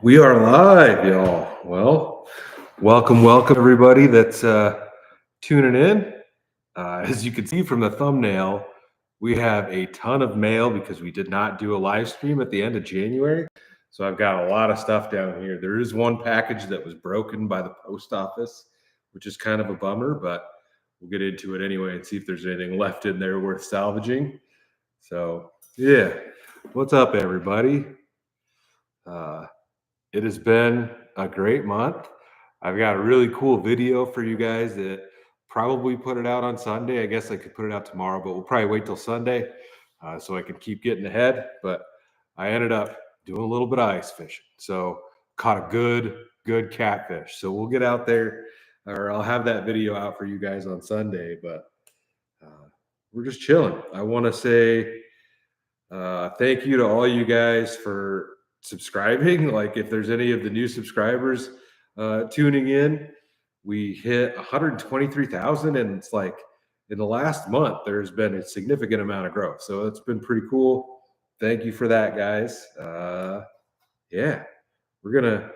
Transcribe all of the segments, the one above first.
We are live, y'all. Well, welcome everybody that's tuning in. As you can see from the thumbnail, we have a ton of mail because we did not do a live stream at the end of January. So I've got a lot of stuff down here. There is one package that was broken by the post office, which is kind of a bummer, but we'll get into it anyway and see if there's anything left in there worth salvaging. So yeah, what's up, everybody? It has been a great month. I've got a really cool video for you guys that probably put it out on Sunday. I guess I could put it out tomorrow, but we'll probably wait till Sunday so I can keep getting ahead. But I ended up doing a little bit of ice fishing. So caught a good catfish. So we'll get out there, or I'll have that video out for you guys on Sunday. But we're just chilling. I want to say thank you to all you guys for subscribing. Like, if there's any of the new subscribers tuning in, we hit 123,000, and it's like in the last month there's been a significant amount of growth. So it's been pretty cool. Thank you for that, guys. Yeah, we're gonna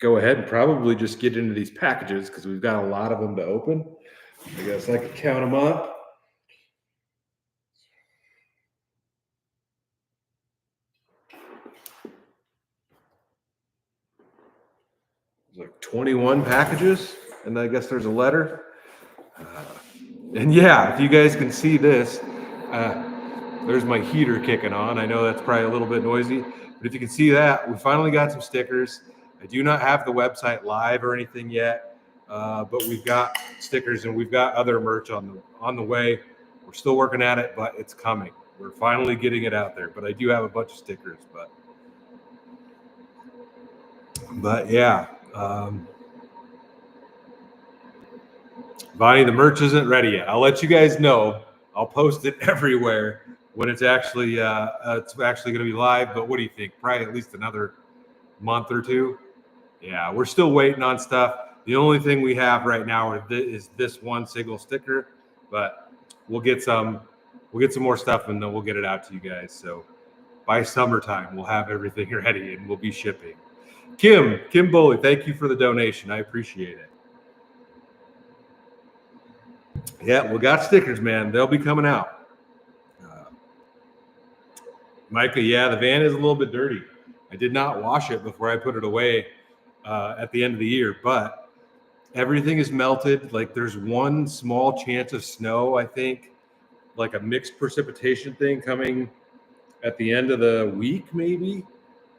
go ahead and probably just get into these packages because we've got a lot of them to open. I guess I could count them up. Like 21 packages, and I guess there's a letter. And yeah, if you guys can see this, there's my heater kicking on. I know that's probably a little bit noisy, but if you can see that, we finally got some stickers. I do not have the website live or anything yet, but we've got stickers and we've got other merch on the way. We're still working at it, but it's coming. We're finally getting it out there. But I do have a bunch of stickers. But yeah. Bonnie, the merch isn't ready yet. I'll let you guys know. I'll post it everywhere when it's actually going to be live. But what do you think? Probably at least another month or two. Yeah, we're still waiting on stuff. The only thing we have right now is this one single sticker, but we'll get some more stuff, and then we'll get it out to you guys. So by summertime, we'll have everything ready and we'll be shipping. Kim Boley, thank you for the donation. I appreciate it. Yeah, we got stickers, man. They'll be coming out. Micah, yeah, the van is a little bit dirty. I did not wash it before I put it away at the end of the year, but everything is melted. Like, there's one small chance of snow, I think, like a mixed precipitation thing coming at the end of the week, maybe.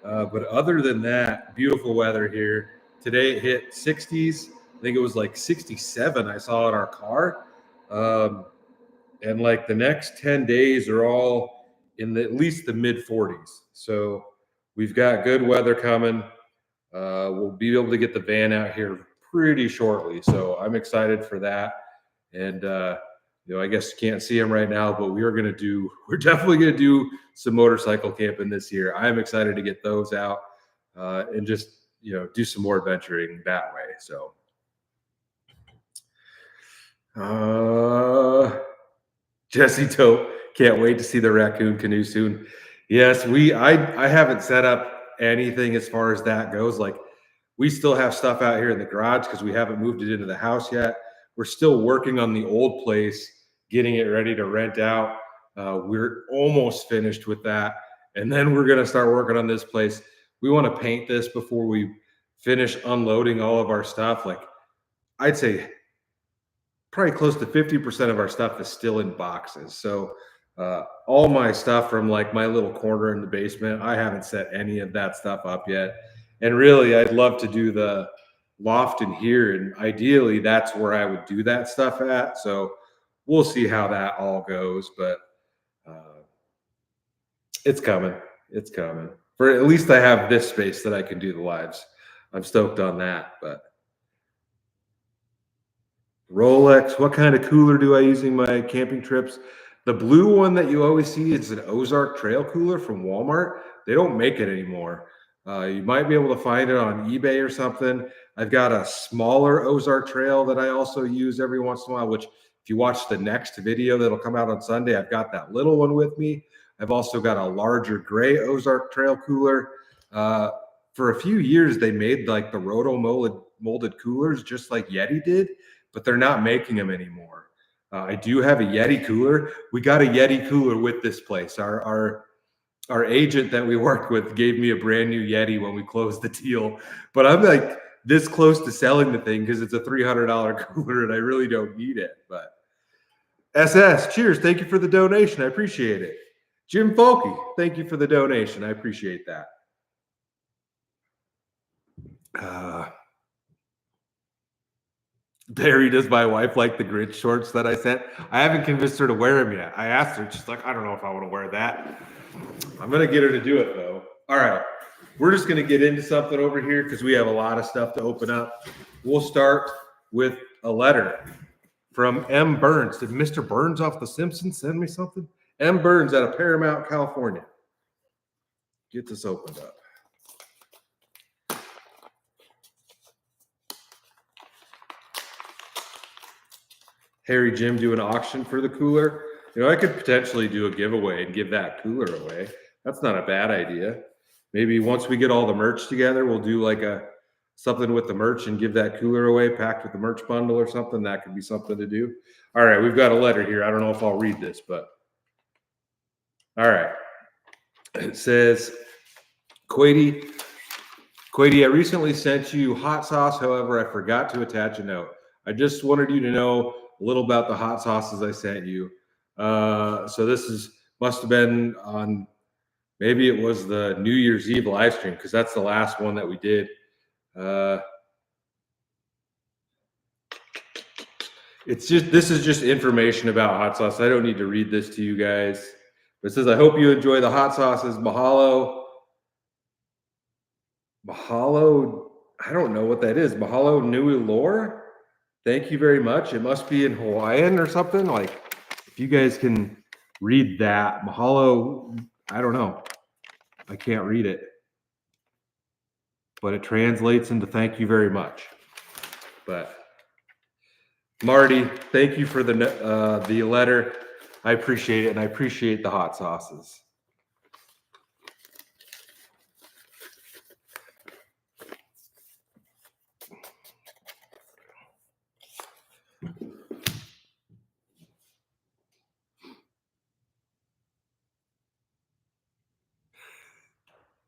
But other than that, beautiful weather here. Today it hit 60s. I think it was like 67 I saw in our car. And like the next 10 days are all in at least the mid 40s. So we've got good weather coming. We'll be able to get the van out here pretty shortly. So I'm excited for that. And, I guess you can't see them right now, but we're definitely going to do some motorcycle camping this year. I'm excited to get those out and just, do some more adventuring that way. So, Jesse Tope, can't wait to see the raccoon canoe soon. Yes, I haven't set up anything as far as that goes. Like, we still have stuff out here in the garage because we haven't moved it into the house yet. We're still working on the old place, getting it ready to rent out. We're almost finished with that. And then we're going to start working on this place. We want to paint this before we finish unloading all of our stuff. Like, I'd say probably close to 50% of our stuff is still in boxes. So all my stuff from like my little corner in the basement, I haven't set any of that stuff up yet. And really, I'd love to do the loft in here. And ideally, that's where I would do that stuff at. So we'll see how that all goes. But it's coming. It's coming. For at least I have this space that I can do the lives. I'm stoked on that. But Rolex, what kind of cooler do I use in my camping trips? The blue one that you always see is an Ozark Trail cooler from Walmart. They don't make it anymore. You might be able to find it on eBay or something. I've got a smaller Ozark Trail that I also use every once in a while, which if you watch the next video that'll come out on Sunday, I've got that little one with me. I've also got a larger gray Ozark Trail cooler. For a few years, they made like the roto molded coolers just like Yeti did, but they're not making them anymore. I do have a Yeti cooler. We got a Yeti cooler with this place. Our agent that we worked with gave me a brand new Yeti when we closed the deal, but I'm like this close to selling the thing because it's a $300 cooler and I really don't need it. But SS, cheers. Thank you for the donation. I appreciate it. Jim Folke, thank you for the donation. I appreciate that. Barry, does my wife like the Grinch shorts that I sent? I haven't convinced her to wear them yet. I asked her. She's like, I don't know if I want to wear that. I'm going to get her to do it, though. All right. We're just going to get into something over here because we have a lot of stuff to open up. We'll start with a letter from M. Burns. Did Mr. Burns off The Simpsons send me something? M. Burns out of Paramount, California. Get this opened up. Harry Jim do an auction for the cooler. You know, I could potentially do a giveaway and give that cooler away. That's not a bad idea. Maybe once we get all the merch together, we'll do like something with the merch and give that cooler away packed with the merch bundle or something. That could be something to do. All right, we've got a letter here. I don't know if I'll read this, but all right. It says, Quady, I recently sent you hot sauce. However, I forgot to attach a note. I just wanted you to know a little about the hot sauces I sent you. So this must have been on, maybe it was the New Year's Eve live stream because that's the last one that we did. This is just information about hot sauce. I don't need to read this to you guys. It says, I hope you enjoy the hot sauces. Mahalo, I don't know what that is. Mahalo Nui Lore. Thank you very much. It must be in Hawaiian or something. Like, if you guys can read that. Mahalo, I don't know. I can't read it. But it translates into thank you very much. But Marty, thank you for the letter. I appreciate it, and I appreciate the hot sauces.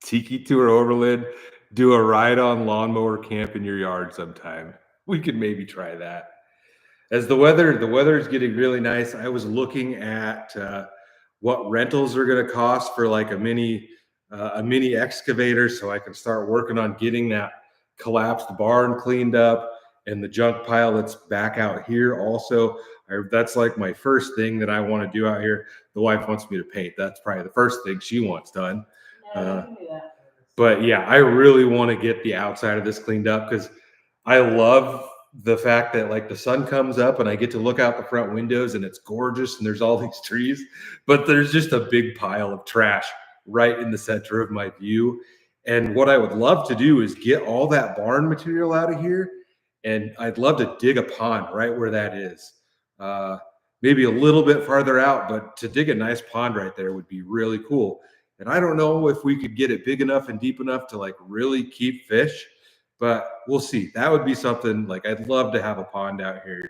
Tiki Tour Overland, do a ride on lawnmower camp in your yard sometime. We could maybe try that. As the weather is getting really nice, I was looking at what rentals are going to cost for like a mini excavator, so I can start working on getting that collapsed barn cleaned up and the junk pile that's back out here. Also, that's like my first thing that I want to do out here. The wife wants me to paint. That's probably the first thing she wants done. But yeah, I really want to get the outside of this cleaned up because I love the fact that like the sun comes up and I get to look out the front windows and it's gorgeous and there's all these trees, but there's just a big pile of trash right in the center of my view. And what I would love to do is get all that barn material out of here. And I'd love to dig a pond right where that is. Maybe a little bit farther out, but to dig a nice pond right there would be really cool. And I don't know if we could get it big enough and deep enough to like really keep fish, but we'll see. That would be something like I'd love to have a pond out here.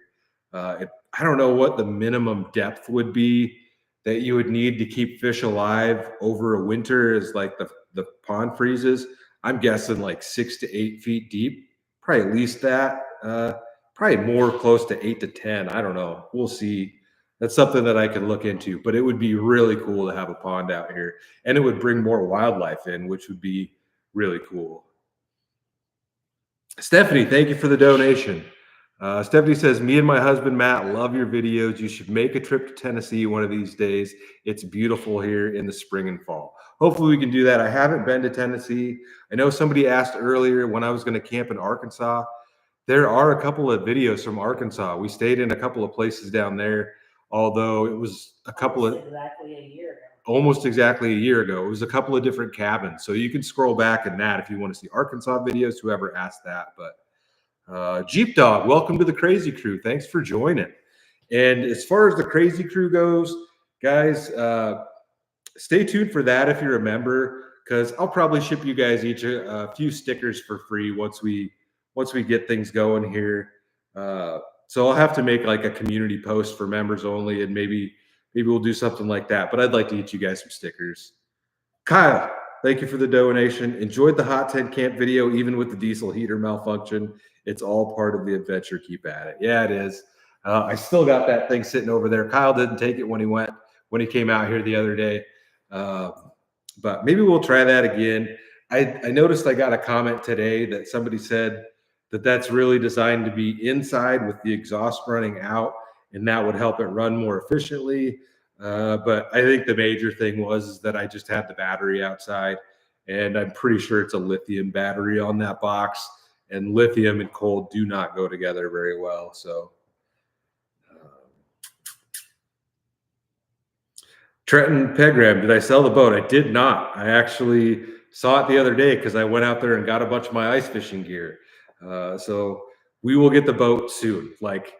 I don't know what the minimum depth would be that you would need to keep fish alive over a winter as like the pond freezes. I'm guessing like 6 to 8 feet deep, probably at least that, probably more close to 8 to 10. I don't know. We'll see. That's something that I can look into, but it would be really cool to have a pond out here and it would bring more wildlife in, which would be really cool. Stephanie, thank you for the donation. Stephanie says, me and my husband, Matt, love your videos. You should make a trip to Tennessee one of these days. It's beautiful here in the spring and fall. Hopefully we can do that. I haven't been to Tennessee. I know somebody asked earlier when I was going to camp in Arkansas. There are a couple of videos from Arkansas. We stayed in a couple of places down there, although it was almost exactly a year ago. It was a couple of different cabins. So you can scroll back in that if you want to see Arkansas videos, whoever asked that. But Jeep Dog, welcome to the Crazy Crew. Thanks for joining. And as far as the Crazy Crew goes, guys, stay tuned for that if you're a member, because I'll probably ship you guys each a few stickers for free once we get things going here. So I'll have to make like a community post for members only, and maybe we'll do something like that. But I'd like to get you guys some stickers. Kyle, thank you for the donation. Enjoyed the hot tent camp video, even with the diesel heater malfunction. It's all part of the adventure. Keep at it. Yeah, it is. I still got that thing sitting over there. Kyle didn't take it when he came out here the other day. But maybe we'll try that again. I noticed I got a comment today that somebody said that that's really designed to be inside with the exhaust running out, and that would help it run more efficiently. But I think the major thing was that I just had the battery outside, and I'm pretty sure it's a lithium battery on that box, and lithium and cold do not go together very well. So Trenton Pegram, did I sell the boat? I did not. I actually saw it the other day because I went out there and got a bunch of my ice fishing gear. So we will get the boat soon. Like,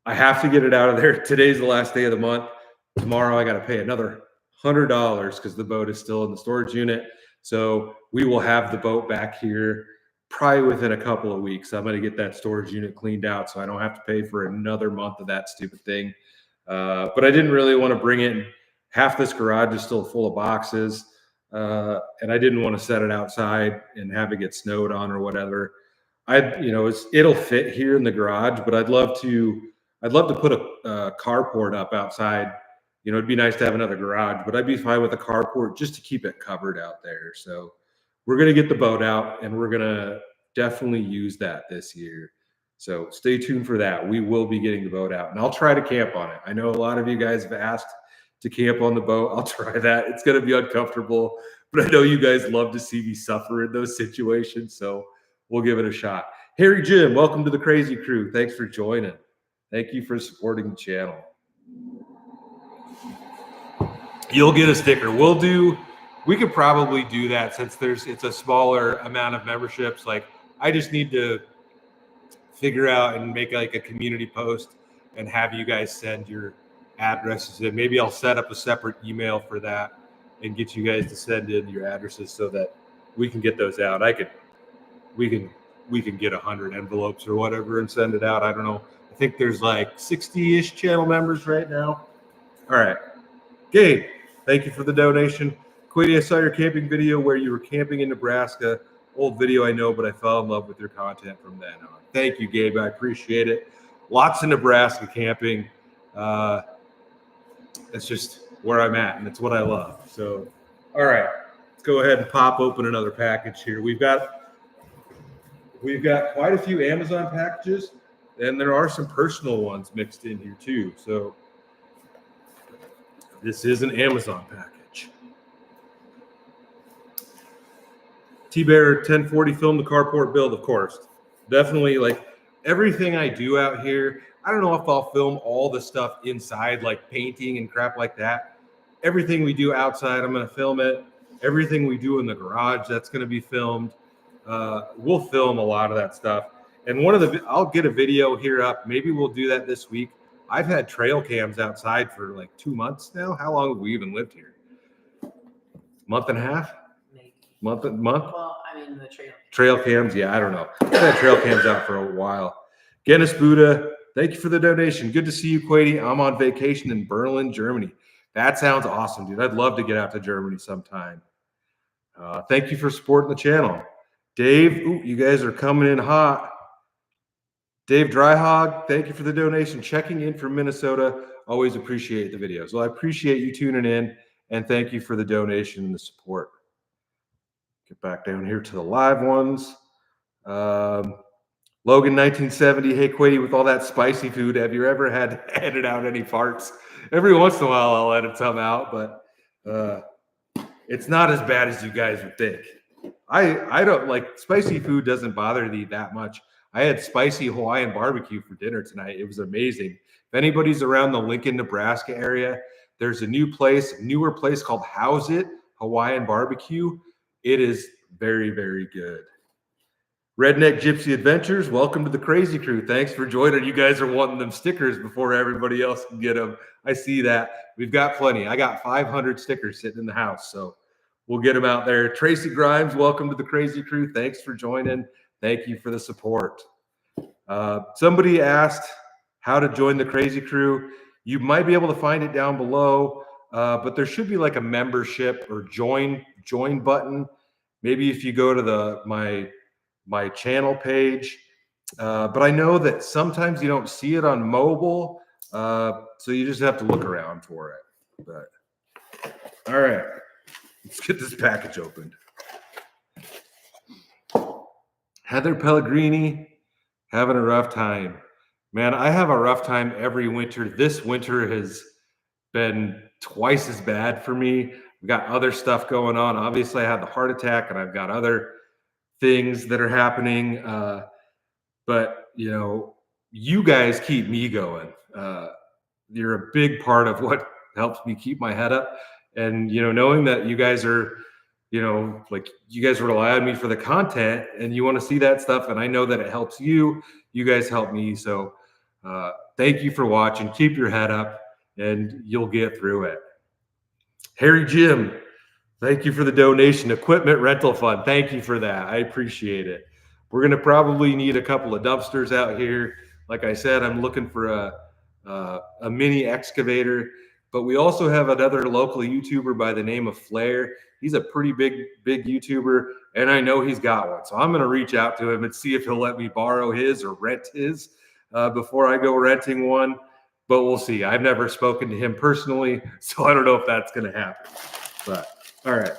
I have to get it out of there. Today's the last day of the month. Tomorrow I got to pay another $100 because the boat is still in the storage unit. So we will have the boat back here probably within a couple of weeks. I'm going to get that storage unit cleaned out so I don't have to pay for another month of that stupid thing. But I didn't really want to bring it. Half this garage is still full of boxes, and I didn't want to set it outside and have it get snowed on or whatever. It'll fit here in the garage, but I'd love to put a carport up outside. It'd be nice to have another garage, but I'd be fine with a carport just to keep it covered out there. So we're going to get the boat out, and we're going to definitely use that this year. So stay tuned for that. We will be getting the boat out, and I'll try to camp on it. I know a lot of you guys have asked to camp on the boat. I'll try that. It's going to be uncomfortable, but I know you guys love to see me suffer in those situations, so we'll give it a shot. Harry Jim, welcome to the Crazy Crew. Thanks for joining. Thank you for supporting the channel. You'll get a sticker. We could probably do that since it's a smaller amount of memberships. Like, I just need to figure out and make like a community post and have you guys send your addresses in. Maybe I'll set up a separate email for that and get you guys to send in your addresses so that we can get those out. We can get 100 envelopes or whatever and send it out. I don't know. I think there's like 60-ish channel members right now. All right. Gabe, thank you for the donation. Quady, I saw your camping video where you were camping in Nebraska. Old video, I know, but I fell in love with your content from then on. Thank you, Gabe. I appreciate it. Lots of Nebraska camping. That's just where I'm at, and it's what I love. So, all right, let's go ahead and pop open another package here. We've got quite a few Amazon packages, and there are some personal ones mixed in here too. So this is an Amazon package. T-Bear 1040 film the carport build, of course. Definitely, like, everything I do out here, I don't know if I'll film all the stuff inside, like painting and crap like that. Everything we do outside, I'm going to film it. Everything we do in the garage, that's going to be filmed. We'll film a lot of that stuff. And I'll get a video here up. Maybe we'll do that this week. I've had trail cams outside for like 2 months now. How long have we even lived here? Month and a half? Maybe. Month? Well, I mean, the trail cams. Yeah, I don't know. I've had trail cams out for a while. Guinness Buddha, thank you for the donation. Good to see you, Quady. I'm on vacation in Berlin, Germany. That sounds awesome, dude. I'd love to get out to Germany sometime. Thank you for supporting the channel. Dave, you guys are coming in hot. Dave Dryhog, thank you for the donation. Checking in from Minnesota. Always appreciate the videos. Well, I appreciate you tuning in, and thank you for the donation and the support. Get back down here to the live ones. Logan 1970, hey Quady, with all that spicy food, have you ever had to edit out any parts? Every once in a while I'll edit some out, but it's not as bad as you guys would think. I don't like spicy food, doesn't bother me that much. I had spicy Hawaiian barbecue for dinner tonight. It was amazing. If anybody's around the Lincoln, Nebraska area, there's a newer place called House It Hawaiian Barbecue. It is very, very good. Redneck Gypsy Adventures, welcome to the Crazy Crew. Thanks for joining. You guys are wanting them stickers before everybody else can get them. I see that. We've got plenty. I got 500 stickers sitting in the house, so we'll get them out there. Tracy Grimes, welcome to the Crazy Crew. Thanks for joining. Thank you for the support. Somebody asked how to join the Crazy Crew. You might be able to find it down below, but there should be like a membership or join button. Maybe if you go to my channel page, but I know that sometimes you don't see it on mobile, so you just have to look around for it. But all right, let's get this package opened. Heather Pellegrini, having a rough time. Man, I have a rough time every winter. This winter has been twice as bad for me. We've got other stuff going on. Obviously, I had the heart attack, and I've got other things that are happening. But, you know, you guys keep me going. You're a big part of what helps me keep my head up. And, you know, knowing that you guys are, you know, like you guys rely on me for the content and you want to see that stuff. And I know that it helps you. You guys help me. So thank you for watching. Keep your head up and you'll get through it. Harry Jim, thank you for the donation. Equipment rental fund. Thank you for that. I appreciate it. We're going to probably need a couple of dumpsters out here. Like I said, I'm looking for a mini excavator, but we also have another local YouTuber by the name of Flair. He's a pretty big YouTuber, and I know he's got one. So I'm going to reach out to him and see if he'll let me borrow his or rent his before I go renting one. But we'll see. I've never spoken to him personally, so I don't know if that's going to happen. But all right,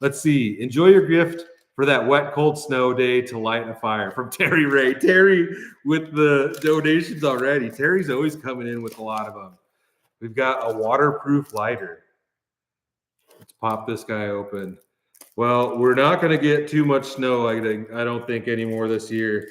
let's see. Enjoy your gift for that wet, cold snow day to light a fire from Terry Ray. Terry with the donations already. Terry's always coming in with a lot of them. We've got a waterproof lighter. Let's pop this guy open. Well, we're not going to get too much snow, I don't think, anymore this year.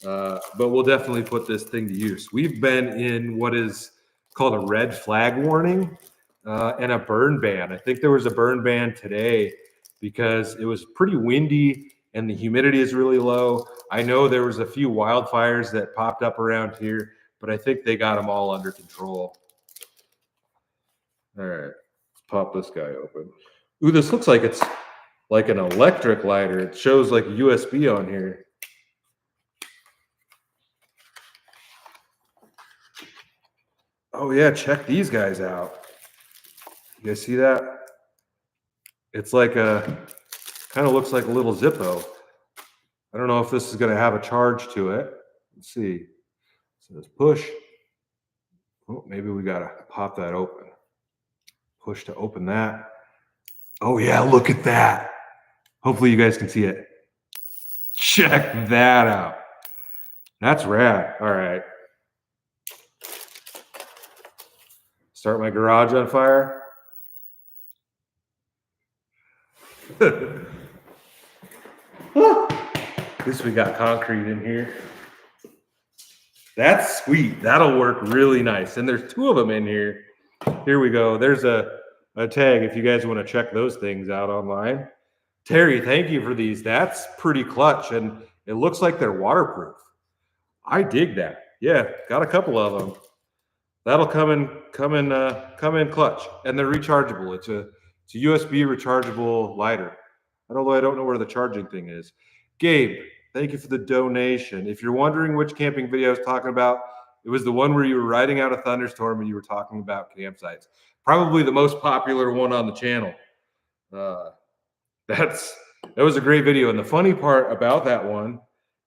But we'll definitely put this thing to use. We've been in what is called a red flag warning and a burn ban. I think there was a burn ban today because it was pretty windy and the humidity is really low. I know there was a few wildfires that popped up around here, but I think they got them all under control. All right, let's pop this guy open. Ooh, this looks like it's like an electric lighter. It shows like a USB on here. Oh yeah, check these guys out. You guys see that? It's like kind of looks like a little Zippo. I don't know if this is going to have a charge to it. Let's see. It says push. Oh, maybe we got to pop that open. Push to open that. Oh yeah, look at that. Hopefully you guys can see it. Check that out. That's rad. All right. Start my garage on fire. At least we got concrete in here. That's sweet. That'll work really nice. And there's two of them in here. Here we go. There's a tag if you guys want to check those things out online. Terry, thank you for these. That's pretty clutch. And it looks like they're waterproof. I dig that. Yeah, got a couple of them. That'll come in clutch. And they're rechargeable. It's a USB rechargeable lighter. I don't know where the charging thing is. Gabe, thank you for the donation. If you're wondering which camping video I was talking about, it was the one where you were riding out a thunderstorm and you were talking about campsites. Probably the most popular one on the channel. That was a great video. And the funny part about that one,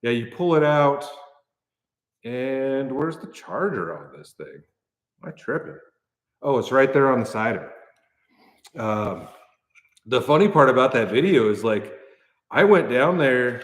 yeah, you pull it out, and where's the charger on this thing? Am I tripping? Oh, it's right there on the side of it. The funny part about that video is like I went down there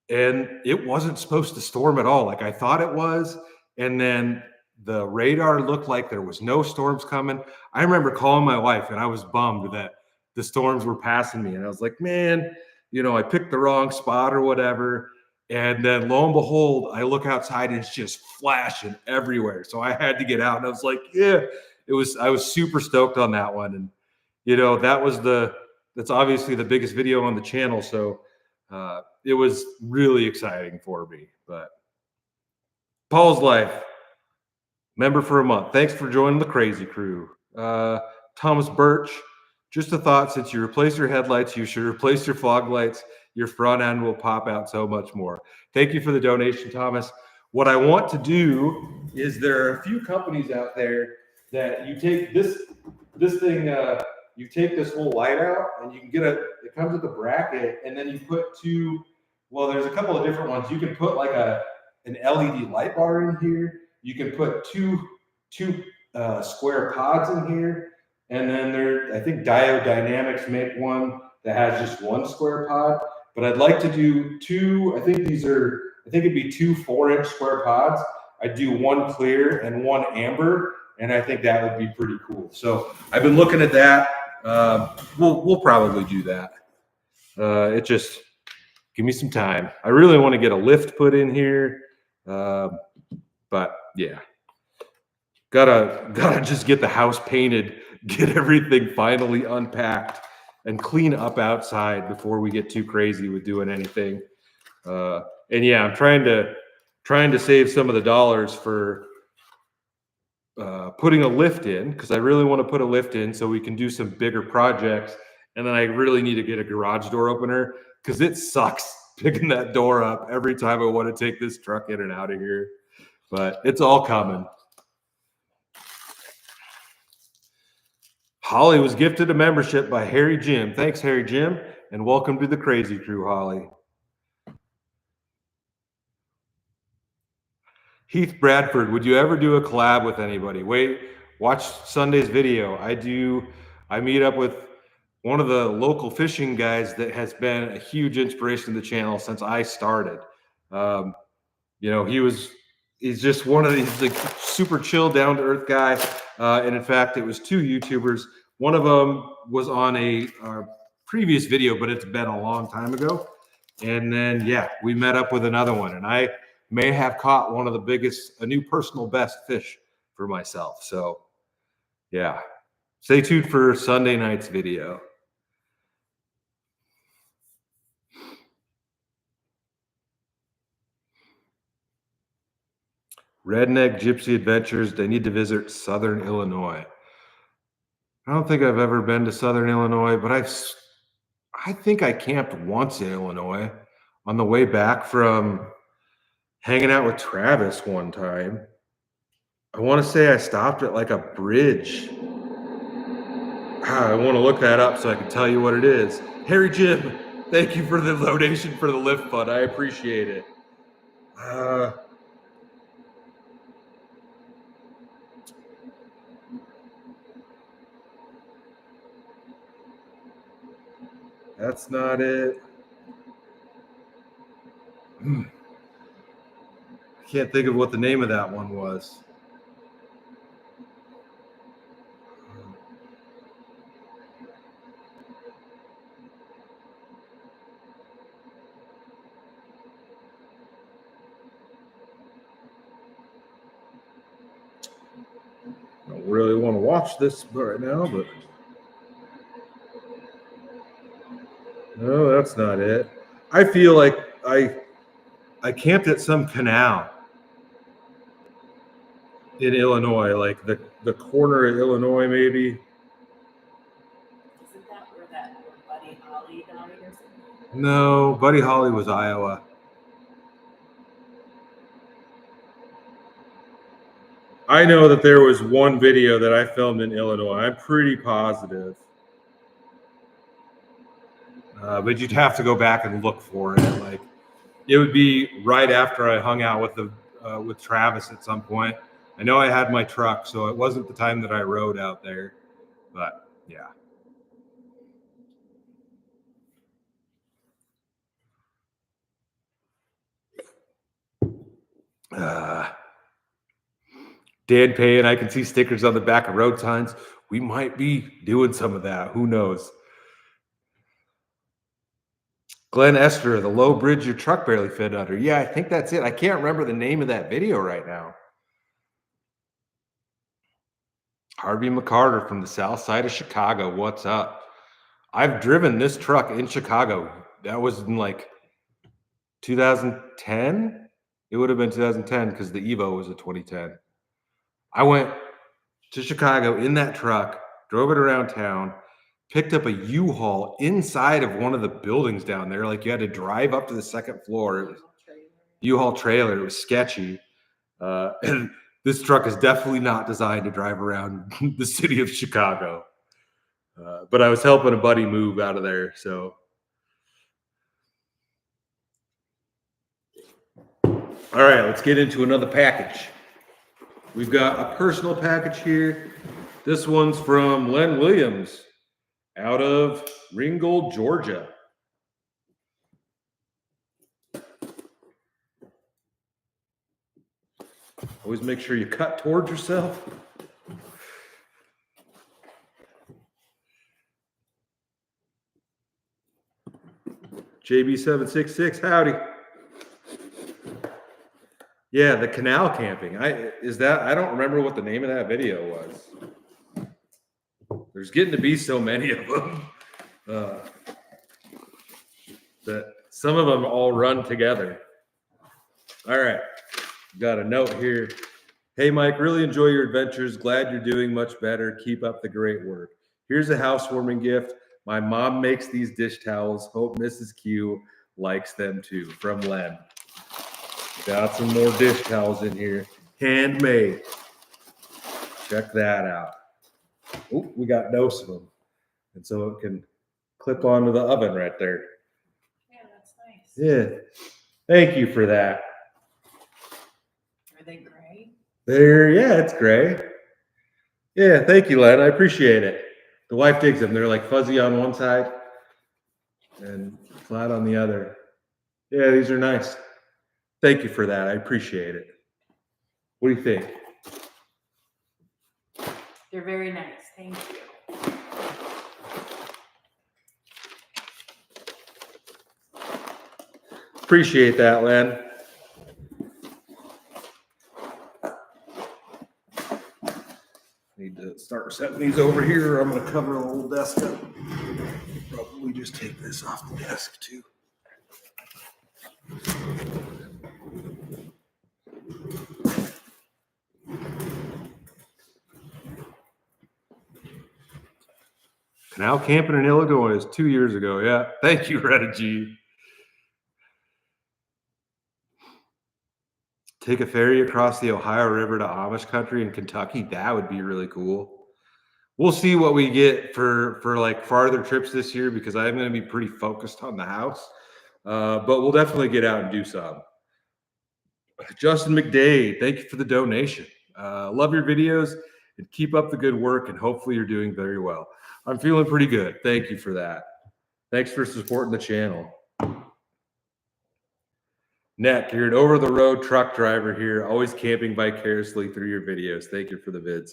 and it wasn't supposed to storm at all. Like I thought it was. And then the radar looked like there was no storms coming. I remember calling my wife and I was bummed that the storms were passing me. And I was like, man, you know, I picked the wrong spot or whatever. And then lo and behold, I look outside and it's just flashing everywhere. So I had to get out and I was like, yeah, I was super stoked on that one. And, you know, that's obviously the biggest video on the channel. So it was really exciting for me. But Paul's Life, member for a month. Thanks for joining the crazy crew. Thomas Birch, just a thought, since you replace your headlights, you should replace your fog lights. Your front end will pop out so much more. Thank you for the donation, Thomas. What I want to do is, there are a few companies out there that you take this thing, you take this whole light out and you can get it comes with a bracket, and then you put there's a couple of different ones. You can put like an LED light bar in here. You can put two square pods in here. And then I think Diode Dynamics make one that has just one square pod. But I'd like to do two. I think it'd be two 4-inch square pods. I'd do one clear and one amber, and I think that would be pretty cool. So I've been looking at that. We'll probably do that. It just give me some time. I really want to get a lift put in here, but yeah, gotta just get the house painted, get everything finally unpacked, and clean up outside before we get too crazy with doing anything. And yeah, I'm trying to save some of the dollars for putting a lift in, because I really want to put a lift in so we can do some bigger projects. And then I really need to get a garage door opener, because it sucks picking that door up every time I want to take this truck in and out of here. But it's all coming. Holly was gifted a membership by Harry Jim. Thanks, Harry Jim, and welcome to the Crazy Crew, Holly. Heath Bradford, would you ever do a collab with anybody? Watch Sunday's video. I meet up with one of the local fishing guys that has been a huge inspiration to the channel since I started. He's just one of these like super chill, down to earth guy. And in fact, it was two YouTubers. One of them was on a previous video, but it's been a long time ago. And then, yeah, we met up with another one, and I may have caught a new personal best fish for myself. So yeah, stay tuned for Sunday night's video. Redneck Gypsy Adventures. They need to visit Southern Illinois. I don't think I've ever been to Southern Illinois, but I think I camped once in Illinois on the way back from hanging out with Travis one time. I want to say I stopped at like a bridge. I want to look that up so I can tell you what it is. Harry Jim, thank you for the donation for the lift fund. I appreciate it. That's not it. I can't think of what the name of that one was. I don't really want to watch this right now, but no, that's not it. I feel like I camped at some canal in Illinois, like the corner of Illinois, maybe. Isn't that where Buddy Holly died or something? No, Buddy Holly was Iowa. I know that there was one video that I filmed in Illinois. I'm pretty positive. But you'd have to go back and look for it. Like, it would be right after I hung out with Travis at some point. I know I had my truck, so it wasn't the time that I rode out there. But yeah. Dan Payne, I can see stickers on the back of road signs. We might be doing some of that. Who knows? Glenn Esther, the low bridge your truck barely fit under. Yeah, I think that's it. I can't remember the name of that video right now. Harvey McCarter from the south side of Chicago. What's up? I've driven this truck in Chicago. That was in like 2010? It would have been 2010 because the Evo was a 2010. I went to Chicago in that truck, drove it around town, picked up a U-Haul inside of one of the buildings down there. Like you had to drive up to the second floor. It was U-Haul trailer. It was sketchy. And this truck is definitely not designed to drive around the city of Chicago. But I was helping a buddy move out of there. So, all right, let's get into another package. We've got a personal package here. This one's from Len Williams out of Ringgold, Georgia. Always make sure you cut towards yourself. JB766, howdy. Yeah, the canal camping. I don't remember what the name of that video was. There's getting to be so many of them that some of them all run together. All right, got a note here. Hey, Mike, really enjoy your adventures. Glad you're doing much better. Keep up the great work. Here's a housewarming gift. My mom makes these dish towels. Hope Mrs. Q likes them too. From Len. Got some more dish towels in here. Handmade. Check that out. Oh, we got dose of them. And so it can clip onto the oven right there. Yeah, that's nice. Yeah. Thank you for that. Are they gray? Yeah, it's gray. Yeah, thank you, Len. I appreciate it. The wife digs them. They're like fuzzy on one side and flat on the other. Yeah, these are nice. Thank you for that. I appreciate it. What do you think? They're very nice. Thank you. Appreciate that, Len. Need to start setting these over here, or I'm going to cover the whole desk up. Probably just take this off the desk, too. Canal camping in Illinois is 2 years ago. Yeah. Thank you, Retta G. Take a ferry across the Ohio River to Amish country in Kentucky. That would be really cool. We'll see what we get for like farther trips this year because I'm going to be pretty focused on the house. But we'll definitely get out and do some. Justin McDade, thank you for the donation. Love your videos and keep up the good work. And hopefully you're doing very well. I'm feeling pretty good. Thank you for that. Thanks for supporting the channel. Nick, you're an over-the-road truck driver here, always camping vicariously through your videos. Thank you for the vids.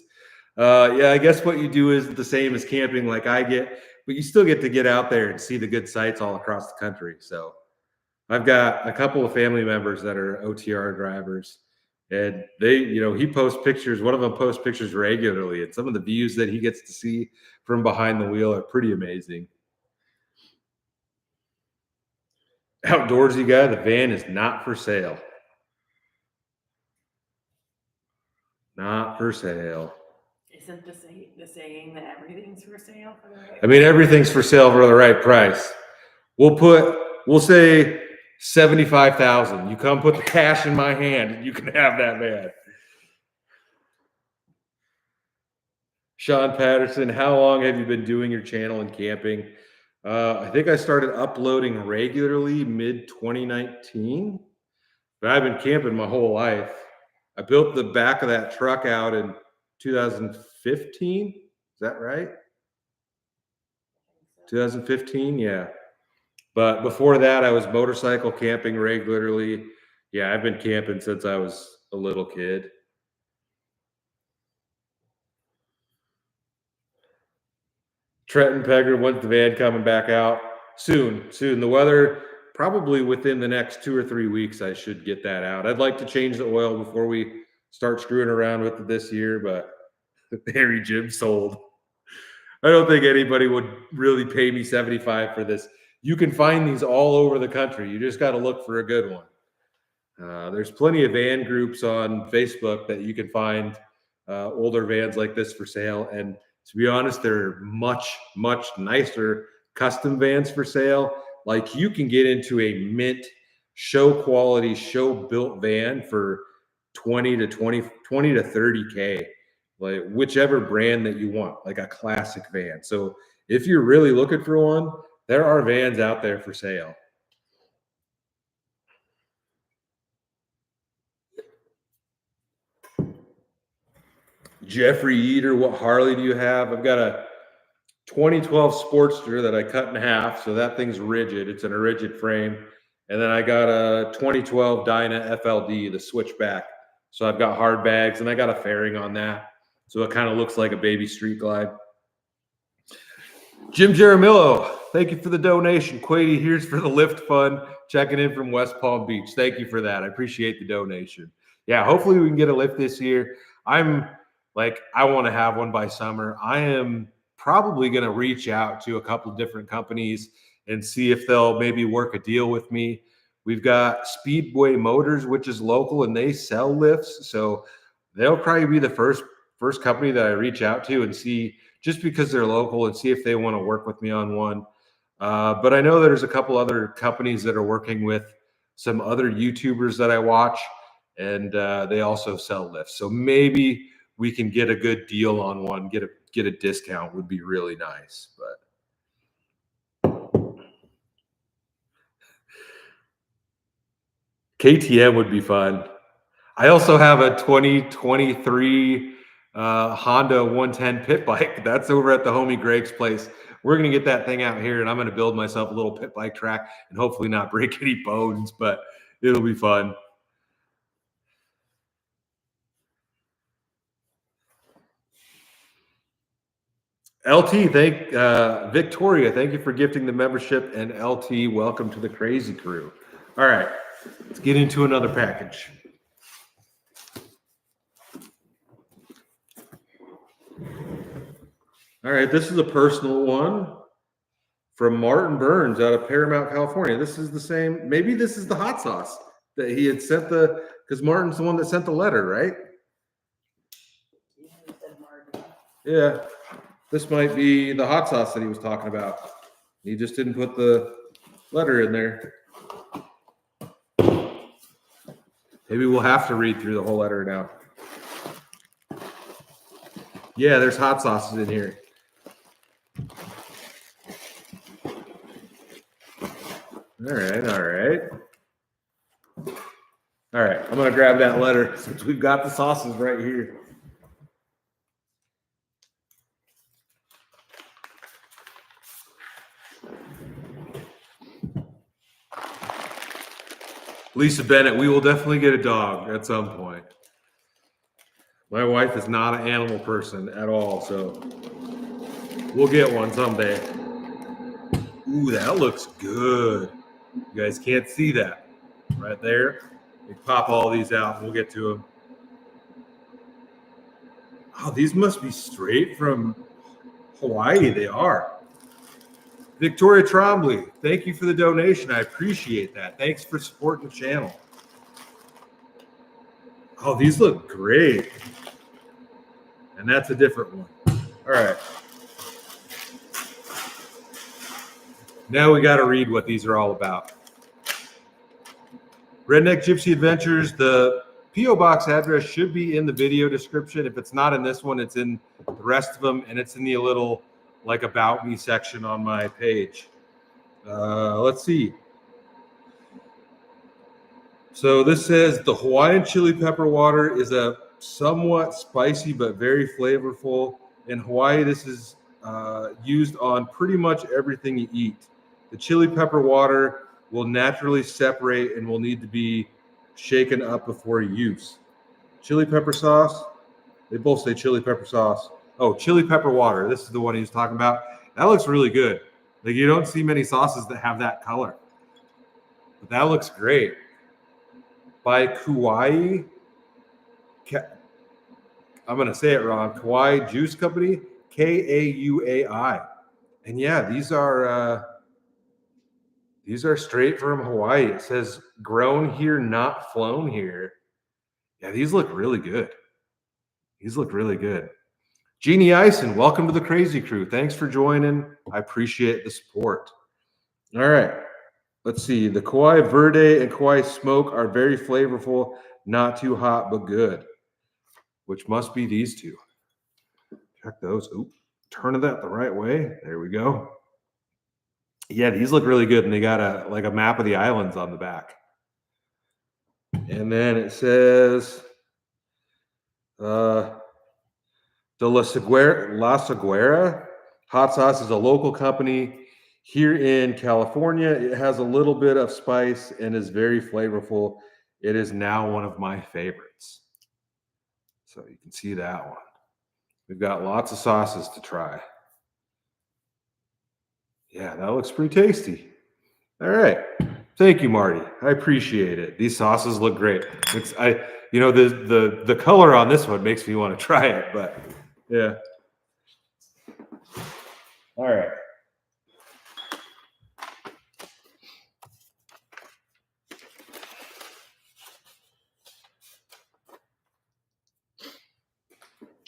Yeah, I guess what you do is the same as camping like I get, but you still get to get out there and see the good sights all across the country. So I've got a couple of family members that are OTR drivers, and they, he posts pictures. One of them posts pictures regularly, and some of the views that he gets to see from behind the wheel are pretty amazing. Outdoorsy guy, the van is not for sale. Not for sale. Isn't the saying that everything's for sale for the right I mean, everything's for sale for the right price. We'll say 75,000. You come put the cash in my hand and you can have that van. Sean Patterson, how long have you been doing your channel and camping? I think I started uploading regularly mid-2019, but I've been camping my whole life. I built the back of that truck out in 2015. Is that right? 2015, yeah. But before that, I was motorcycle camping regularly. Yeah, I've been camping since I was a little kid. Trenton Pegger, when's the van coming back out? Soon. The weather, probably within the next 2 or 3 weeks, I should get that out. I'd like to change the oil before we start screwing around with it this year, but Harry Jim sold. I don't think anybody would really pay me $75 for this You can find these all over the country. You just got to look for a good one. There's plenty of van groups on Facebook that you can find older vans like this for sale. And to be honest, they're much, much nicer custom vans for sale. Like you can get into a mint show quality, show built van for 20 to 30K, like whichever brand that you want, like a classic van. So if you're really looking for one, there are vans out there for sale. Jeffrey Eater, what Harley do you have? I've got a 2012 Sportster that I cut in half, so that thing's rigid. It's in a rigid frame. And then I got a 2012 Dyna FLD, the switchback. So I've got hard bags, and I got a fairing on that. So it kind of looks like a baby Street Glide. Jim Jaramillo, thank you for the donation. Quady, here's for the lift fund, checking in from West Palm Beach. Thank you for that. I appreciate the donation. Yeah, hopefully we can get a lift this year. I want to have one by summer. I am probably going to reach out to a couple of different companies and see if they'll maybe work a deal with me. We've got Speedway Motors, which is local, and they sell lifts. So they'll probably be the first company that I reach out to and see, just because they're local, and see if they want to work with me on one. But I know there's a couple other companies that are working with some other YouTubers that I watch, and they also sell lifts. So maybe we can get a good deal on one, get a discount would be really nice. But KTM would be fun. I also have a 2023 Honda 110 pit bike. That's over at the homie Greg's place. We're going to get that thing out here, and I'm going to build myself a little pit bike track and hopefully not break any bones, but it'll be fun. LT, Victoria, thank you for gifting the membership, and LT, welcome to the crazy crew. All right, let's get into another package. All right, this is a personal one from Martin Burns out of Paramount, California. This is the same. Maybe this is the hot sauce that he had sent because Martin's the one that sent the letter, right? Yeah, this might be the hot sauce that he was talking about. He just didn't put the letter in there. Maybe we'll have to read through the whole letter now. Yeah, there's hot sauces in here. All right. All right, I'm going to grab that letter since we've got the sauces right here. Lisa Bennett, we will definitely get a dog at some point. My wife is not an animal person at all, so we'll get one someday. Ooh, that looks good. You guys can't see that right there. We pop all these out and we'll get to them. Oh, these must be straight from Hawaii. They are. Victoria Trombley, thank you for the donation. I appreciate that. Thanks for supporting the channel. Oh, these look great. And that's a different one. All right. Now we got to read what these are all about. Redneck Gypsy Adventures, the P.O. Box address should be in the video description. If it's not in this one, it's in the rest of them, and it's in the little like about me section on my page. Let's see. So this says the Hawaiian chili pepper water is a somewhat spicy but very flavorful. In Hawaii, this is used on pretty much everything you eat. The chili pepper water will naturally separate and will need to be shaken up before use. Chili pepper sauce. They both say chili pepper sauce. Oh, chili pepper water. This is the one he was talking about. That looks really good. Like, you don't see many sauces that have that color. But that looks great. By Quady. I'm going to say it wrong. Quady Juice Company. Kauai. And yeah, these are These are straight from Hawaii. It says grown here, not flown here. Yeah, these look really good. These look really good. Jeannie Ison, welcome to the Crazy Crew. Thanks for joining. I appreciate the support. All right. Let's see. The Kauai Verde and Kauai Smoke are very flavorful, not too hot, but good. Which must be these two. Check those. Oop. Turning that the right way. There we go. Yeah, these look really good, and they got a map of the islands on the back. And then it says the La Seguera hot sauce is a local company here in California. It has a little bit of spice and is very flavorful. It is now one of my favorites. So you can see that one. We've got lots of sauces to try. Yeah, that looks pretty tasty. All right. Thank you, Marty. I appreciate it. These sauces look great. The color on this one makes me want to try it, but yeah. All right.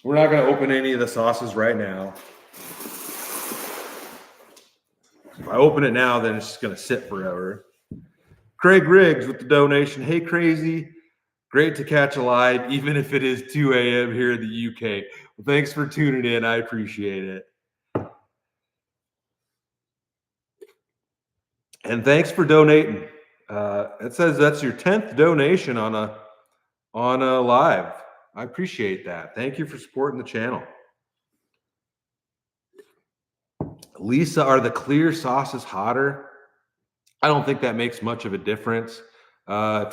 We're not going to open any of the sauces right now. If I open it now, then it's just going to sit forever. Craig Riggs with the donation. Hey, Crazy. Great to catch a live, even if it is 2 a.m. here in the UK. Well, thanks for tuning in. I appreciate it. And thanks for donating. It says that's your 10th donation on a live. I appreciate that. Thank you for supporting the channel. Lisa, are the clear sauces hotter? I don't think that makes much of a difference. A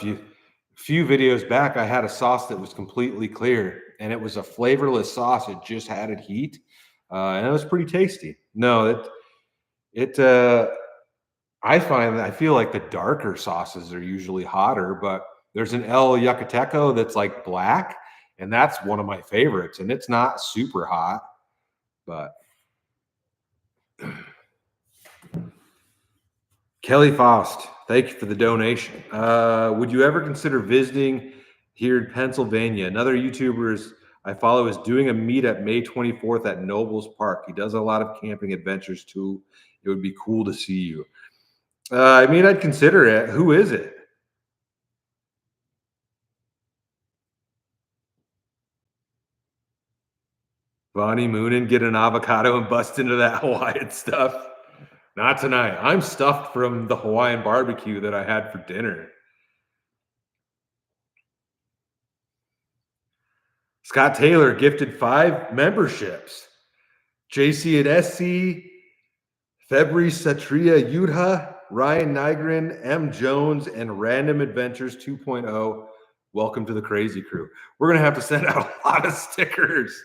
few videos back, I had a sauce that was completely clear, and it was a flavorless sauce. It just added heat, and it was pretty tasty. No, I feel like the darker sauces are usually hotter, but there's an El Yucateco that's like black, and that's one of my favorites, and it's not super hot, but Kelly Faust, thank you for the donation. Would you ever consider visiting here in Pennsylvania? Another YouTuber I follow is doing a meetup May 24th at Nobles Park. He does a lot of camping adventures too. It would be cool to see you. I'd consider it. Who is it? Bonnie Moonin, get an avocado and bust into that Hawaiian stuff. Not tonight. I'm stuffed from the Hawaiian barbecue that I had for dinner. Scott Taylor gifted 5 memberships. JC and SC, Febri Satria Yudha, Ryan Nygren, M. Jones, and Random Adventures 2.0. Welcome to the Crazy Crew. We're going to have to send out a lot of stickers.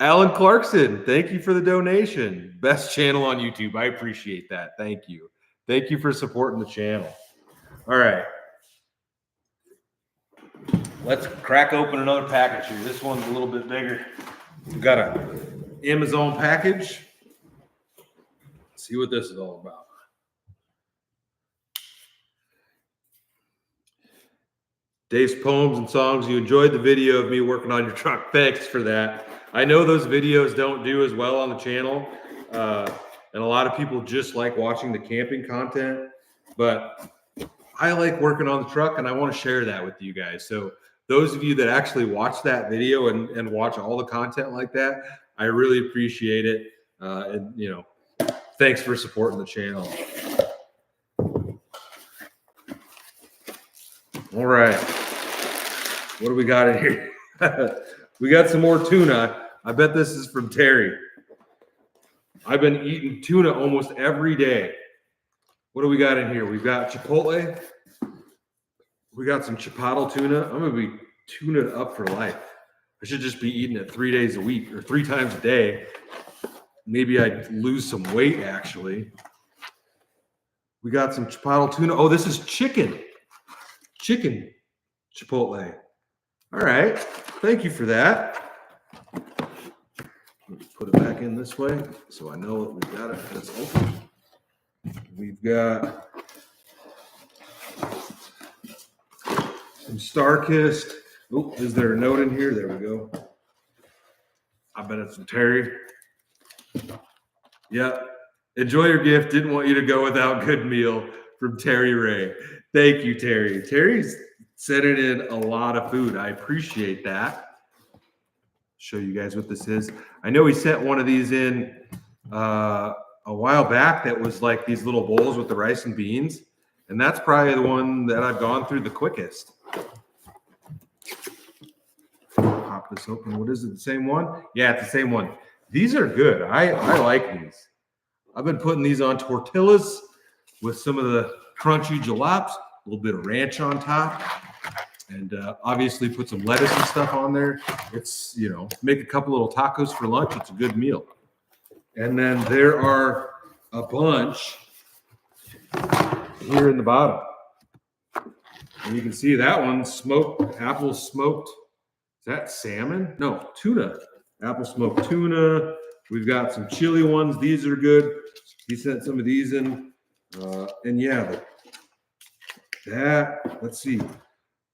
Alan Clarkson, thank you for the donation. Best channel on YouTube. I appreciate that. Thank you. Thank you for supporting the channel. All right. Let's crack open another package here. This one's a little bit bigger. We've got an Amazon package. Let's see what this is all about. Dave's Poems and Songs. You enjoyed the video of me working on your truck. Thanks for that. I know those videos don't do as well on the channel. And a lot of people just like watching the camping content. But I like working on the truck, and I want to share that with you guys. So those of you that actually watch that video and watch all the content like that, I really appreciate it. Thanks for supporting the channel. All right. What do we got in here? We got some more tuna. I bet this is from Terry. I've been eating tuna almost every day. What do we got in here? We've got Chipotle. We got some Chipotle tuna. I'm going to be tuning up for life. I should just be eating it 3 days a week or 3 times a day. Maybe I'd lose some weight, actually. We got some Chipotle tuna. Oh, this is chicken. Chicken Chipotle. All right. Thank you for that. Let's put it back in this way so I know that we've got it. It's open. We've got some Star-Kissed. Oh, is there a note in here? There we go. I bet it's from Terry. Yep. Enjoy your gift. Didn't want you to go without good meal from Terry Ray. Thank you, Terry. Terry's sending in a lot of food. I appreciate that. Show you guys what this is. I know he sent one of these in a while back that was like these little bowls with the rice and beans. And that's probably the one that I've gone through the quickest. Pop this open. What is it? The same one? Yeah, it's the same one. These are good. I like these. I've been putting these on tortillas with some of the crunchy jalaps, a little bit of ranch on top, and obviously put some lettuce and stuff on there. It's, you know, make a couple little tacos for lunch. It's a good meal. And then there are a bunch here in the bottom. And you can see that one smoked, apple smoked. Is that salmon? No, tuna. Apple smoked tuna. We've got some chili ones. These are good. He sent some of these in. And yeah, let's see.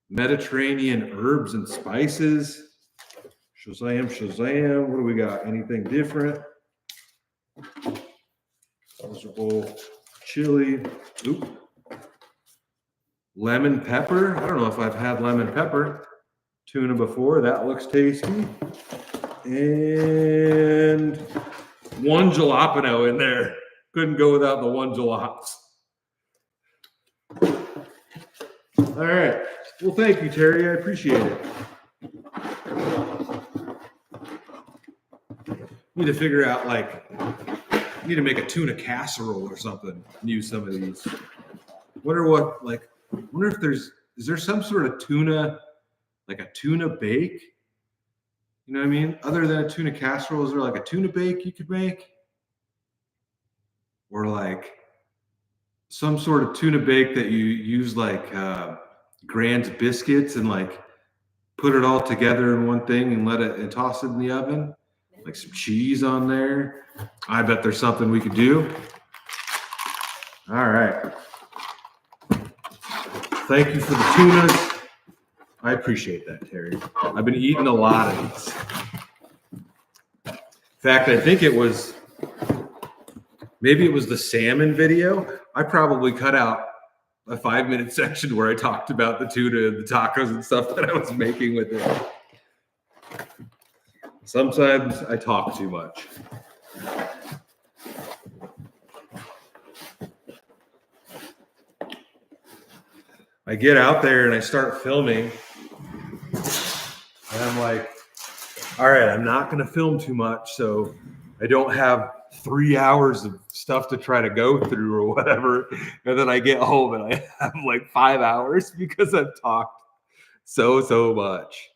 Mediterranean herbs and spices. Shazam. What do we got? Anything different? Miserable chili. Oop. Lemon pepper. I don't know if I've had lemon pepper tuna before. That looks tasty. And one jalapeno in there. Couldn't go without the one jalaps. All right. Well, thank you, Terry. I appreciate it. Need to figure out, like, need to make a tuna casserole or something and use some of these. Wonder if is there some sort of tuna, like a tuna bake? You know what I mean? Other than a tuna casserole, is there like a tuna bake you could make? Or like some sort of tuna bake that you use like Grand's biscuits and like put it all together in one thing and let it and toss it in the oven? Like some cheese on there. I bet there's something we could do. All right. Thank you for the tunas. I appreciate that, Terry. I've been eating a lot of these. In fact, I think maybe it was the salmon video. I probably cut out a 5-minute section where I talked about the tuna and the tacos and stuff that I was making with it. Sometimes I talk too much. I get out there and I start filming. And I'm like, all right, I'm not going to film too much. So I don't have 3 hours of stuff to try to go through or whatever. And then I get home and I have like 5 hours because I've talked so much.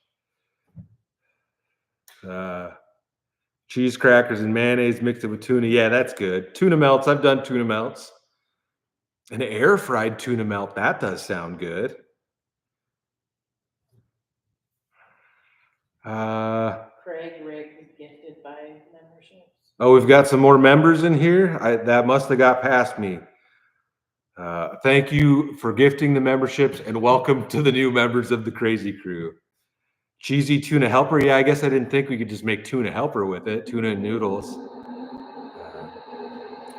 Cheese crackers and mayonnaise mixed it with tuna. Yeah, that's good. Tuna melts. I've done tuna melts. An air fried tuna melt. That does sound good. Craig Rigg was gifted by memberships. Oh, we've got some more members in here. That must have got past me. Thank you for gifting the memberships and welcome to the new members of the Crazy Crew. Cheesy tuna helper. Yeah, I guess I didn't think we could just make tuna helper with it. Tuna and noodles.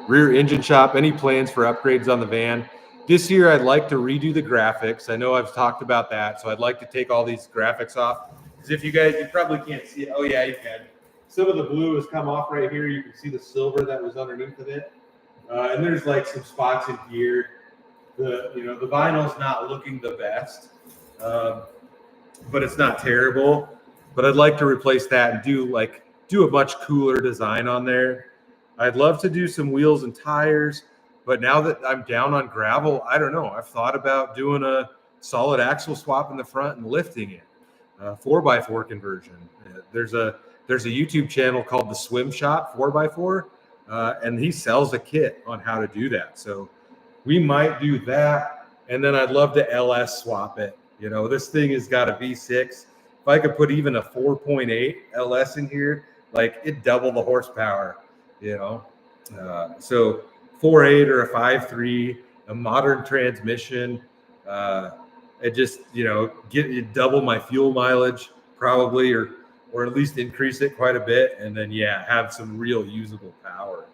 Rear engine shop. Any plans for upgrades on the van? This year, I'd like to redo the graphics. I know I've talked about that, so I'd like to take all these graphics off. Because if you probably can't see it. Oh, yeah, you can. Some of the blue has come off right here. You can see the silver that was underneath of it. And there's like some spots in here. The vinyl's not looking the best, but it's not terrible. But I'd like to replace that and do a much cooler design on there. I'd love to do some wheels and tires, but now that I'm down on gravel, I don't know. I've thought about doing a solid axle swap in the front and lifting it, 4x4 conversion. There's a YouTube channel called The Swim Shop 4x4, and he sells a kit on how to do that. So we might do that, and then I'd love to LS swap it. You know, this thing has got a V6. If I could put even a 4.8 LS in here, like it'd double the horsepower. You know, so 4.8 or a 5.3, a modern transmission. It just, get double my fuel mileage probably, or at least increase it quite a bit, and then have some real usable power.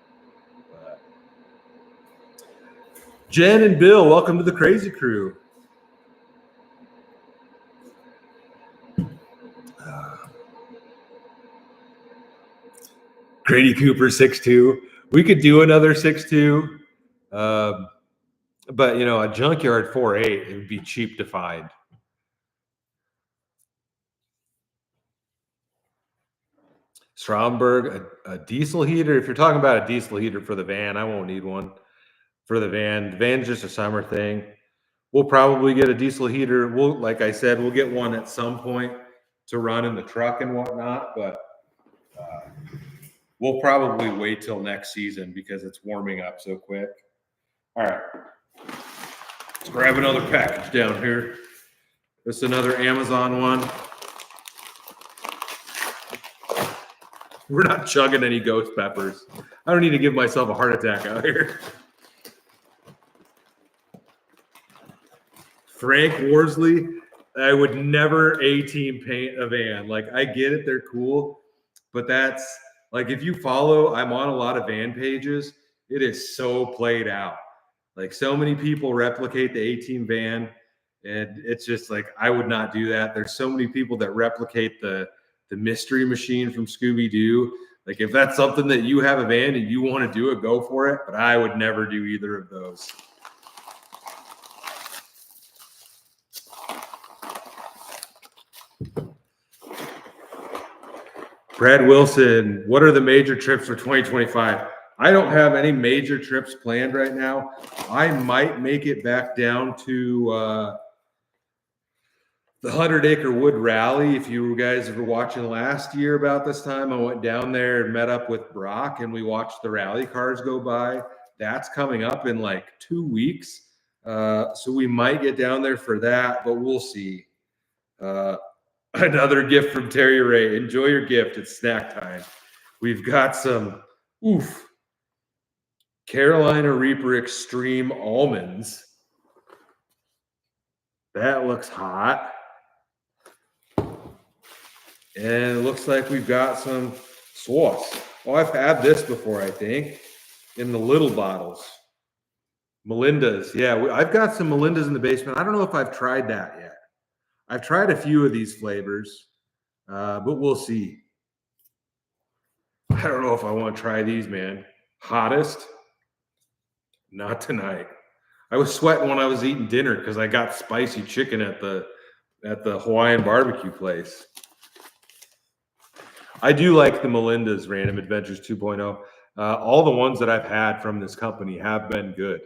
Jen and Bill, welcome to the Crazy Crew. Grady Cooper 6'2". We could do another 6'2". But a junkyard 4.8, it would be cheap to find. Stromberg, a diesel heater. If you're talking about a diesel heater for the van, I won't need one for the van. The van's just a summer thing. We'll probably get a diesel heater. Like I said, we'll get one at some point to run in the truck and whatnot, but we'll probably wait till next season because it's warming up so quick. All right. Let's grab another package down here. This is another Amazon one. We're not chugging any ghost peppers. I don't need to give myself a heart attack out here. Frank Worsley, I would never A-team paint a van. Like, I get it, they're cool, but that's like, if you follow, I'm on a lot of van pages, it is so played out. Like, so many people replicate the A-team van, and it's just like, I would not do that. There's so many people that replicate the mystery machine from Scooby-Doo. Like, if that's something that you have a van and you want to do it, go for it, but I would never do either of those. Brad Wilson, what are the major trips for 2025? I don't have any major trips planned right now. I might make it back down to the 100-acre wood rally. If you guys were watching last year about this time, I went down there and met up with Brock, and we watched the rally cars go by. That's coming up in like 2 weeks. So we might get down there for that, but we'll see. Another gift from Terry Ray. Enjoy your gift. It's snack time. We've got some Carolina Reaper Extreme almonds. That looks hot. And it looks like we've got some sauce. Oh, I've had this before, I think, in the little bottles. Melinda's. Yeah, I've got some Melinda's in the basement. I don't know if I've tried that yet. I've tried a few of these flavors, but we'll see. I don't know if I want to try these, man. Hottest? Not tonight. I was sweating when I was eating dinner because I got spicy chicken at the Hawaiian barbecue place. I do like the Melinda's Random Adventures 2.0. All the ones that I've had from this company have been good.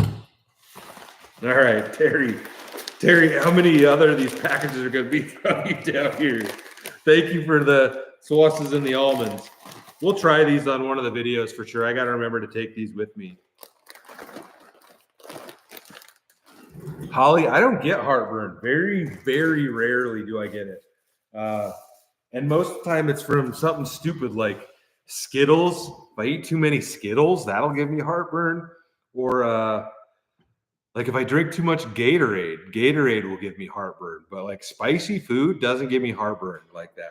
All right, Terry, how many other of these packages are going to be from you down here? Thank you for the sauces and the almonds. We'll try these on one of the videos for sure. I got to remember to take these with me. Holly, I don't get heartburn. Very, very rarely do I get it. And most of the time it's from something stupid like Skittles. If I eat too many Skittles, that'll give me heartburn. Or like if I drink too much Gatorade will give me heartburn. But like spicy food doesn't give me heartburn like that.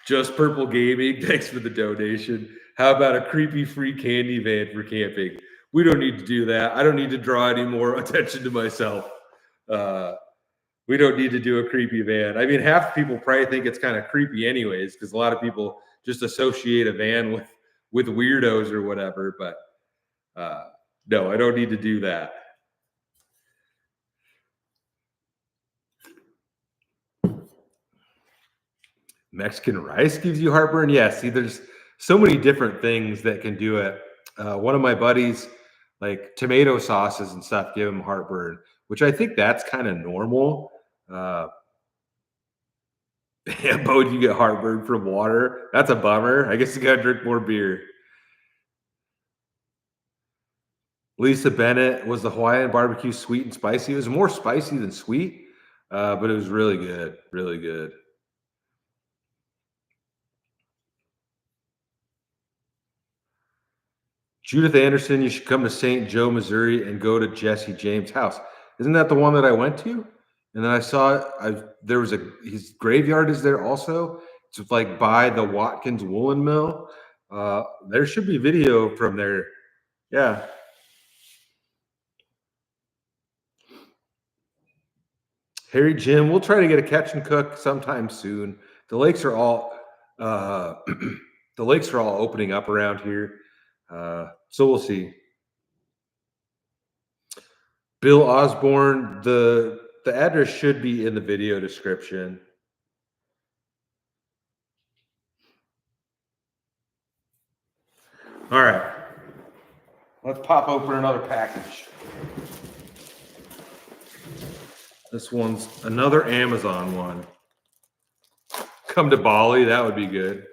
Just Purple Gaming, thanks for the donation. How about a creepy free candy van for camping? We don't need to do that. I don't need to draw any more attention to myself. We don't need to do a creepy van. I mean, half people probably think it's kind of creepy anyways, because a lot of people just associate a van with weirdos or whatever. But no, I don't need to do that. Mexican rice gives you heartburn? Yeah, see, there's so many different things that can do it. One of my buddies, like tomato sauces and stuff, give him heartburn, which I think that's kind of normal. Yeah, Bo, you get heartburn from water? That's a bummer. I guess you got to drink more beer. Lisa Bennett, was the Hawaiian barbecue sweet and spicy? It was more spicy than sweet, but it was really good. Really good. Judith Anderson, you should come to St. Joe, Missouri, and go to Jesse James' house. Isn't that the one that I went to? And then I saw there was his graveyard is there also. It's like by the Watkins Woolen Mill. There should be video from there. Yeah. Harry Jim, we'll try to get a catch and cook sometime soon. The lakes are all opening up around here. So we'll see. Bill Osborne, the address should be in the video description. All right. Let's pop open another package. This one's another Amazon one. Come to Bali, that would be good.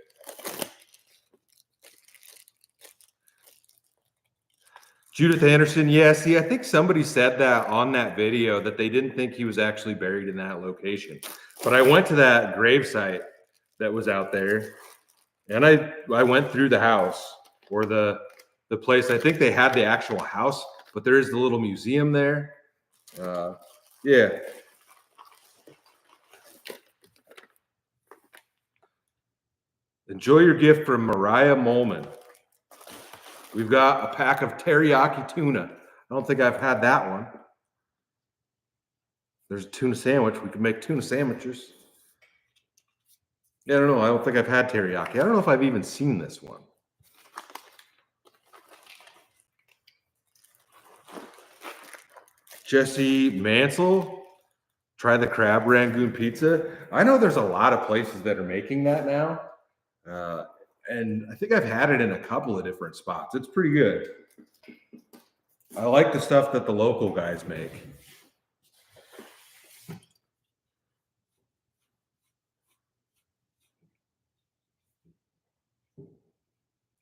Judith Anderson, yeah, see, I think somebody said that on that video that they didn't think he was actually buried in that location. But I went to that gravesite that was out there, and I went through the house or the place. I think they had the actual house, but there is the little museum there. Yeah. Enjoy your gift from Mariah Molman. We've got a pack of teriyaki tuna. I don't think I've had that one. There's a tuna sandwich. We could make tuna sandwiches. Yeah, I don't know. I don't think I've had teriyaki. I don't know if I've even seen this one. Jesse Mansell, try the crab rangoon pizza. I know there's a lot of places that are making that now. And I think I've had it in a couple of different spots. It's pretty good. I like the stuff that the local guys make.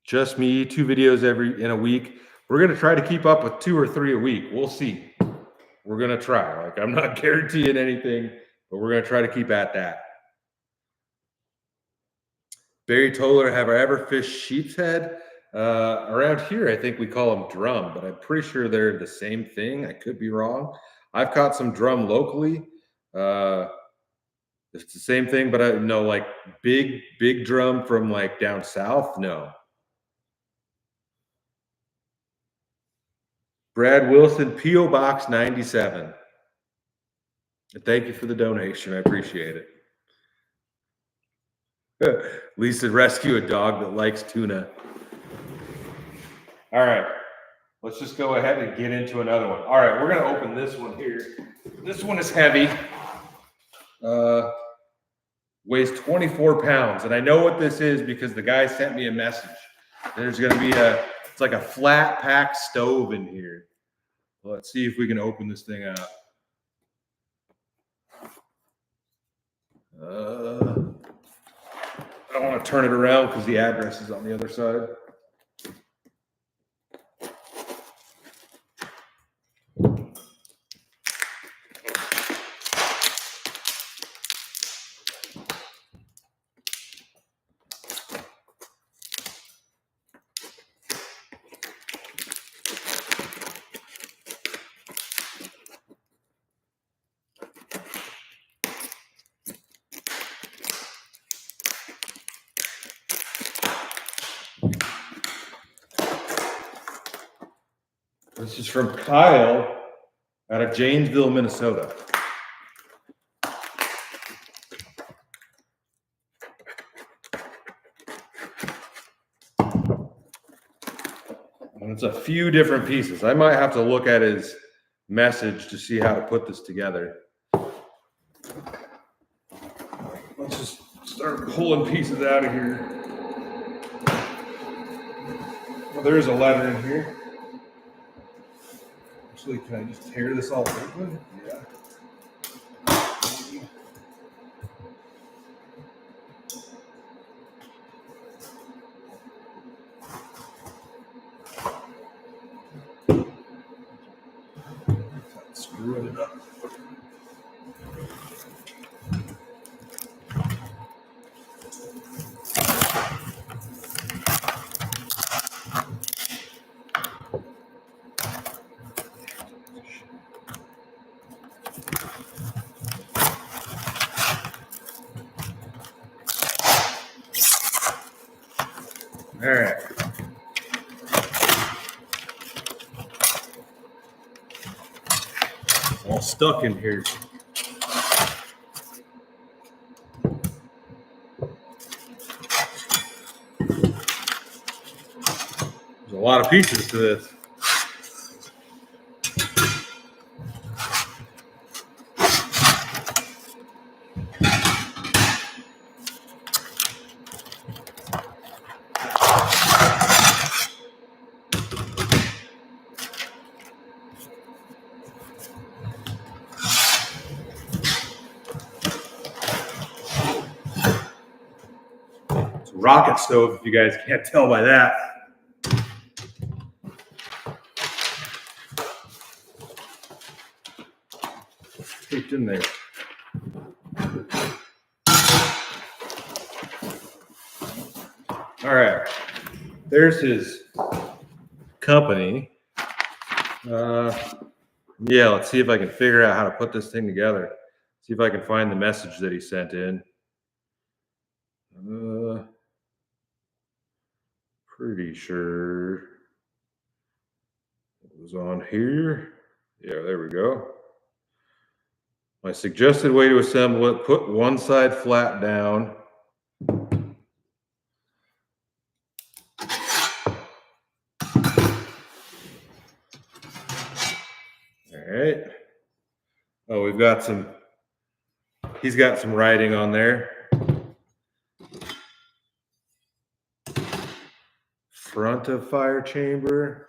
Just me, 2 videos in a week. We're going to try to keep up with 2 or 3 a week. We'll see. We're going to try. Like, I'm not guaranteeing anything, but we're going to try to keep at that. Barry Toller, have I ever fished sheep's head? Around here, I think we call them drum, but I'm pretty sure they're the same thing. I could be wrong. I've caught some drum locally. It's the same thing, but I know like big drum from like down south. No. Brad Wilson, P.O. Box 97. Thank you for the donation. I appreciate it. Lisa, rescue a dog that likes tuna. All right. Let's just go ahead and get into another one. All right. We're going to open this one here. This one is heavy. Weighs 24 pounds. And I know what this is because the guy sent me a message. There's going to be it's like a flat pack stove in here. Let's see if we can open this thing up. I don't want to turn it around because the address is on the other side. This is from Kyle out of Janesville, Minnesota. And it's a few different pieces. I might have to look at his message to see how to put this together. Let's just start pulling pieces out of here. Well, there's a letter in here. Actually, can I just tear this all open? Yeah. Screwing it up. stuck in here. There's a lot of pieces to this. It's a rocket stove, if you guys can't tell by that. Taped in there. All right, there's his company. Yeah, let's see if I can figure out how to put this thing together. See if I can find the message that he sent in. Pretty sure it was on here. Yeah, there we go. My suggested way to assemble it, put one side flat down. All right. Oh, we've got some, he's got some writing on there. Front of fire chamber.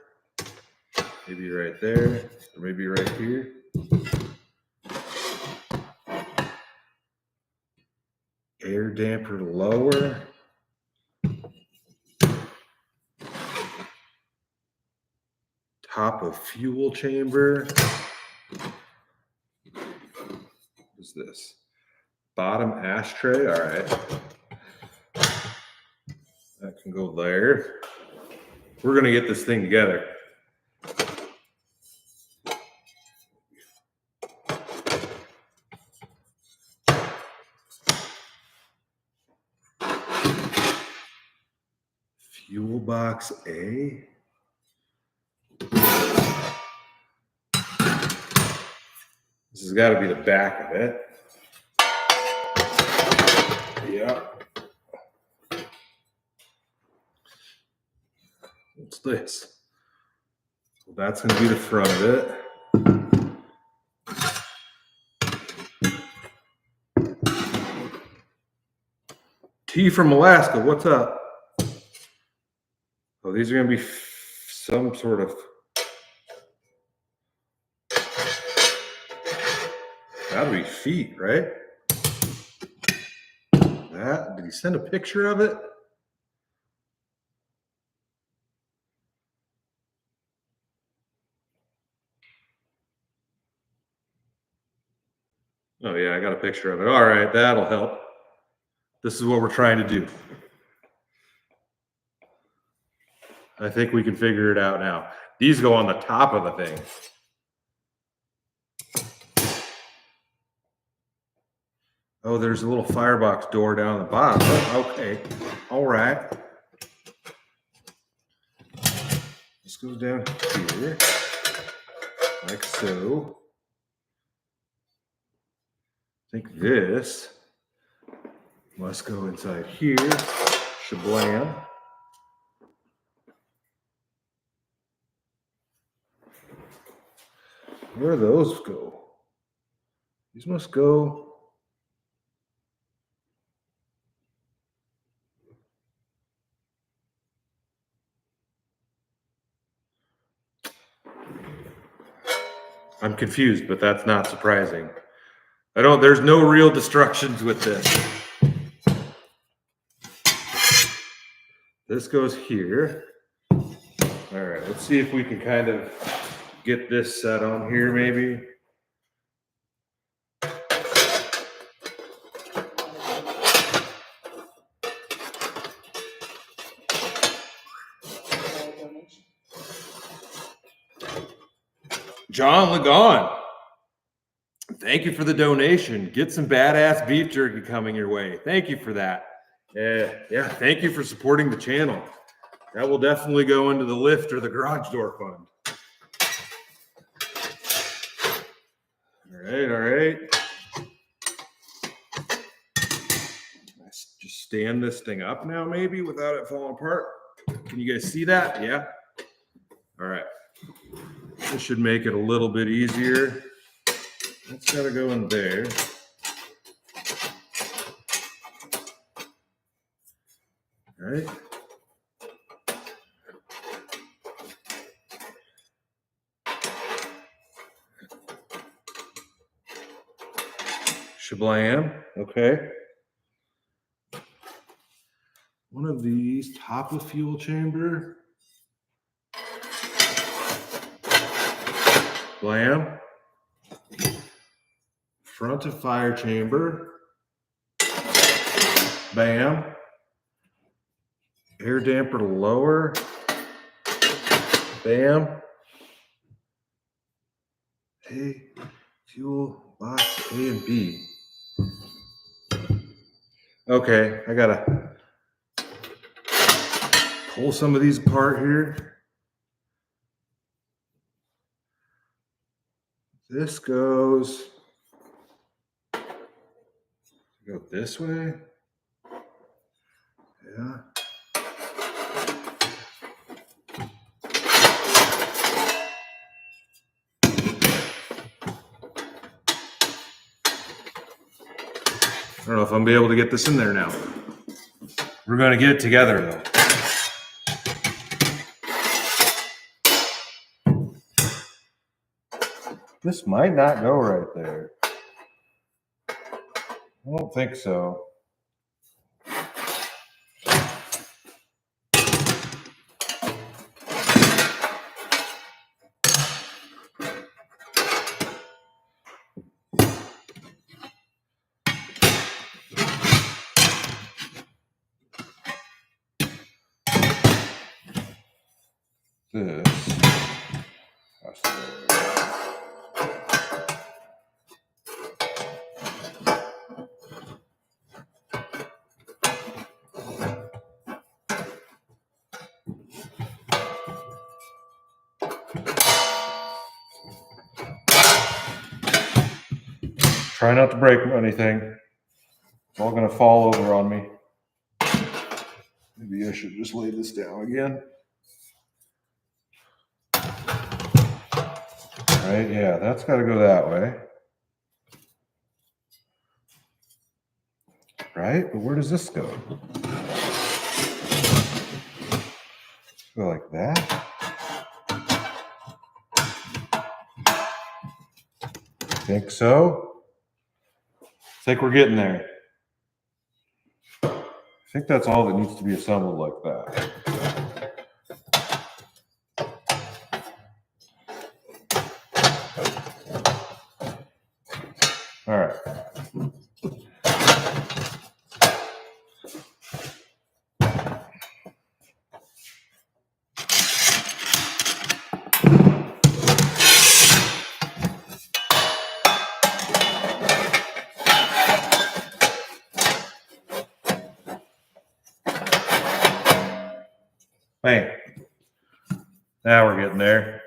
Maybe right there, or maybe right here. Air damper lower. Top of fuel chamber. What's this? Bottom ashtray. All right. That can go there. We're going to get this thing together. Fuel box A. This has got to be the back of it. Yeah. What's this? Well, that's going to be the front of it. T from Alaska, what's up? Oh, these are going to be some sort of... Gotta be feet, right? That, did he send a picture of it? Oh yeah, I got a picture of it. All right, that'll help. This is what we're trying to do. I think we can figure it out now. These go on the top of the thing. Oh, there's a little firebox door down the bottom. Okay, all right. This goes down here, like so. I think this must go inside here. Shablam. Where do those go? These must go. I'm confused, but that's not surprising. There's no real destructions with this. This goes here. All right, let's see if we can kind of get this set on here maybe. John Lagon, thank you for the donation. Get some badass beef jerky coming your way. Thank you for that. Yeah, thank you for supporting the channel. That will definitely go into the lift or the garage door fund. All right. Let's just stand this thing up now, maybe without it falling apart. Can you guys see that? Yeah. All right. This should make it a little bit easier. It's got to go in there. All right. Shablam. Okay. One of these, top of fuel chamber. Blam. Front of fire chamber. Bam. Air damper to lower. Bam. A, fuel box A and B. Okay, I gotta pull some of these apart here. This goes, go this way. Yeah. I don't know if I'm gonna be able to get this in there now. We're gonna get it together though. This might not go right there. I don't think so. This. Try not to break anything. It's all going to fall over on me. Maybe I should just lay this down again. Right, yeah, that's got to go that way. Right, but where does this go? Go like that. Think so? I think we're getting there. I think that's all that needs to be assembled like that. All right. Bam. Now we're getting there.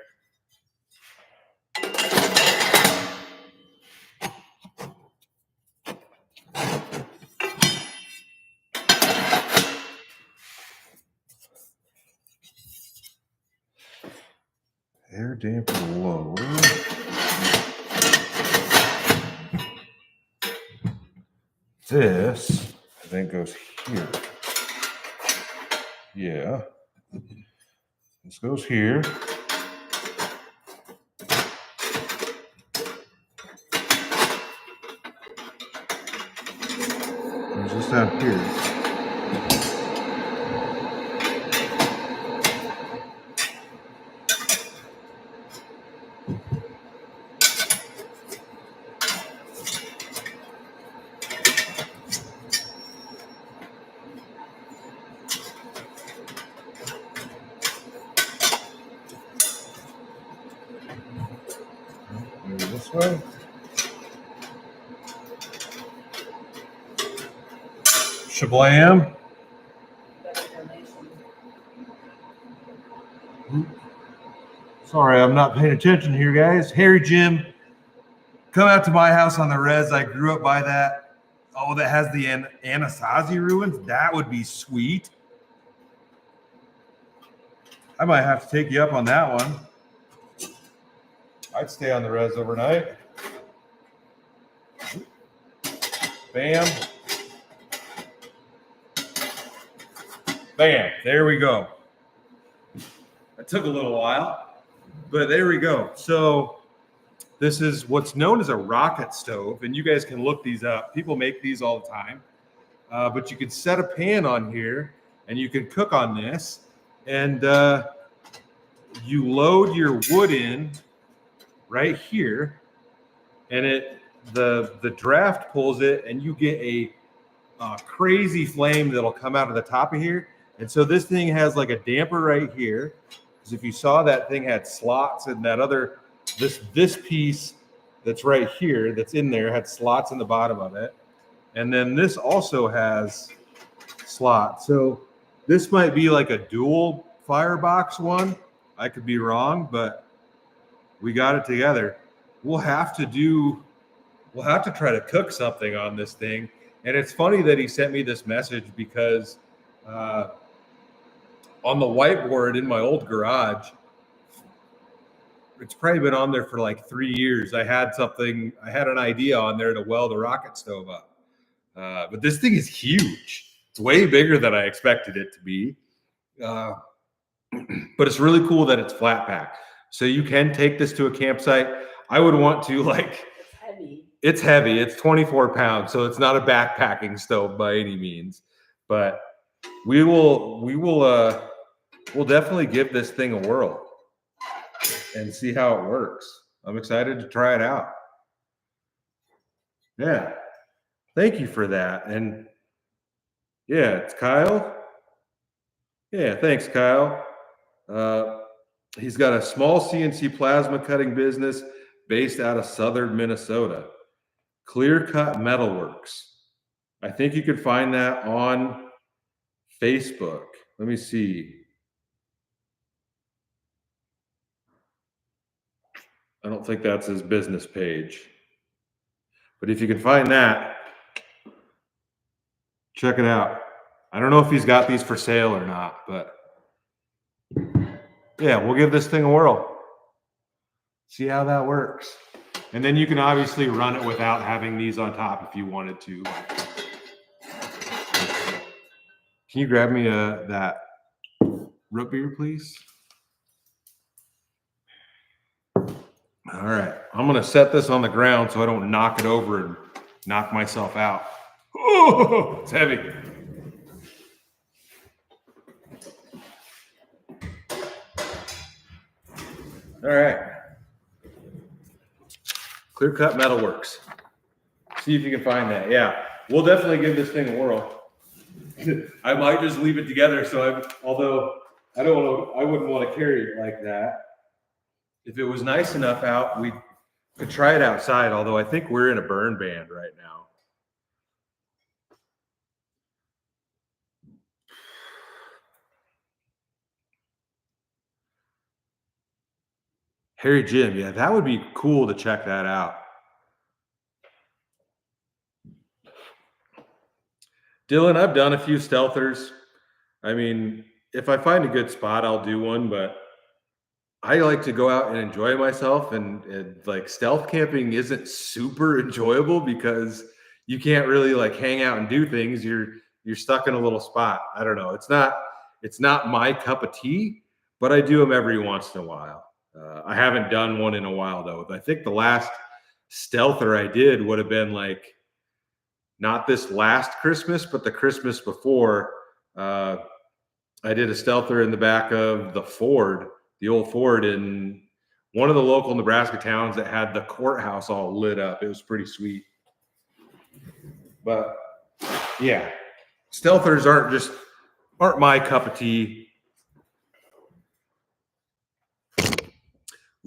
Air damper lower. This, I think, goes here. Yeah. This goes here. There's this down here. Maybe this way. Shablam. Sorry, I'm not paying attention here, guys. Harry Jim come out to my house on the res. I grew up by that. Oh, that has the Anasazi ruins. That would be sweet. I might have to take you up on that one. I'd stay on the res overnight. Bam. Bam. There we go. It took a little while, but there we go. So this is what's known as a rocket stove, and you guys can look these up. People make these all the time, but you can set a pan on here, and you can cook on this, and you load your wood in right here, and the draft pulls it, and you get a crazy flame that'll come out of the top of here. And so this thing has like a damper right here, because if you saw, that thing had slots, and that other this piece that's right here that's in there had slots in the bottom of it, and then this also has slots. So this might be like a dual firebox one. I could be wrong, but we got it together. We'll have to try to cook something on this thing. And it's funny that he sent me this message, because on the whiteboard in my old garage, it's probably been on there for like 3 years. I had an idea on there to weld a rocket stove up. But this thing is huge. It's way bigger than I expected it to be. But it's really cool that it's flat pack. So you can take this to a campsite. I would want to it's heavy. It's 24 pounds. So it's not a backpacking stove by any means, but we'll definitely give this thing a whirl and see how it works. I'm excited to try it out. Yeah. Thank you for that. And yeah, it's Kyle. Yeah, thanks, Kyle. He's got a small CNC plasma cutting business based out of southern Minnesota. Clear Cut Metalworks. I think you could find that on Facebook. Let me see. I don't think that's his business page. But if you can find that, check it out. I don't know if he's got these for sale or not, but yeah, we'll give this thing a whirl. See how that works. And then you can obviously run it without having these on top if you wanted to. Can you grab me that root beer, please? All right. I'm going to set this on the ground so I don't knock it over and knock myself out. Oh, it's heavy. All right. Clear Cut Metalworks. See if you can find that. Yeah, we'll definitely give this thing a whirl. I might just leave it together. Although I wouldn't want to carry it like that. If it was nice enough out, we could try it outside. Although I think we're in a burn ban right now. Harry Jim, yeah, that would be cool to check that out. Dylan, I've done a few stealthers. I mean, if I find a good spot, I'll do one, but I like to go out and enjoy myself, and like stealth camping isn't super enjoyable because you can't really like hang out and do things. You're stuck in a little spot. I don't know. It's not my cup of tea, but I do them every once in a while. I haven't done one in a while though. I think the last stealther I did would have been like not this last Christmas, but the Christmas before. I did a stealther in the back of the Ford, the old Ford in one of the local Nebraska towns that had the courthouse all lit up. It was pretty sweet. But yeah, stealthers aren't my cup of tea.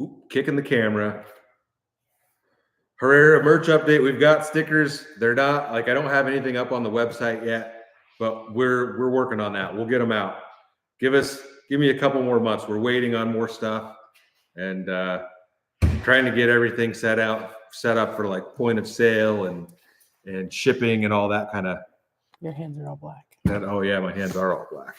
Ooh, kicking the camera. Herrera merch update. We've got stickers. They're not like, I don't have anything up on the website yet, but we're working on that. We'll get them out. Give me a couple more months. We're waiting on more stuff and trying to get everything set out set up for like point of sale and shipping and all that kind of. Your hands are all black. And oh yeah, my hands are all black.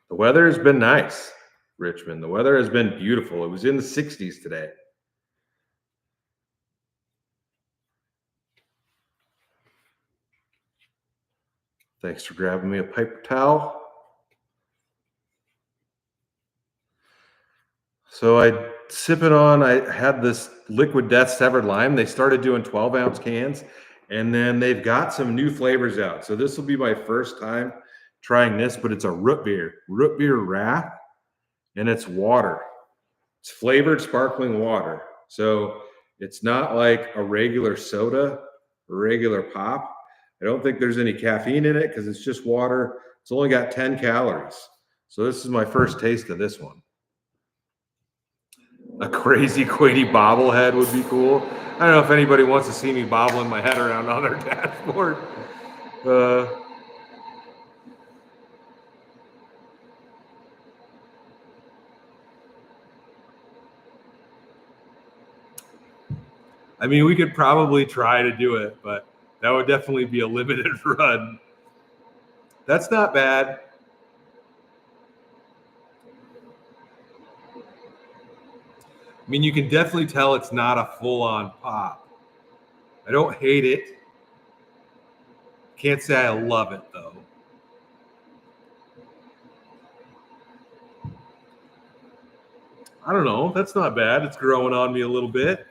The weather has been nice, Richmond. The weather has been beautiful. It was in the 60s today. Thanks for grabbing me a paper towel. So I had this Liquid Death Severed Lime. They started doing 12-ounce cans, and then they've got some new flavors out. So this will be my first time trying this, but it's a root beer wrath, and it's water. It's flavored sparkling water. So it's not like a regular soda or regular pop. I don't think there's any caffeine in it because it's just water. It's only got 10 calories. So this is my first taste of this one. A crazy Quady bobblehead would be cool. I don't know if anybody wants to see me bobbling my head around on their dashboard. I mean, we could probably try to do it, but that would definitely be a limited run. That's not bad. I mean, you can definitely tell it's not a full-on pop. I don't hate it. Can't say I love it, though. I don't know. That's not bad. It's growing on me a little bit.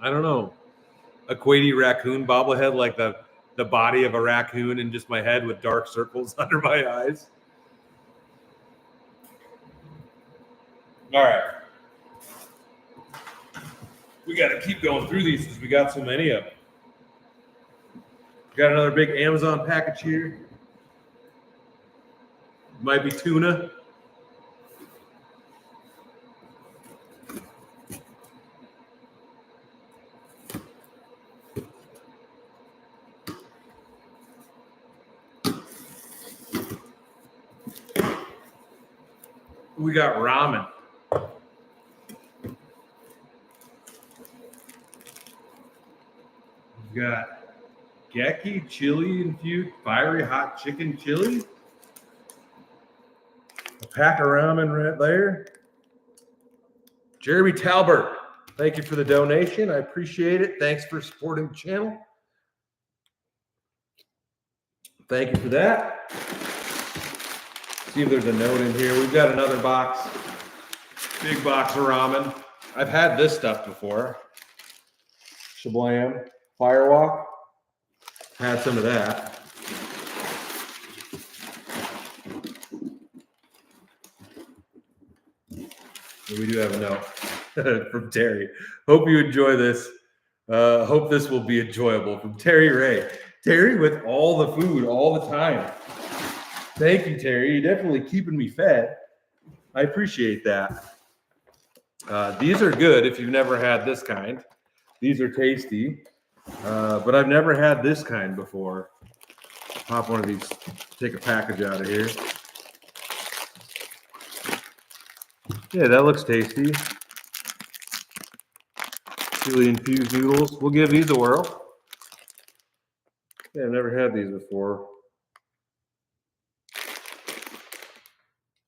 I don't know. A Quady raccoon bobblehead, like the body of a raccoon and just my head with dark circles under my eyes. All right. We got to keep going through these because we got so many of them. Got another big Amazon package here. Might be tuna. We got ramen. We've got Geki chili infused fiery hot chicken chili. A pack of ramen right there. Jeremy Talbert, thank you for the donation. I appreciate it. Thanks for supporting the channel. Thank you for that. See if there's a note in here. We've got another box. Big box of ramen. I've had this stuff before. Shablam. Firewalk. Had some of that. And we do have a note from Terry. Hope you enjoy this. Hope this will be enjoyable. From Terry Ray. Terry with all the food all the time. Thank you, Terry. You're definitely keeping me fed. I appreciate that. These are good if you've never had this kind. These are tasty. But I've never had this kind before. Pop one of these, take a package out of here. Yeah, that looks tasty. Chili infused noodles. We'll give these a whirl. Yeah, I've never had these before.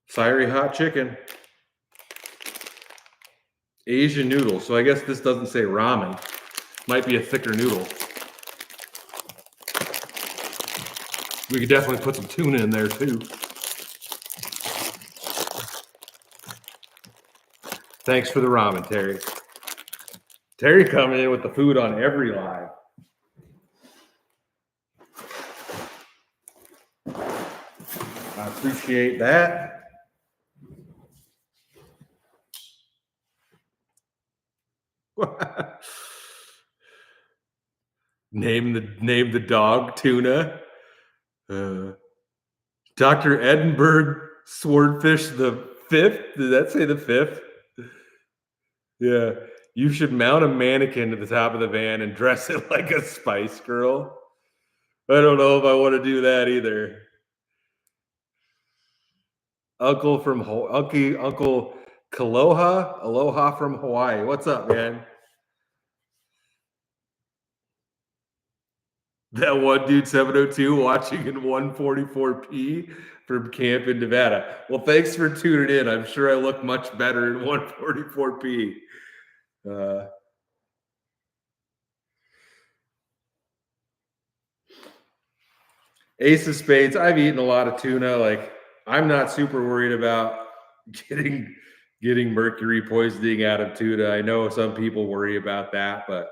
Fiery hot chicken. Asian noodles. So I guess this doesn't say ramen. Might be a thicker noodle. We could definitely put some tuna in there too. Thanks for the ramen, Terry. Terry coming in with the food on every live. I appreciate that. Name the dog Tuna. Dr. Edinburgh Swordfish the 5th. Did that say the 5th? Yeah. You should mount a mannequin to the top of the van and dress it like a Spice Girl. I don't know if I want to do that either. Uncle Kaloha, aloha from Hawaii. What's up, man? That one dude 702 watching in 144p from camp in Nevada. Well, thanks for tuning in. I'm sure I look much better in 144p. Ace of Spades. I've eaten a lot of tuna. Like, I'm not super worried about getting mercury poisoning out of tuna. I know some people worry about that, but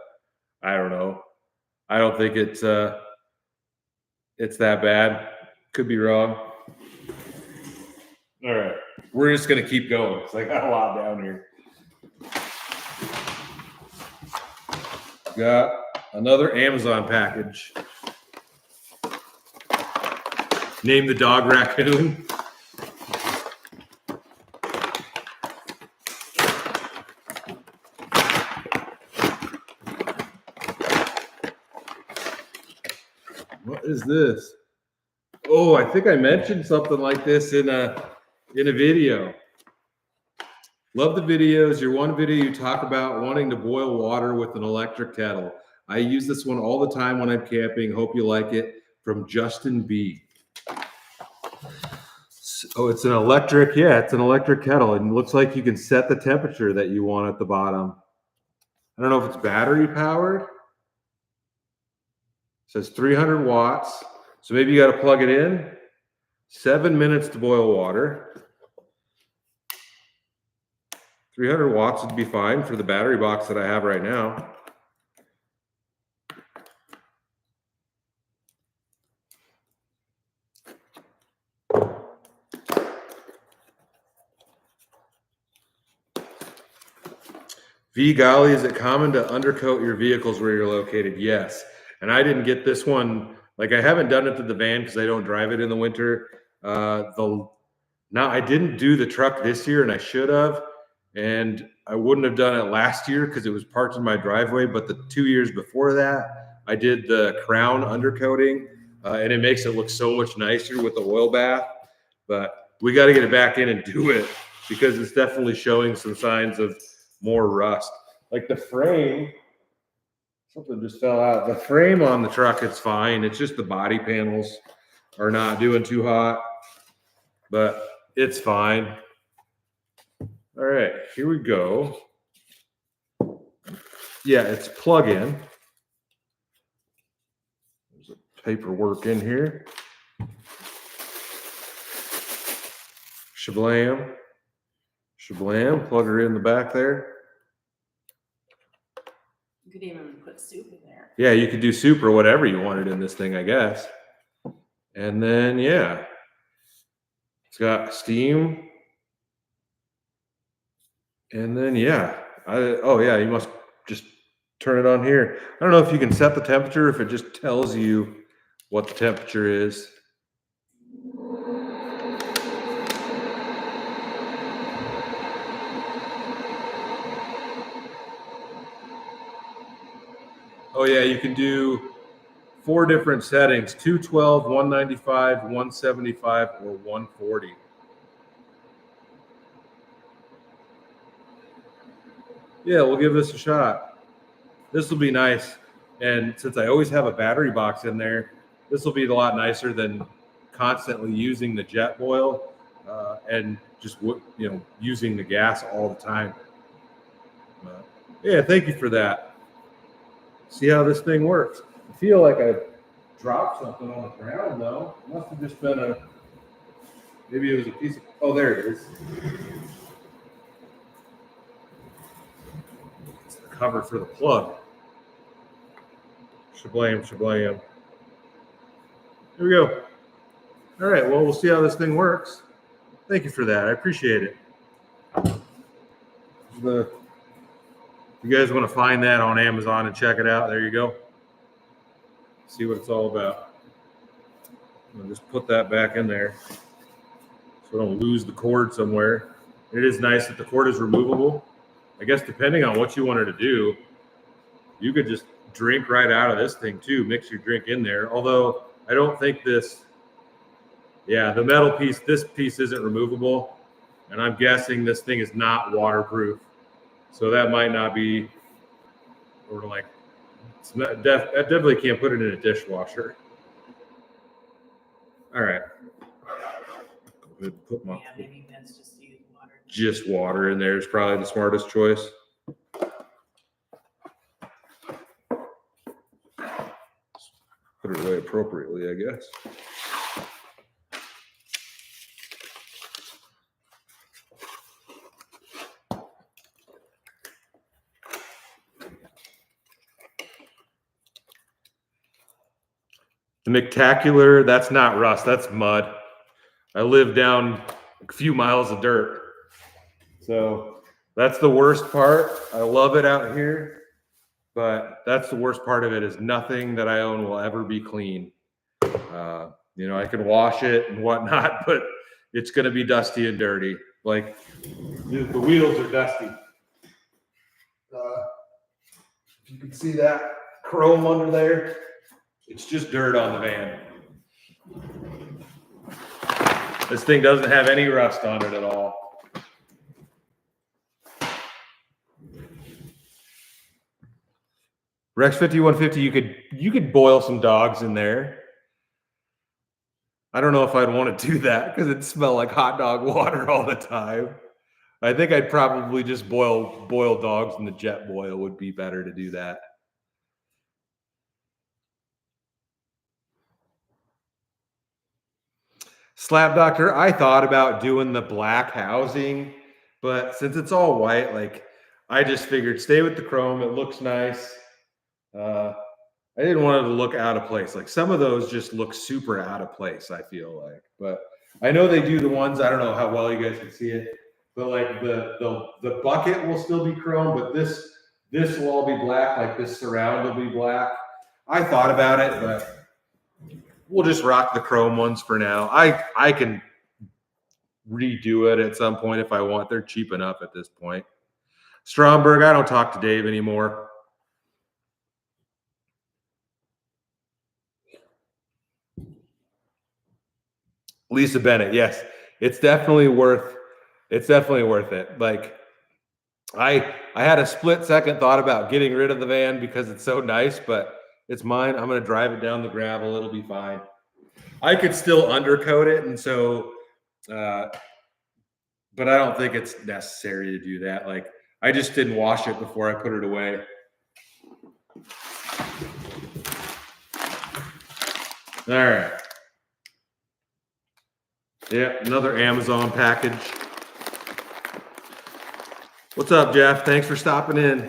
I don't know. I don't think it's that bad. Could be wrong. All right, we're just gonna keep going because I got a lot down here. Got another Amazon package. Name the dog Raccoon. What is this? Oh, I think I mentioned something like this in a video. Love the videos. Your one video you talk about wanting to boil water with an electric kettle. I use this one all the time when I'm camping. Hope you like it. From Justin B. Oh, it's an electric. Yeah, it's an electric kettle. And it looks like you can set the temperature that you want at the bottom. I don't know if it's battery powered. It says 300 watts. So maybe you got to plug it in. 7 minutes to boil water. 300 watts would be fine for the battery box that I have right now. V Golly, is it common to undercoat your vehicles where you're located? Yes. And I didn't get this one. Like, I haven't done it to the van because I don't drive it in the winter. I didn't do the truck this year, and I should have. And I wouldn't have done it last year because it was parked in my driveway. But the 2 years before that, I did the crown undercoating, and it makes it look so much nicer with the oil bath. But we got to get it back in and do it because it's definitely showing some signs of more rust. Like the frame, something just fell out. The frame on the truck, it's fine. It's just the body panels are not doing too hot, but it's fine. All right, here we go. Yeah, it's plug-in. There's a paperwork in here. Shablam. Shablam, plug her in the back there. You could even put soup in there. Yeah, you could do soup or whatever you wanted in this thing, I guess. And then, yeah, it's got steam. And then, yeah, you must just turn it on here. I don't know if you can set the temperature, if it just tells you what the temperature is. Oh yeah, you can do 4 different settings: 212, 195, 175, or 140. Yeah, we'll give this a shot. This will be nice. And since I always have a battery box in there, this will be a lot nicer than constantly using the jet boil and just using the gas all the time. Yeah, thank you for that. See how this thing works. I feel like I dropped something on the ground though. It must have just been maybe it was a piece of, oh, there it is. It's the cover for the plug. Shablam, shablam. Here we go. All right, well, we'll see how this thing works. Thank you for that. I appreciate it. If you guys want to find that on Amazon and check it out, there you go. See what it's all about. I'll just put that back in there so I don't lose the cord somewhere. It is nice that the cord is removable. I guess depending on what you wanted to do, you could just drink right out of this thing too. Mix your drink in there. Although I don't think this, Yeah, the metal piece, this piece isn't removable. And I'm guessing this thing is not waterproof. So that might not be, or like, it's not, I definitely can't put it in a dishwasher. All right. Put my, Yeah, maybe that's just use water. just water in there is probably the smartest choice. Put it away appropriately, I guess. The Mactacular, that's not rust, that's mud. I live down a few miles of dirt. So that's the worst part. I love it out here, but that's the worst part of it is nothing that I own will ever be clean. You know, I can wash it and whatnot, but it's going to be dusty and dirty. Like the wheels are dusty. If you can see that chrome under there, it's just dirt on the van. This thing doesn't have any rust on it at all. Rex 5150, you could boil some dogs in there. I don't know if I'd want to do that because it'd smell like hot dog water all the time. I think I'd probably just boil dogs in the jet boil would be better to do that. Slab Doctor, I thought about doing the black housing, but since it's all white, like I just figured stay with the chrome. It looks nice. I didn't want it to look out of place. Like some of those just look super out of place, I feel like. But I know they do the ones, I don't know how well you guys can see it, but like the bucket will still be chrome, but this will all be black, like this surround will be black. I thought about it, but we'll just rock the chrome ones for now. I can redo it at some point if I want. They're cheap enough at this point. Stromberg, I don't talk to Dave anymore. Lisa Bennett, yes, it's definitely worth it. Like I had a split second thought about getting rid of the van because it's so nice, but it's mine. I'm gonna drive it down the gravel. It'll be fine. I could still undercoat it, and so, but I don't think it's necessary to do that. Like I just didn't wash it before I put it away. All right. Yeah, another Amazon package. What's up, Jeff? Thanks for stopping in.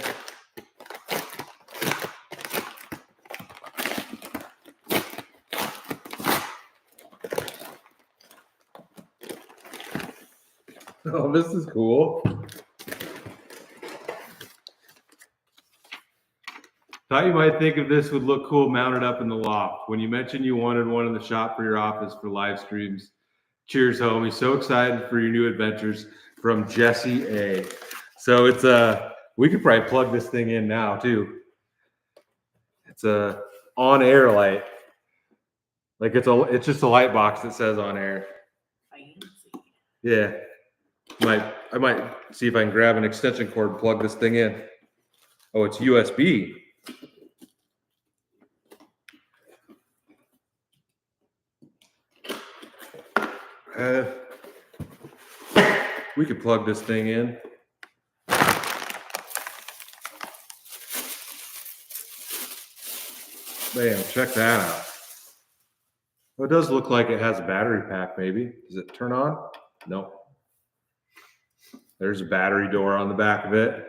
Oh, this is cool. Thought you might think of this would look cool mounted up in the loft. When you mentioned you wanted one in the shop for your office for live streams. Cheers, homie. So excited for your new adventures from Jesse A. So it's we could probably plug this thing in now too. It's a on air light. Like it's just a light box that says on air. Yeah. I might see if I can grab an extension cord and plug this thing in. Oh, it's USB. We could plug this thing in. Bam, check that out. Well, it does look like it has a battery pack, maybe. Does it turn on? No. There's a battery door on the back of it.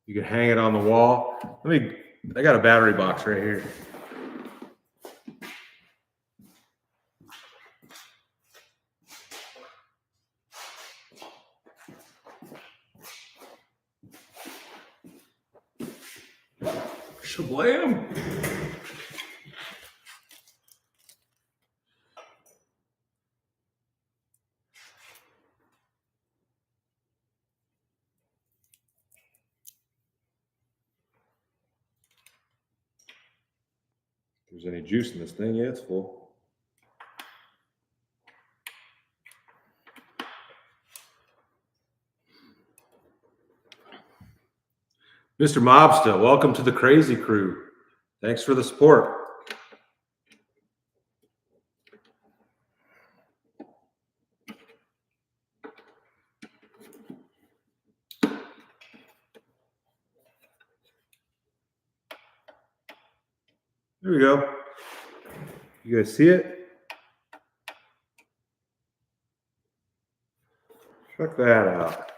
You can hang it on the wall. I got a battery box right here. Shablam. If there's any juice in this thing, yeah, it's full. Mr. Mobsta, welcome to the Crazy Crew. Thanks for the support. There we go. You guys see it? Check that out.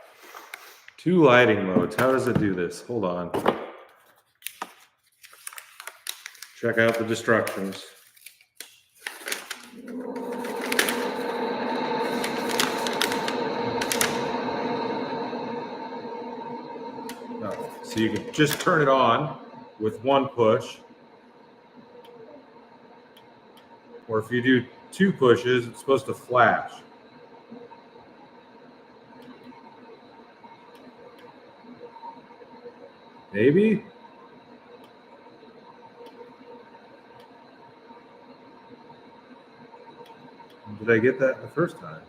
2 lighting modes. How does it do this? Hold on. Check out the instructions. So you can just turn it on with 1 push. Or if you do 2 pushes, it's supposed to flash. Maybe? Did I get that the first time?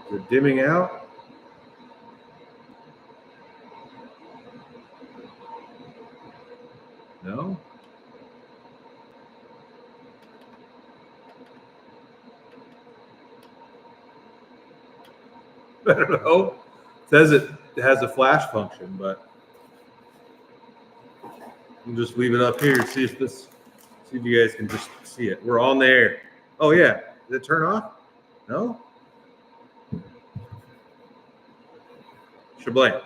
Is it dimming out? No? I don't know. It says it has a flash function, but we'll just leave it up here. See if you guys can just see it. We're on there. Oh yeah. Did it turn off? No? Shablam.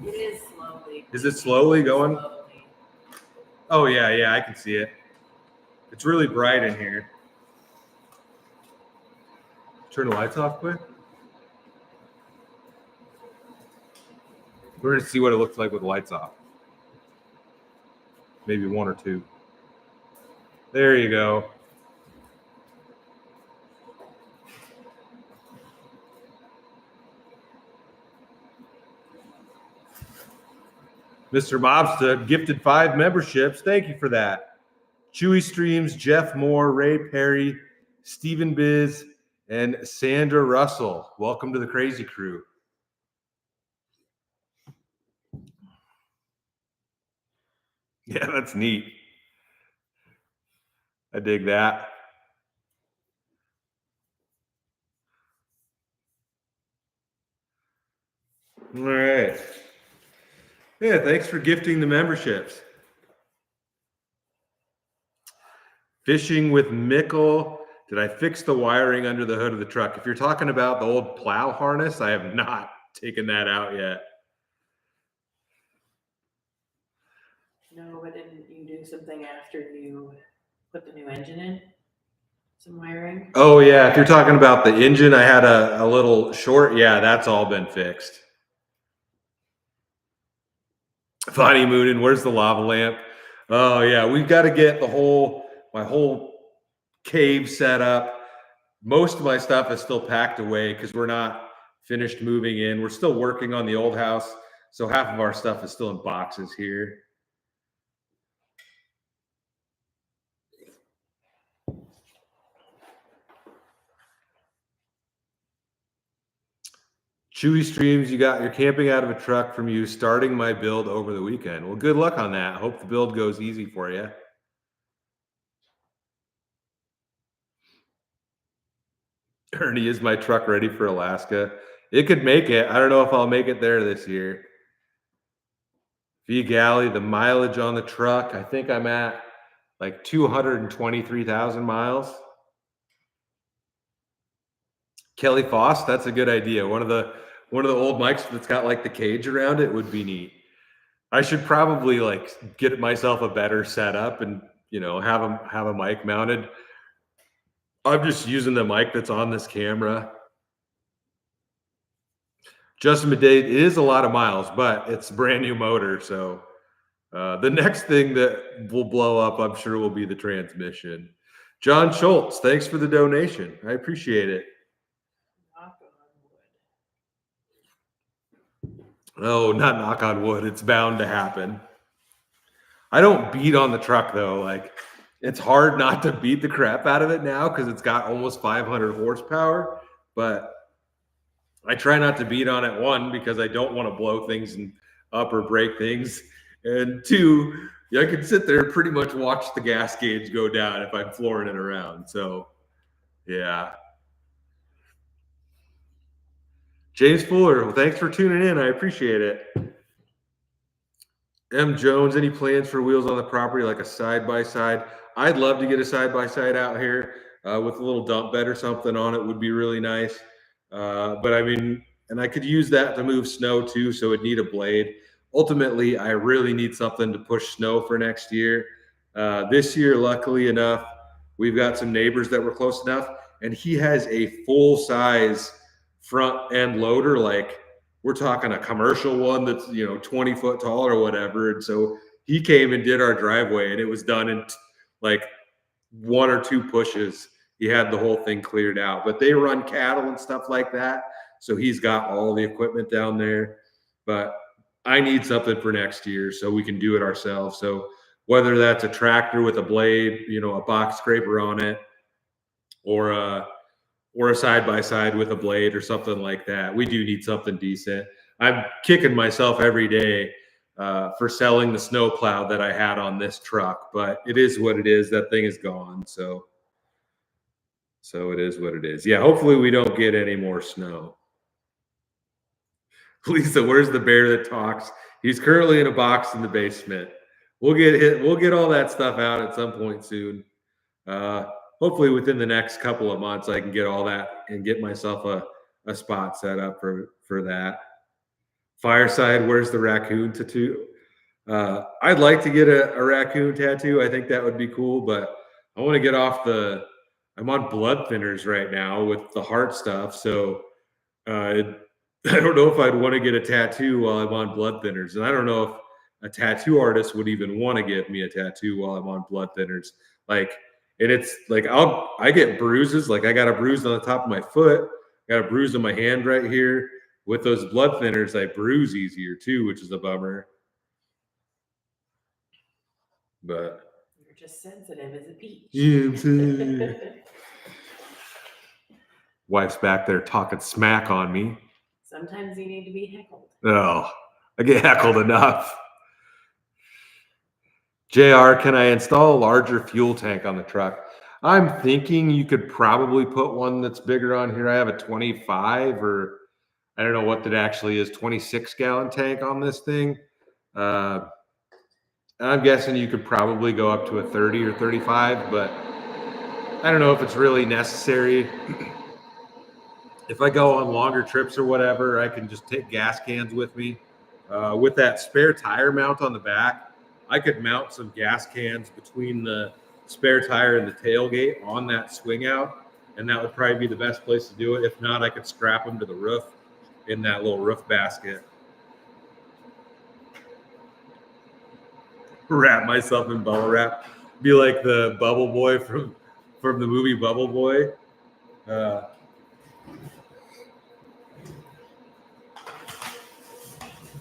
It is slowly. Is it slowly going? Slowly. Oh yeah, I can see it. It's really bright in here. Turn the lights off quick. We're gonna see what it looks like with the lights off. Maybe 1 or 2. There you go. Mr. Mobsta gifted 5 memberships. Thank you for that. Chewy Streams, Jeff Moore, Ray Perry, Stephen Biz, and Sandra Russell. Welcome to the Crazy Crew. Yeah, that's neat. I dig that. All right. Yeah, thanks for gifting the memberships. Fishing with Mickle. Did I fix the wiring under the hood of the truck? If you're talking about the old plow harness, I have not taken that out yet. No, but didn't you do something after you put the new engine in? Some wiring? Oh yeah, if you're talking about the engine, I had a little short. Yeah, that's all been fixed. Funny Moonin, where's the lava lamp? Oh yeah, we've got to get my whole cave set up. Most of my stuff is still packed away because we're not finished moving in. We're still working on the old house, so half of our stuff is still in boxes here. Chewy Streams, you're camping out of a truck from you, starting my build over the weekend. Well, good luck on that. Hope the build goes easy for you. Ernie, is my truck ready for Alaska? It could make it. I don't know if I'll make it there this year. V Galley, the mileage on the truck, I think I'm at like 223,000 miles. Kelly Foss, that's a good idea. One of the old mics that's got like the cage around it would be neat. I should probably like get myself a better setup and have a mic mounted. I'm just using the mic that's on this camera. Justin Midday, it is a lot of miles, but it's a brand new motor. So the next thing that will blow up, I'm sure, will be the transmission. John Schultz, thanks for the donation. I appreciate it. Knock on wood. Oh, not knock on wood. It's bound to happen. I don't beat on the truck though. Like It's hard not to beat the crap out of it now because it's got almost 500 horsepower, but I try not to beat on it, one, because I don't want to blow things up or break things, and two, I can sit there and pretty much watch the gas gauge go down if I'm flooring it around. So, yeah. James Fuller, well, thanks for tuning in. I appreciate it. M. Jones, any plans for wheels on the property, like a side-by-side? I'd love to get a side-by-side out here with a little dump bed or something on it would be really nice. But I mean, and I could use that to move snow too, so it'd need a blade. Ultimately, I really need something to push snow for next year. This year, luckily enough, we've got some neighbors that were close enough, and he has a full-size front end loader, like we're talking a commercial one that's 20 foot tall or whatever. And so he came and did our driveway, and it was done in like 1 or 2 pushes. He had the whole thing cleared out. But they run cattle and stuff like that, so he's got all the equipment down there. But I need something for next year so we can do it ourselves. So whether that's a tractor with a blade, a box scraper on it, or a side-by-side with a blade or something like that. We do need something decent. I'm kicking myself every day for selling the snowplow that I had on this truck, but it is what it is. That thing is gone. So it is what it is. Yeah, hopefully we don't get any more snow. Lisa, where's the bear that talks? He's currently in a box in the basement. We'll get all that stuff out at some point soon. Hopefully within the next couple of months, I can get all that and get myself a spot set up for that. Fireside, where's the raccoon tattoo? I'd like to get a raccoon tattoo. I think that would be cool, but I want to get off I'm on blood thinners right now with the heart stuff. So I don't know if I'd want to get a tattoo while I'm on blood thinners. And I don't know if a tattoo artist would even want to give me a tattoo while I'm on blood thinners. And it's like I get bruises. Like I got a bruise on the top of my foot, got a bruise on my hand right here. With those blood thinners, I bruise easier too, which is a bummer. But you're just sensitive as a peach. Yeah, wife's back there talking smack on me. Sometimes you need to be heckled. Oh, I get heckled enough. JR, can I install a larger fuel tank on the truck? I'm thinking you could probably put one that's bigger on here. I have a 25, or I don't know what that actually is, 26-gallon tank on this thing. I'm guessing you could probably go up to a 30 or 35, but I don't know if it's really necessary. If I go on longer trips or whatever, I can just take gas cans with me. With that spare tire mount on the back, I could mount some gas cans between the spare tire and the tailgate on that swing out, and that would probably be the best place to do it. If not, I could strap them to the roof in that little roof basket. Wrap myself in bubble wrap. Be like the Bubble Boy from the movie Bubble Boy. All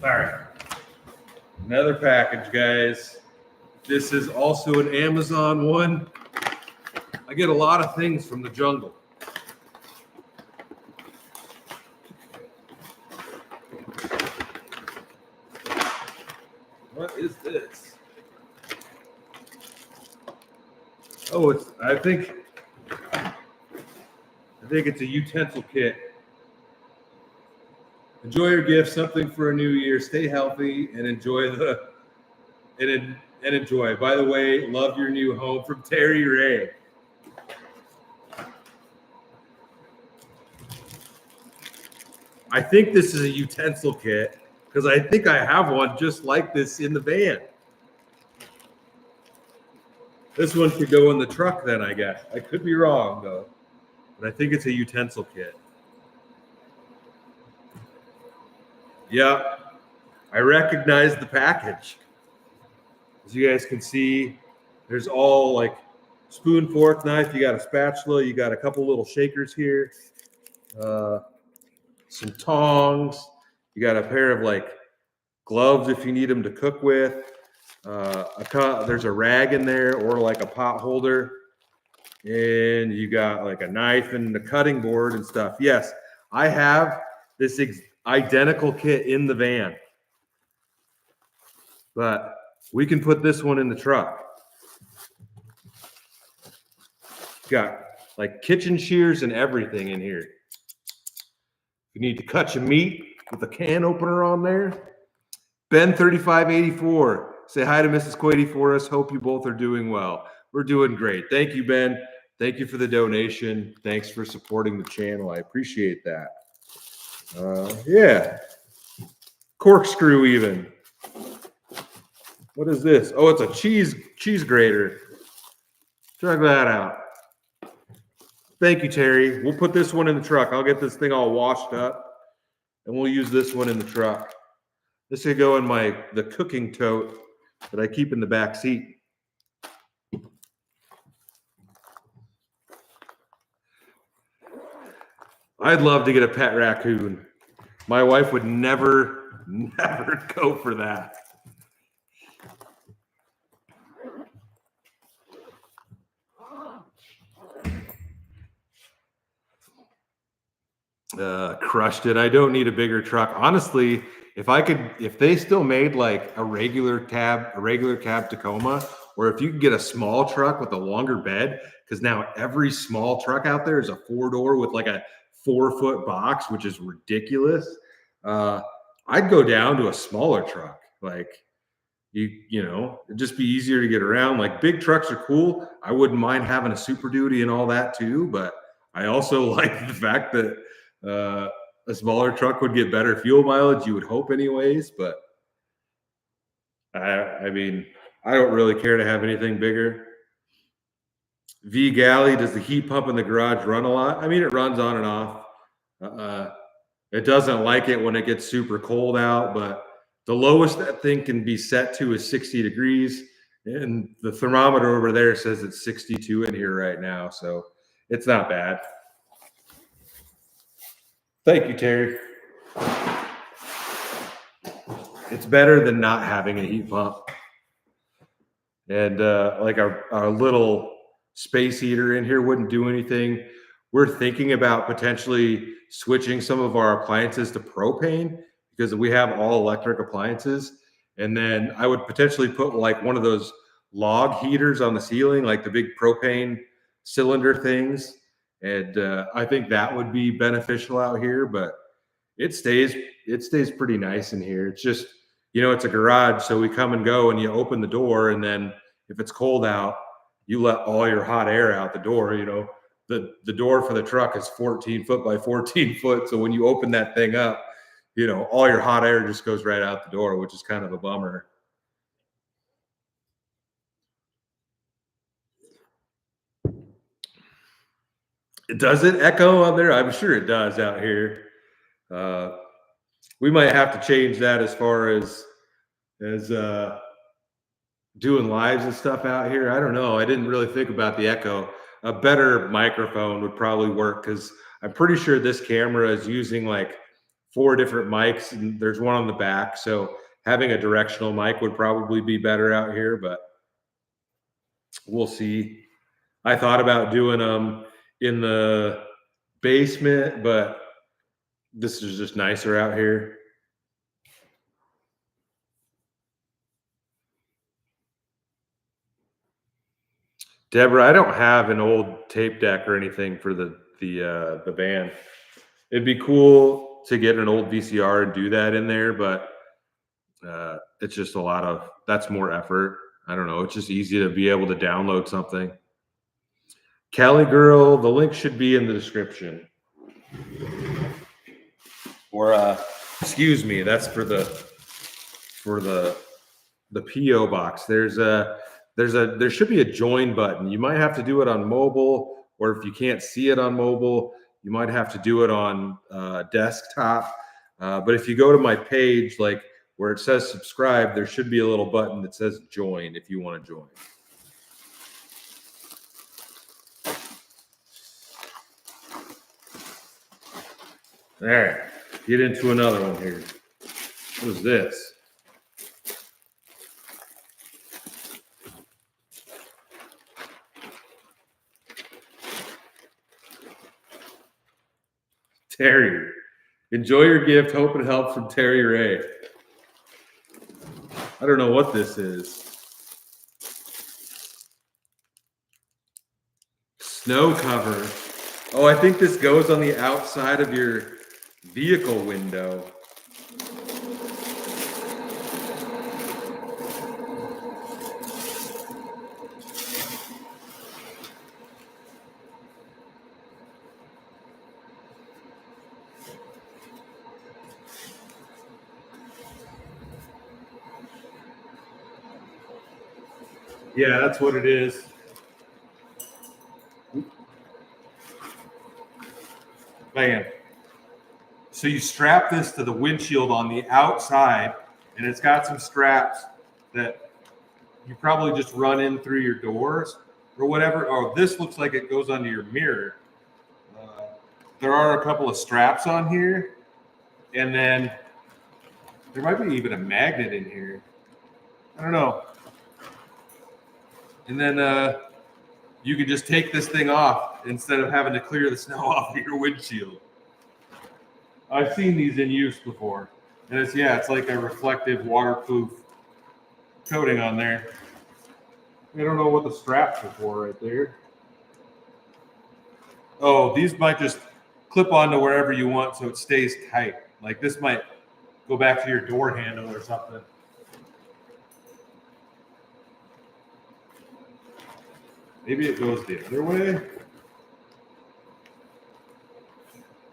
right. Another package, guys. This is also an Amazon one. I get a lot of things from the jungle. What is this? Oh, I think it's a utensil kit. Enjoy your gift, something for a new year. Stay healthy and enjoy enjoy. By the way, love your new home, from Terry Ray. I think this is a utensil kit because I think I have one just like this in the van. This one could go in the truck then, I guess. I could be wrong though, but I think it's a utensil kit. Yeah, I recognize the package. As you guys can see, there's all like spoon, fork, knife. You got a spatula. You got a couple little shakers here. Some tongs. You got a pair of like gloves if you need them to cook with. There's a rag in there or like a pot holder. And you got like a knife and a cutting board and stuff. Yes, I have this identical kit in the van. But we can put this one in the truck. Got like kitchen shears and everything in here. If you need to cut your meat with a can opener on there. Ben3584, say hi to Mrs. Quady for us. Hope you both are doing well. We're doing great. Thank you, Ben. Thank you for the donation. Thanks for supporting the channel. I appreciate that. Yeah. Corkscrew even. What is this? Oh, it's a cheese grater. Check that out. Thank you, Terry. We'll put this one in the truck. I'll get this thing all washed up, and we'll use this one in the truck. This could go in the cooking tote that I keep in the back seat. I'd love to get a pet raccoon. My wife would never go for that. Crushed it. I don't need a bigger truck. Honestly, if they still made like a regular cab Tacoma, or if you could get a small truck with a longer bed, because now every small truck out there is a 4-door with like a 4-foot box, which is ridiculous. I'd go down to a smaller truck. Like you know, it'd just be easier to get around. Like big trucks are cool. I wouldn't mind having a Super Duty and all that too, but I also like the fact that a smaller truck would get better fuel mileage. You would hope, anyways. But I mean, I don't really care to have anything bigger. V Galley, does the heat pump in the garage run a lot? I mean, it runs on and off. It doesn't like it when it gets super cold out, but the lowest that thing can be set to is 60 degrees. And the thermometer over there says it's 62 in here right now. So it's not bad. Thank you, Terry. It's better than not having a heat pump. And like our little space heater in here wouldn't do anything. We're thinking about potentially switching some of our appliances to propane because we have all electric appliances. And then I would potentially put like one of those log heaters on the ceiling, like the big propane cylinder things. And I think that would be beneficial out here, but it stays pretty nice in here. It's just, you know, it's a garage, so we come and go, and you open the door, and then if it's cold out, you let all your hot air out the door. You know, the door for the truck is 14 foot by 14 foot, so when you open that thing up, you know, all your hot air just goes right out the door, which is kind of a bummer. Does it echo on there? I'm sure it does out here. We might have to change that as far as doing lives and stuff out here. I don't know. I didn't really think about the echo. A better microphone would probably work because I'm pretty sure this camera is using like 4 different mics, and there's one on the back. So having a directional mic would probably be better out here, but we'll see. I thought about doing them in the basement, but this is just nicer out here. Deborah, I don't have an old tape deck or anything for the van. It'd be cool to get an old VCR and do that in there, but it's just that's more effort. I don't know. It's just easy to be able to download something. Cali Girl, the link should be in the description. Or excuse me, that's for the PO box. There should be a join button. You might have to do it on mobile, or if you can't see it on mobile, you might have to do it on desktop. But if you go to my page, like where it says subscribe, there should be a little button that says join if you want to join. All right, get into another one here. What is this? Terry. Enjoy your gift. Hope and help from Terry Ray. I don't know what this is. Snow cover. Oh, I think this goes on the outside of your vehicle window. Yeah, that's what it is. Man. So you strap this to the windshield on the outside, and it's got some straps that you probably just run in through your doors or whatever. Oh, this looks like it goes under your mirror. There are a couple of straps on here, and then there might be even a magnet in here. I don't know. And then you can just take this thing off instead of having to clear the snow off of your windshield. I've seen these in use before. And it's like a reflective waterproof coating on there. I don't know what the straps are for right there. Oh, these might just clip onto wherever you want so it stays tight. Like this might go back to your door handle or something. Maybe it goes the other way.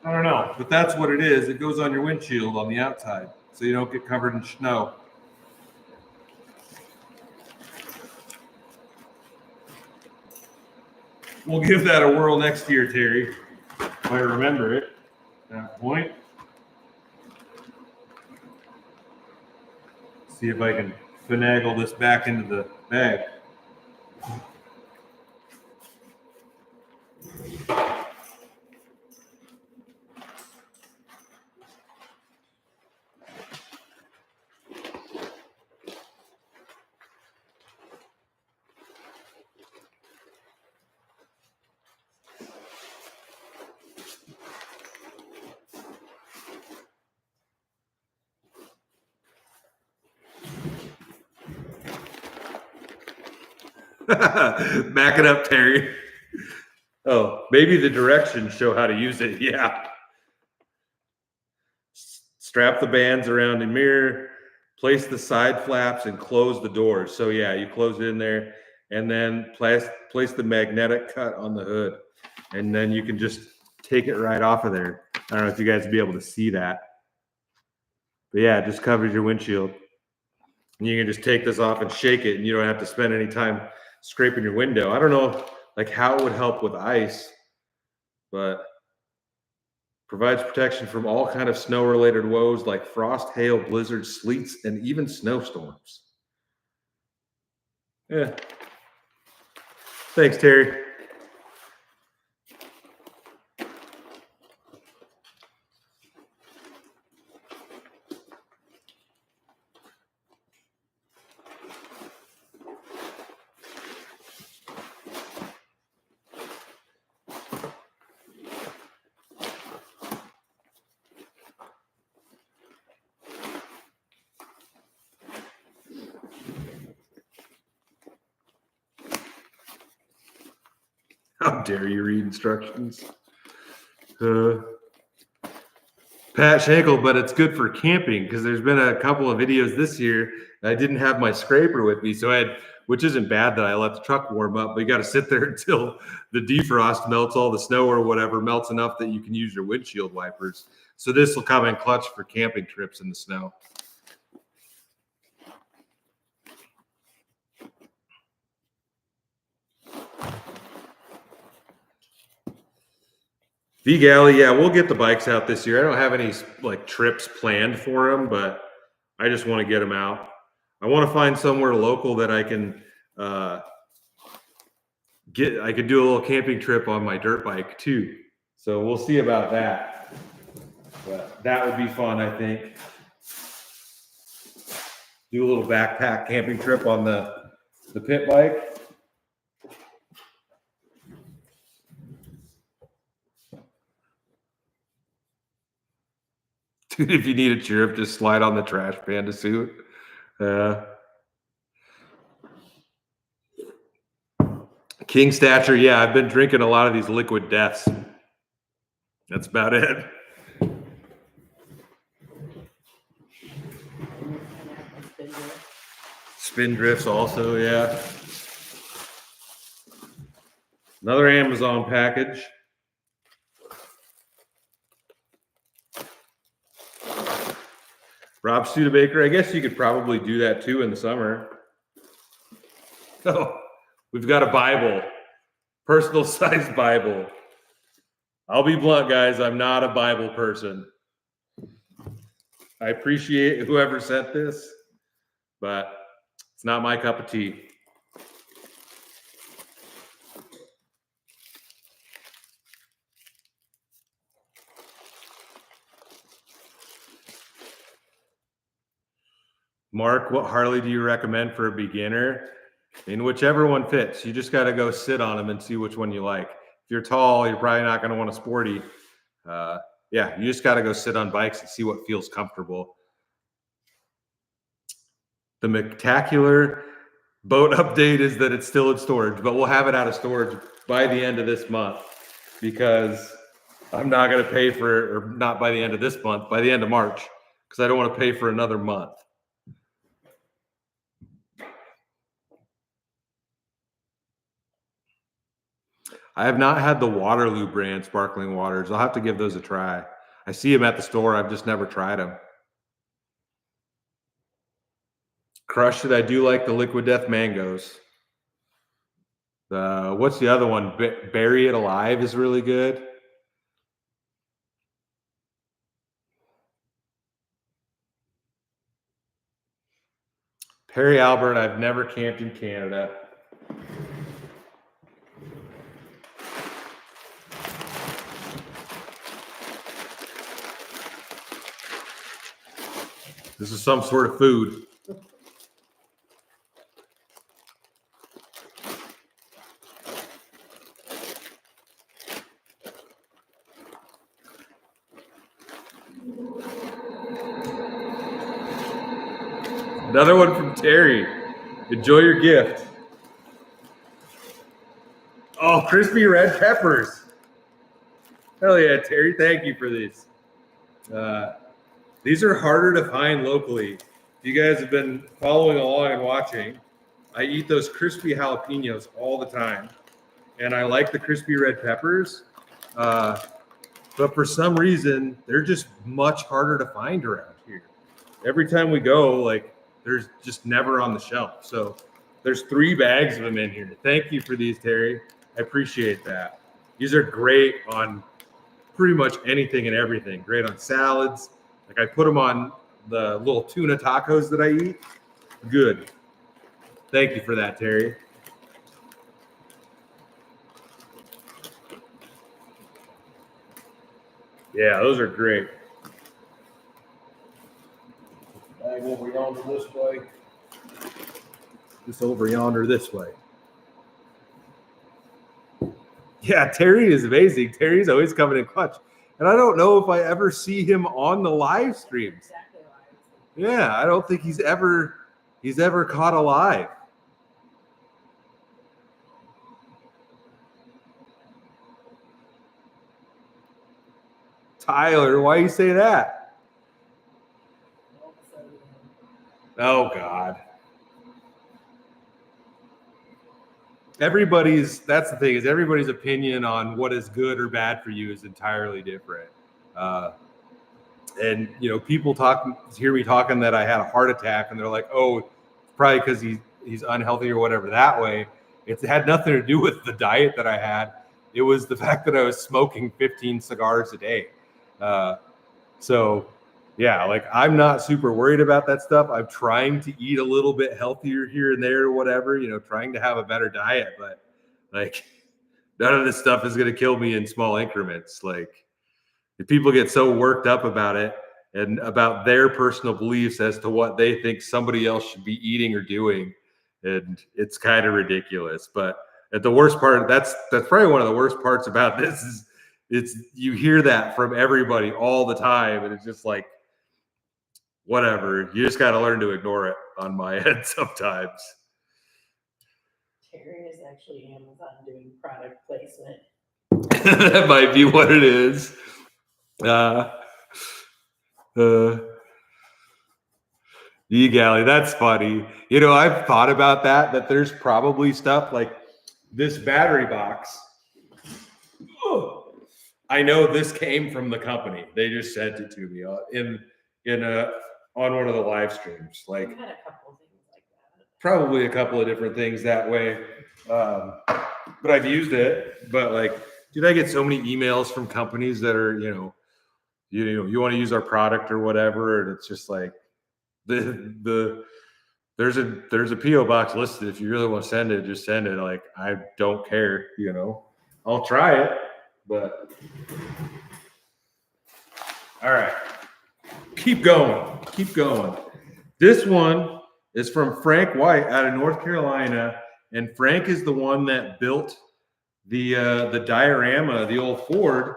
I don't know, but that's what it is. It goes on your windshield on the outside so you don't get covered in snow. We'll give that a whirl next year, Terry, if I remember it at that point. See if I can finagle this back into the bag. Back it up, Terry. Oh, maybe the directions show how to use it. Yeah. Strap the bands around the mirror, place the side flaps, and close the doors. So yeah, you close it in there, and then place the magnetic cut on the hood, and then you can just take it right off of there. I don't know if you guys will be able to see that, but yeah, it just covers your windshield. And you can just take this off and shake it, and you don't have to spend any time scraping your window. I don't know like how it would help with ice, but provides protection from all kind of snow-related woes like frost, hail, blizzards, sleets, and even snowstorms. Yeah. Thanks, Terry. How dare you read instructions? Pat Schenkel, but it's good for camping because there's been a couple of videos this year I didn't have my scraper with me, so which isn't bad that I let the truck warm up, but you got to sit there until the defrost melts, all the snow or whatever melts enough that you can use your windshield wipers. So this will come in clutch for camping trips in the snow. V-Galley, yeah, we'll get the bikes out this year. I don't have any like trips planned for them, but I just want to get them out. I want to find somewhere local that I can I could do a little camping trip on my dirt bike too. So we'll see about that. But that would be fun, I think. Do a little backpack camping trip on the pit bike. If you need a cheer up, just slide on the Trash Panda suit. King Stature, yeah, I've been drinking a lot of these liquid deaths. That's about it. Spin drifts also, yeah. Another Amazon package. Rob Studebaker, I guess you could probably do that too in the summer. Oh, we've got a Bible, personal size Bible. I'll be blunt, guys. I'm not a Bible person. I appreciate whoever sent this, but it's not my cup of tea. Mark, what Harley do you recommend for a beginner? I mean, whichever one fits. You just got to go sit on them and see which one you like. If you're tall, you're probably not going to want a sporty. Yeah, you just got to go sit on bikes and see what feels comfortable. The Spectacular boat update is that it's still in storage, but we'll have it out of storage by the end of this month because I'm not going to pay for, or not by the end of this month, by the end of March, because I don't want to pay for another month. I have not had the Waterloo brand sparkling waters. I'll have to give those a try. I see them at the store. I've just never tried them. Crushed it. I do like the Liquid Death mangoes. What's the other one? Bury It Alive is really good. Perry Albert, I've never camped in Canada. This is some sort of food. Another one from Terry. Enjoy your gift. Oh, crispy red peppers. Hell yeah, Terry. Thank you for these. These are harder to find locally. If you guys have been following along and watching, I eat those crispy jalapenos all the time. And I like the crispy red peppers. But for some reason, they're just much harder to find around here. Every time we go, like, there's just never on the shelf. So there's 3 bags of them in here. Thank you for these, Terry. I appreciate that. These are great on pretty much anything and everything. Great on salads. Like I put them on the little tuna tacos that I eat. Good. Thank you for that, Terry. Yeah, those are great. Bag over yonder this way. Just over yonder this way. Yeah, Terry is amazing. Terry's always coming in clutch. And I don't know if I ever see him on the live streams. Exactly. Yeah, I don't think he's ever caught alive. Tyler, why you say that? Oh God. That's the thing, is everybody's opinion on what is good or bad for you is entirely different. And you know, people hear me talking that I had a heart attack and they're like, oh, probably because he's unhealthy or whatever that way. It had nothing to do with the diet that I had. It was the fact that I was smoking 15 cigars a day. So yeah, like I'm not super worried about that stuff. I'm trying to eat a little bit healthier here and there or whatever, you know, trying to have a better diet, but like none of this stuff is going to kill me in small increments. Like if people get so worked up about it and about their personal beliefs as to what they think somebody else should be eating or doing, and it's kind of ridiculous. But at the worst part, that's probably one of the worst parts about this is you hear that from everybody all the time, and it's just like, whatever. You just got to learn to ignore it on my end sometimes. Terry is actually Amazon doing product placement. That might be what it is. Galley, that's funny. You know, I've thought about that there's probably stuff like this battery box. I know this came from the company. They just sent it to me on one of the live streams. Like, We've had a couple of things like that. Probably a couple of different things that way. But I've used it. But like, dude, I get so many emails from companies that are, you want to use our product or whatever, and it's just like there's a PO box listed. If you really want to send it, just send it. Like, I don't care. I'll try it. But all right, keep going. This one is from Frank White out of North Carolina, and Frank is the one that built the diorama, the old Ford.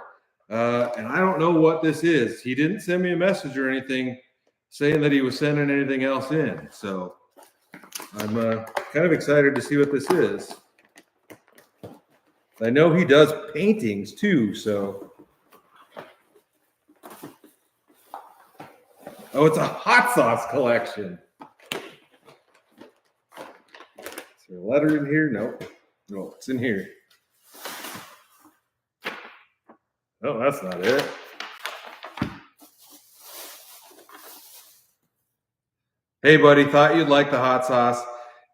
And I don't know what this is. He didn't send me a message or anything saying that he was sending anything else in. So I'm kind of excited to see what this is. I know he does paintings too, so. Oh, it's a hot sauce collection. Is there a letter in here? Nope. No, it's in here. Oh, that's not it. Hey, buddy, thought you'd like the hot sauce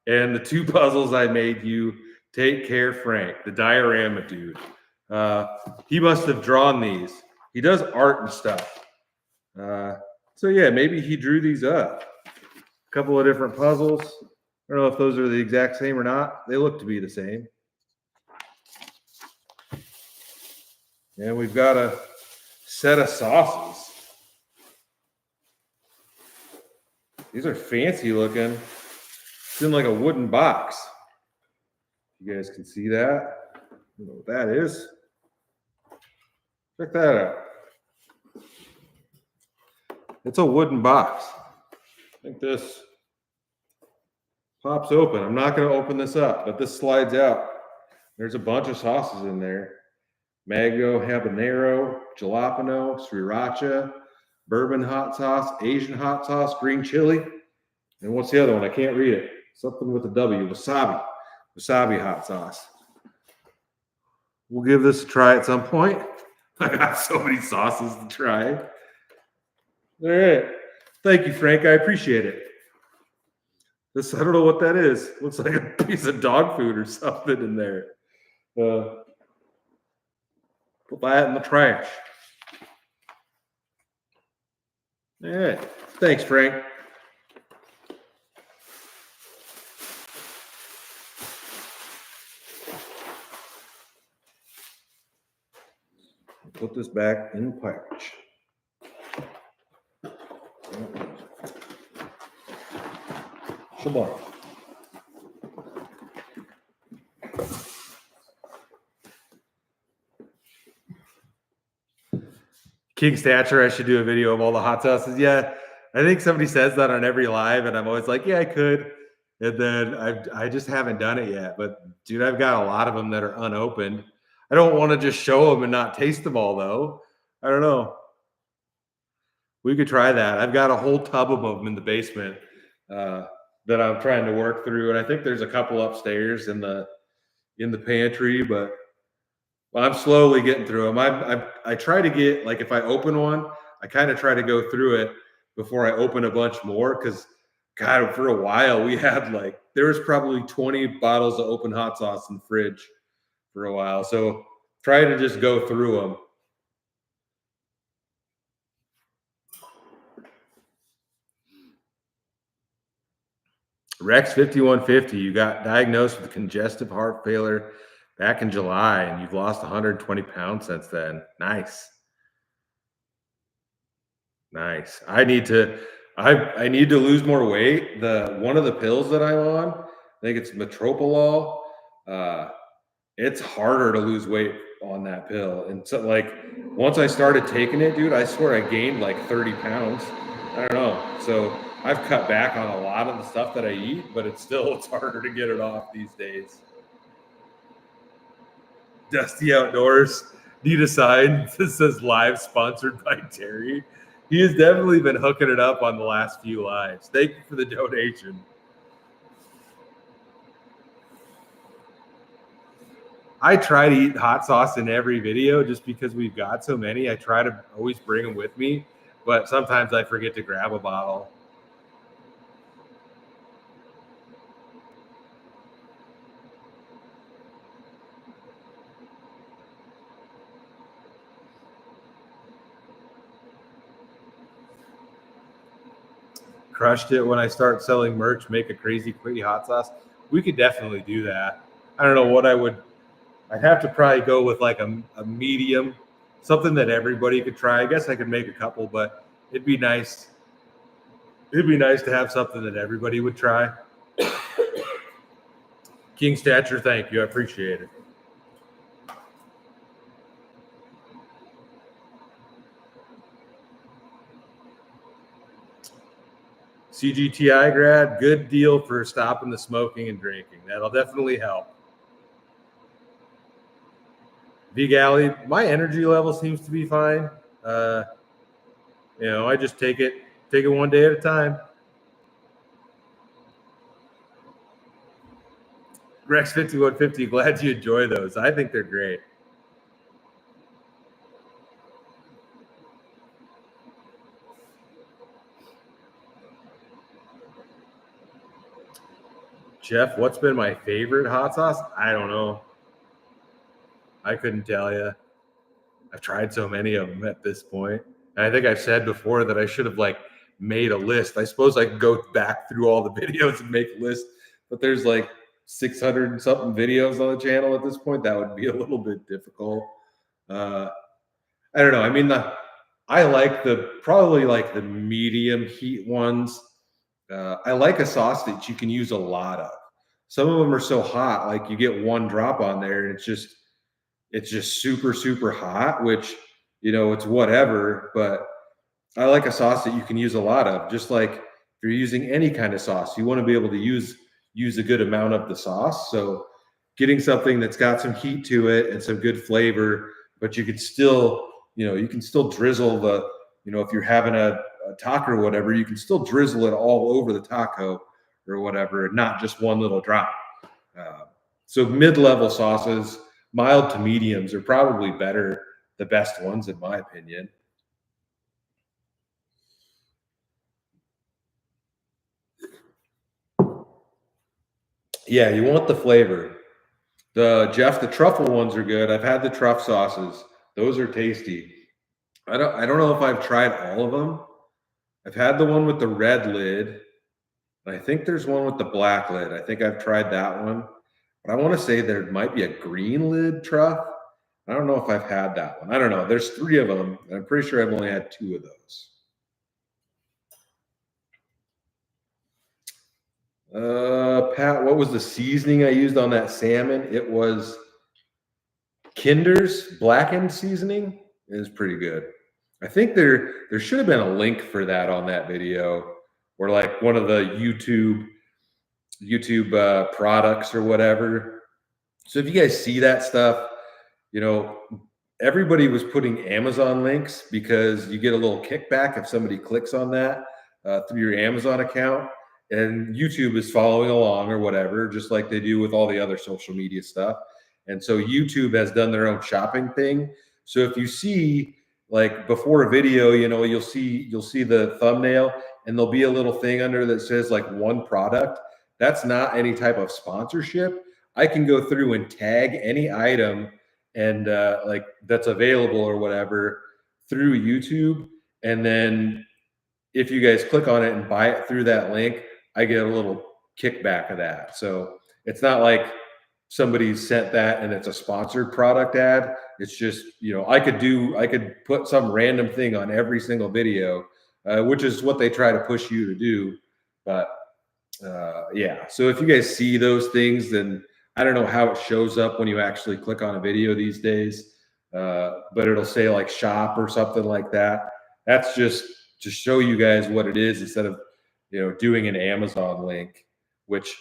and the 2 puzzles I made you. Take care, Frank, the diorama dude. He must have drawn these. He does art and stuff. So yeah, maybe he drew these up. A couple of different puzzles. I don't know if those are the exact same or not. They look to be the same. And we've got a set of sauces. These are fancy looking. It's in like a wooden box. You guys can see that. I don't know what that is. Check that out. It's a wooden box. I think this pops open. I'm not going to open this up, but this slides out. There's a bunch of sauces in there. Mango, habanero, jalapeno, sriracha, bourbon hot sauce, Asian hot sauce, green chili. And what's the other one? I can't read it. Something with a W. Wasabi. Wasabi hot sauce. We'll give this a try at some point. I got so many sauces to try. All right. Thank you, Frank. I appreciate it. This, I don't know what that is. Looks like a piece of dog food or something in there. Put that in the trash. All right. Thanks, Frank. Put this back in the package. Shabbat. King Stature, I should do a video of all the hot sauces. Yeah, I think somebody says that on every live, and I'm always like, yeah, I could. And then I just haven't done it yet. But dude, I've got a lot of them that are unopened. I don't want to just show them and not taste them all, though. I don't know. We could try that. I've got a whole tub of them in the basement that I'm trying to work through, and I think there's a couple upstairs in the pantry, but I'm slowly getting through them. I try to get, like, if I open one, I kind of try to go through it before I open a bunch more, because God, for a while we had there was probably 20 bottles of open hot sauce in the fridge for a while. So try to just go through them. Rex 5150, you got diagnosed with congestive heart failure back in July, and you've lost 120 pounds since then. Nice. Nice. I need to lose more weight. One of the pills that I'm on, I think it's Metropolol. It's harder to lose weight on that pill. And so once I started taking it, dude, I swear I gained 30 pounds. I don't know. So I've cut back on a lot of the stuff that I eat, but it's harder to get it off these days. Dusty Outdoors, need a sign that says live sponsored by Terry. He has definitely been hooking it up on the last few lives. Thank you for the donation. I try to eat hot sauce in every video just because we've got so many. I try to always bring them with me, but sometimes I forget to grab a bottle. Crushed it when I start selling merch, make a crazy Quady hot sauce. We could definitely do that. I don't know what I'd have to probably go with like a medium, something that everybody could try. I guess I could make a couple, but it'd be nice. It'd be nice to have something that everybody would try. King Stature, thank you. I appreciate it. CGTI grad, good deal for stopping the smoking and drinking. That'll definitely help. V Galley, my energy level seems to be fine. I just take it one day at a time. Rex 5150, glad you enjoy those. I think they're great. Jeff, what's been my favorite hot sauce? I don't know. I couldn't tell you. I've tried so many of them at this point. And I think I've said before that I should have made a list. I suppose I could go back through all the videos and make a list, but there's 600 and something videos on the channel at this point. That would be a little bit difficult. I don't know. I mean, I like probably the medium heat ones. I like a sauce that you can use a lot of. Some of them are so hot, like you get one drop on there and it's just super, super hot, which, it's whatever, but I like a sauce that you can use a lot of. Just like if you're using any kind of sauce, you want to be able to use a good amount of the sauce. So getting something that's got some heat to it and some good flavor, but you can still, you can still drizzle if you're having a taco or whatever, you can still drizzle it all over the taco or whatever, not just one little drop. So mid-level sauces, mild to mediums, are probably the best ones in my opinion. Yeah, you want the flavor. The truffle ones are good. I've had the truff sauces. Those are tasty. I don't know if I've tried all of them. I've had the one with the red lid. I think there's one with the black lid. I think I've tried that one. But I want to say there might be a green lid truff. I don't know if I've had that one. I don't know. There's 3 of them. I'm pretty sure I've only had 2 of those. Pat, what was the seasoning I used on that salmon? It was Kinder's blackened seasoning. It was pretty good. I think there should have been a link for that on that video, or one of the YouTube products or whatever. So if you guys see that stuff, everybody was putting Amazon links because you get a little kickback if somebody clicks on that through your Amazon account, and YouTube is following along or whatever, just like they do with all the other social media stuff. And so YouTube has done their own shopping thing. So if you see before a video, you'll see the thumbnail and there'll be a little thing under that says one product. That's not any type of sponsorship. I can go through and tag any item and that's available or whatever through YouTube. And then if you guys click on it and buy it through that link, I get a little kickback of that. So it's not like somebody sent that and it's a sponsored product ad. It's just, I could put some random thing on every single video, which is what they try to push you to do. But yeah, so if you guys see those things, then I don't know how it shows up when you actually click on a video these days, but it'll say shop or something like that. That's just to show you guys what it is instead of, doing an Amazon link, which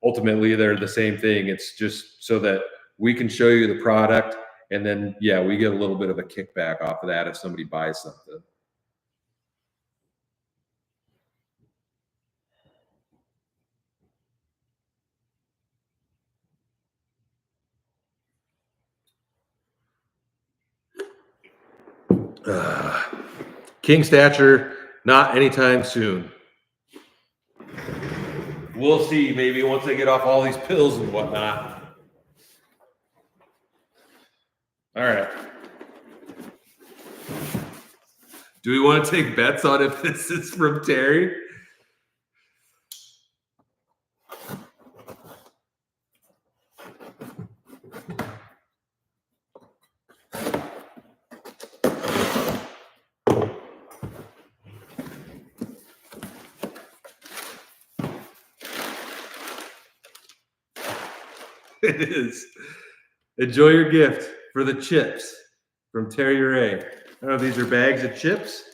ultimately they're the same thing. It's just so that we can show you the product, and then we get a little bit of a kickback off of that if somebody buys something. King stature, not anytime soon. We'll see, maybe once I get off all these pills and whatnot. All right. Do we want to take bets on if this is from Terry? It is. Enjoy your gift for the chips from Terry Ray. I don't know if these are bags of chips.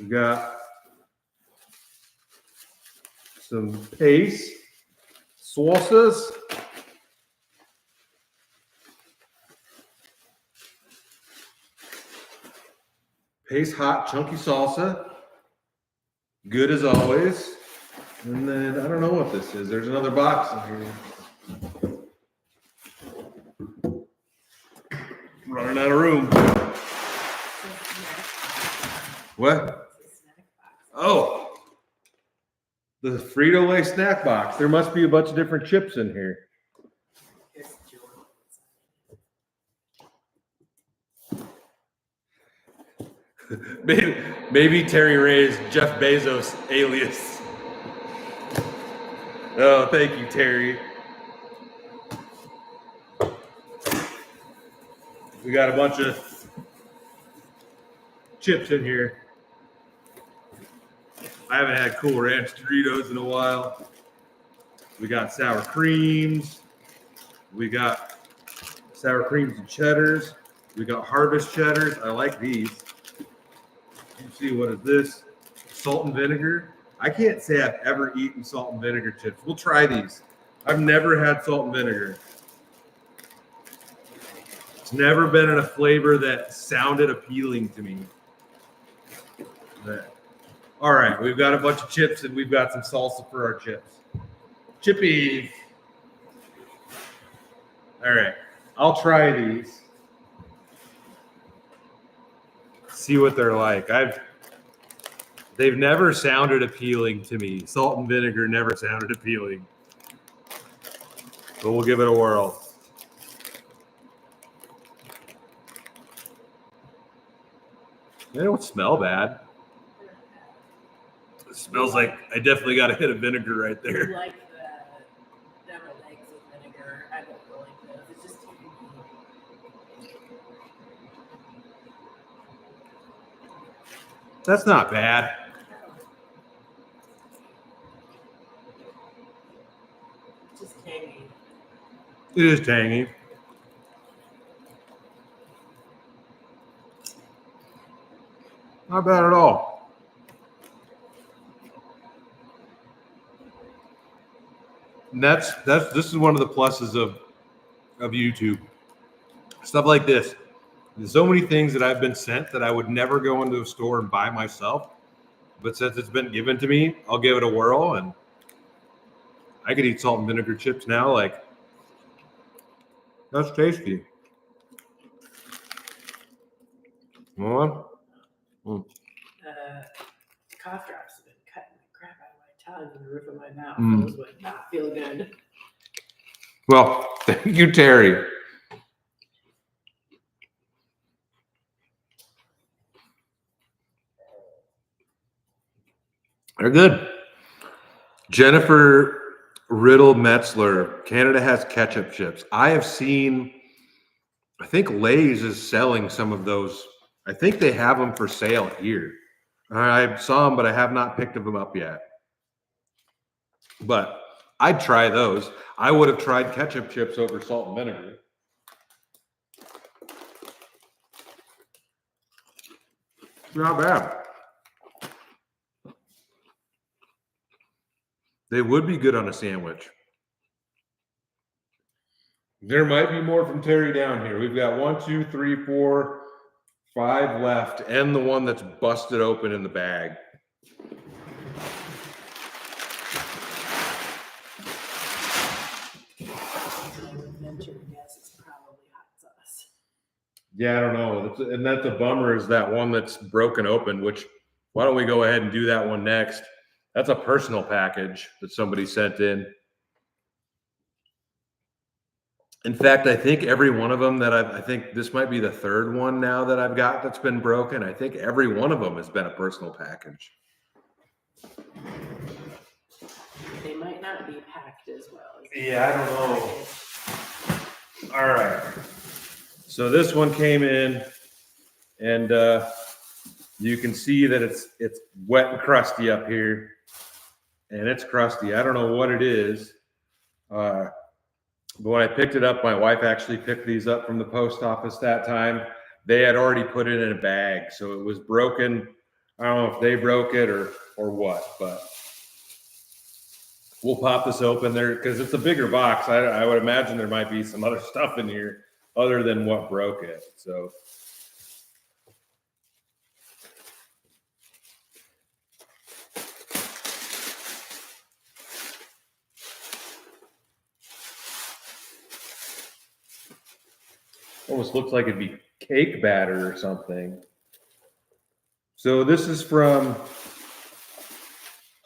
We got some paste, sauces. Pace hot chunky salsa, good as always. And then I don't know what this is. There's another box in here. Running out of room. What? Oh, the Frito-Lay snack box. There must be a bunch of different chips in here. Maybe Terry Ray's Jeff Bezos alias. Oh, thank you, Terry. We got a bunch of chips in here. I haven't had Cool Ranch Doritos in a while. We got sour creams. We got sour creams and cheddars. We got harvest cheddars. I like these. You see, what is this? Salt and vinegar. I can't say I've ever eaten salt and vinegar chips. We'll try these. I've never had salt and vinegar. It's never been in a flavor that sounded appealing to me. But, all right, we've got a bunch of chips and we've got some salsa for our chips. Chippies. All right, I'll try these. See what they're like. They've never sounded appealing to me. Salt and vinegar never sounded appealing. But we'll give it a whirl. They don't smell bad. It smells like I definitely got a hit of vinegar right there. I like the deviled eggs with vinegar. I don't really like those. It's just too easy. That's not bad. It's just tangy. It is tangy. Not bad at all. And this is one of the pluses of YouTube. Stuff like this. There's so many things that I've been sent that I would never go into a store and buy myself. But since it's been given to me, I'll give it a whirl, and I could eat salt and vinegar chips now. Like, that's tasty. Well, Cough drops have been cutting the crap out of my tongue and the roof of my mouth. Those would not feel good. well, thank you, Terry. They're good. Jennifer Riddle Metzler, Canada has ketchup chips. I have seen, I think Lay's is selling some of those. I think they have them for sale here. I saw them, but I have not picked them up yet. But I'd try those. I would have tried ketchup chips over salt and vinegar. It's not bad. They would be good on a sandwich. There might be more from Terry down here. We've got 1, 2, 3, 4, 5 left, and the one that's busted open in the bag. I would venture to guess it's probably hot sauce. Yeah, I don't know. And that's a bummer, is that one that's broken open, which why don't we go ahead and do that one next? That's a personal package that somebody sent in. In fact, I think every one of them that I think this might be the third one now that I've got that's been broken. I think every one of them has been a personal package. They might not be packed as well. Yeah, I don't know. All right. So this one came in, and you can see that it's wet and crusty up here, and it's crusty. I don't know what it is. But when I picked it up, my wife actually picked these up from the post office that time. They had already put it in a bag, so it was broken. I don't know if they broke it or what, but we'll pop this open there because it's a bigger box. I would imagine there might be some other stuff in here other than what broke it. So almost looks like it'd be cake batter or something. So this is from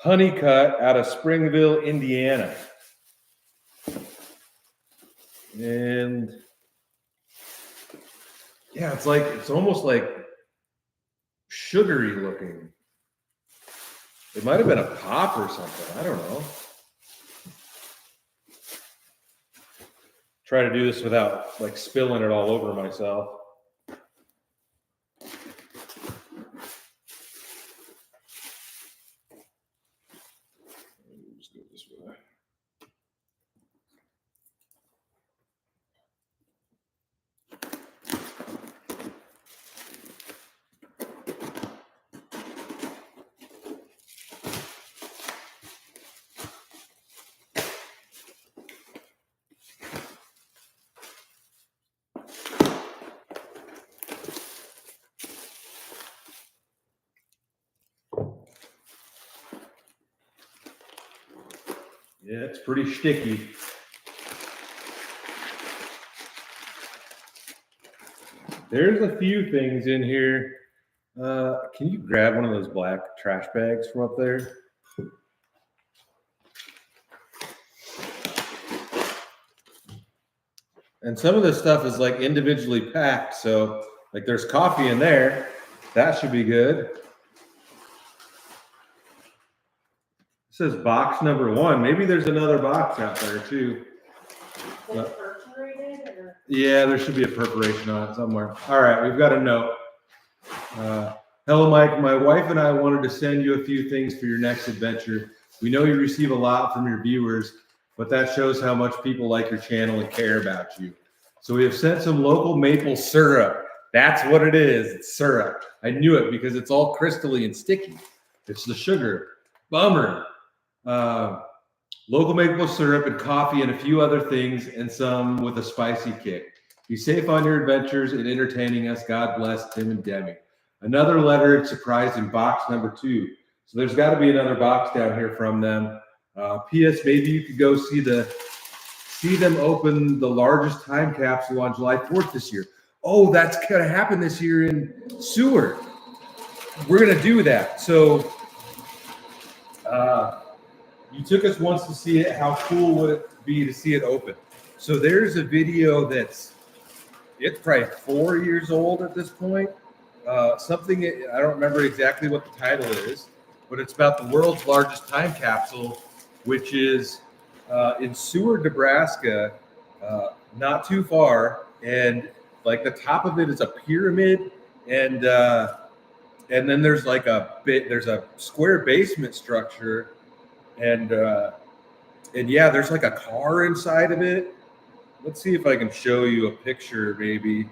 Honeycut out of Springville, Indiana. And yeah, it's almost like sugary looking. It might have been a pop or something. I don't know. Try to do this without like spilling it all over myself. Just go this way. Yeah, it's pretty sticky. There's a few things in here. Can you grab one of those black trash bags from up there? And some of this stuff is like individually packed. So like there's coffee in there. That should be good. It says box number 1. Maybe there's another box out there too. Is it perforated or? Yeah, there should be a perforation on it somewhere. All right, we've got a note. Hello, Mike. My wife and I wanted to send you a few things for your next adventure. We know you receive a lot from your viewers, but that shows how much people like your channel and care about you. So we have sent some local maple syrup. That's what it is. It's syrup. I knew it because it's all crystally and sticky. It's the sugar. Bummer. Local maple syrup and coffee and a few other things, and some with a spicy kick. Be safe on your adventures and entertaining us. God bless, Tim and Demi. Another letter surprised in box number 2. So there's got to be another box down here from them. P.S. Maybe you could go see them open the largest time capsule on July 4th this year. Oh, that's going to happen this year in Seward. We're going to do that. So you took us once to see it. How cool would it be to see it open? So there's a video it's probably 4 years old at this point. Something, I don't remember exactly what the title is, but it's about the world's largest time capsule, which is in Seward, Nebraska, not too far. And like the top of it is a pyramid, and then there's like there's a square basement structure, and And yeah, there's like a car inside of it. Let's see if I can show you a picture, maybe.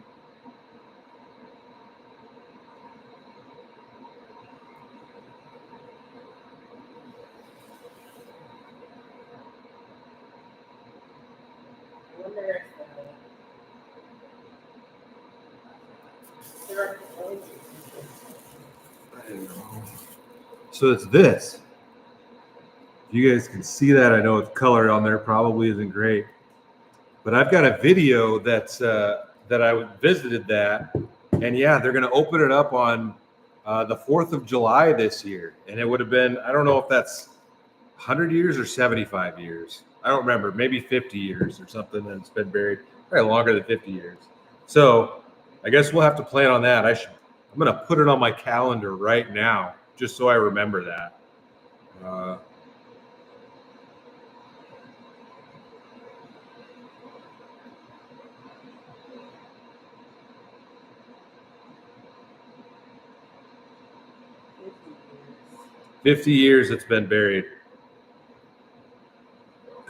I wonder if there are complaints or something. I don't know. So it's this. You guys can see that. I know it's colored on there, probably isn't great. But I've got a video that's that I visited that, and yeah, they're going to open it up on the 4th of July this year, and it would have been, I don't know if that's 100 years or 75 years. I don't remember, maybe 50 years or something, and it's been buried probably longer than 50 years. So I guess we'll have to plan on that. I'm going to put it on my calendar right now, just so I remember that. 50 years it's been buried.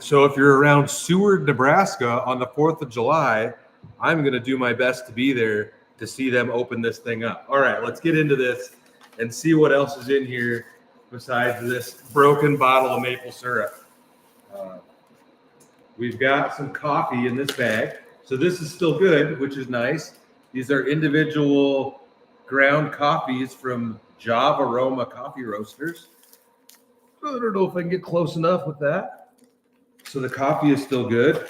So if you're around Seward, Nebraska on the 4th of July, I'm going to do my best to be there to see them open this thing up. All right, let's get into this and see what else is in here besides this broken bottle of maple syrup. We've got some coffee in this bag. So this is still good, which is nice. These are individual ground coffees from Java Aroma Coffee Roasters. I don't know if I can get close enough with that. So the coffee is still good.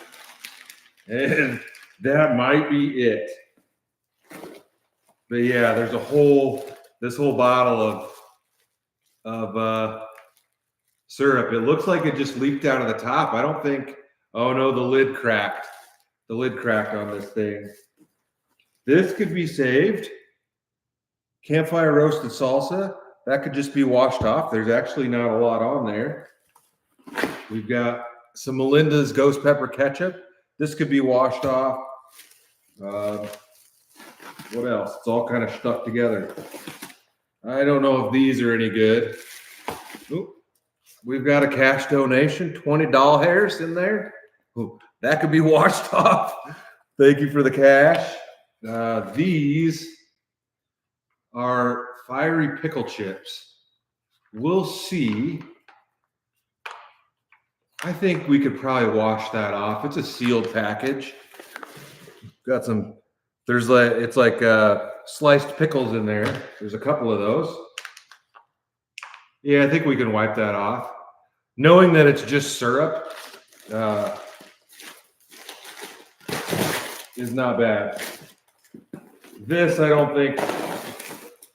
And that might be it. But yeah, there's this whole bottle of syrup. It looks like it just leaked out of the top. I don't think, oh no, the lid cracked. The lid cracked on this thing. This could be saved. Campfire roasted salsa. That could just be washed off. There's actually not a lot on there. We've got some Melinda's ghost pepper ketchup. This could be washed off. What else? It's all kind of stuck together. I don't know if these are any good. Ooh, we've got a cash donation, 20 doll hairs in there. Ooh, that could be washed off. Thank you for the cash. These are fiery pickle chips. We'll see. I think we could probably wash that off. It's a sealed package. Got some, it's like sliced pickles in there. There's a couple of those. Yeah, I think we can wipe that off. Knowing that it's just syrup is not bad. This, I don't think,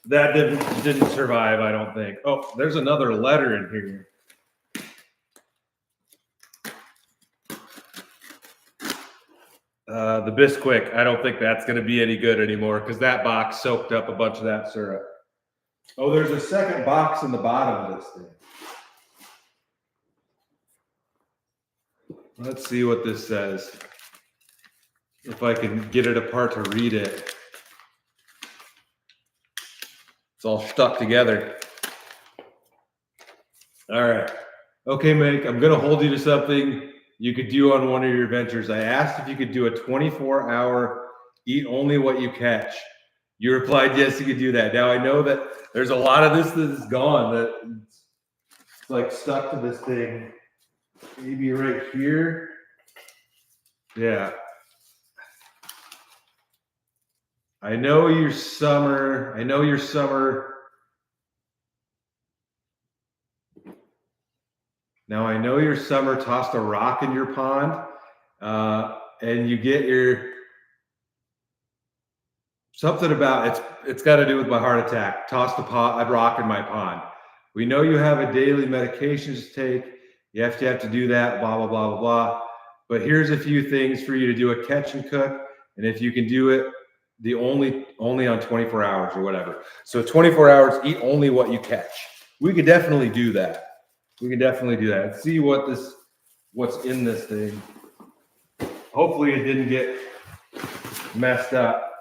that didn't survive, I don't think. Oh, there's another letter in here. The Bisquick, I don't think that's going to be any good anymore because that box soaked up a bunch of that syrup. Oh, there's a second box in the bottom of this thing. Let's see what this says. If I can get it apart to read it. It's all stuck together. All right. Okay, Mike, I'm going to hold you to something you could do on one of your adventures. I asked if you could do a 24-hour eat only what you catch. You replied, yes, you could do that. Now, I know that there's a lot of this that is gone, that it's like stuck to this thing. Maybe right here. Yeah. I know your summer. Now, I know your summer tossed a rock in your pond, and you get your something about it's got to do with my heart attack. Tossed a rock in my pond. We know you have a daily medication to take. You have to do that, blah, blah, blah, blah, blah. But here's a few things for you to do a catch and cook. And if you can do it, only on 24 hours or whatever. So 24 hours, eat only what you catch. We could definitely do that. Let's see what's in this thing. Hopefully it didn't get messed up.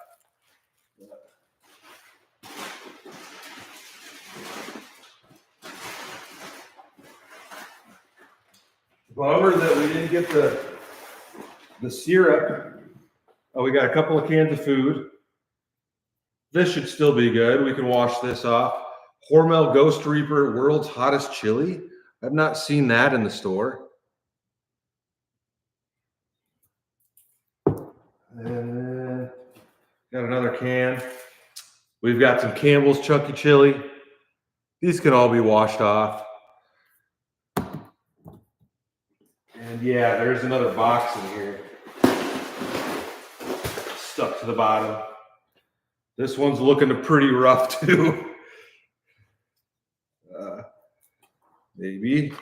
But Bummer that we didn't get the syrup. Oh, we got a couple of cans of food. This should still be good. We can wash this off. Hormel Ghost Reaper, world's hottest chili. I've not seen that in the store. And then got another can. We've got some Campbell's Chunky Chili. These can all be washed off. And yeah, there's another box in here. Stuck to the bottom. This one's looking pretty rough too. Maybe.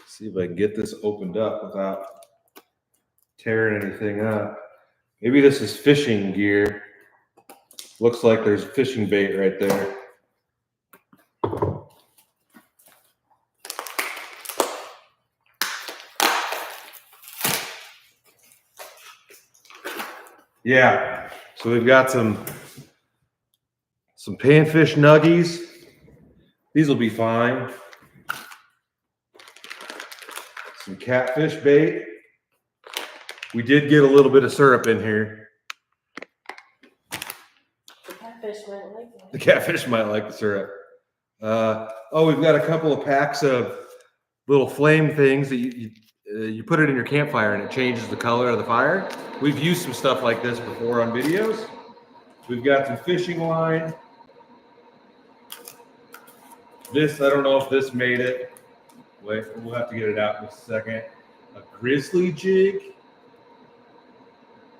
See if I can get this opened up without tearing anything up. Maybe this is fishing gear. Looks like there's fishing bait right there. Yeah, so we've got some panfish nuggies. These will be fine. Some catfish bait. We did get a little bit of syrup in here. The catfish might like it. The catfish might like the syrup. Oh, we've got a couple of packs of little flame things that you put it in your campfire and it changes the color of the fire. We've used some stuff like this before on videos. We've got some fishing line. This, I don't know if this made it. Wait, we'll have to get it out in a second. A grizzly jig.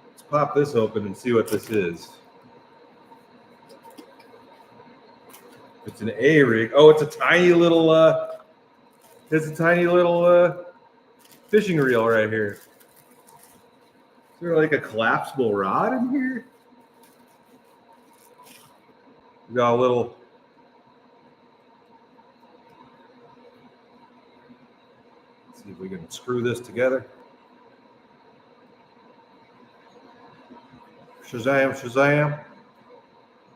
Let's pop this open and see what this is. It's an A-rig. Oh, it's a tiny little fishing reel right here. Is there like a collapsible rod in here? We got a little. Let's see if we can screw this together. Shazam, Shazam.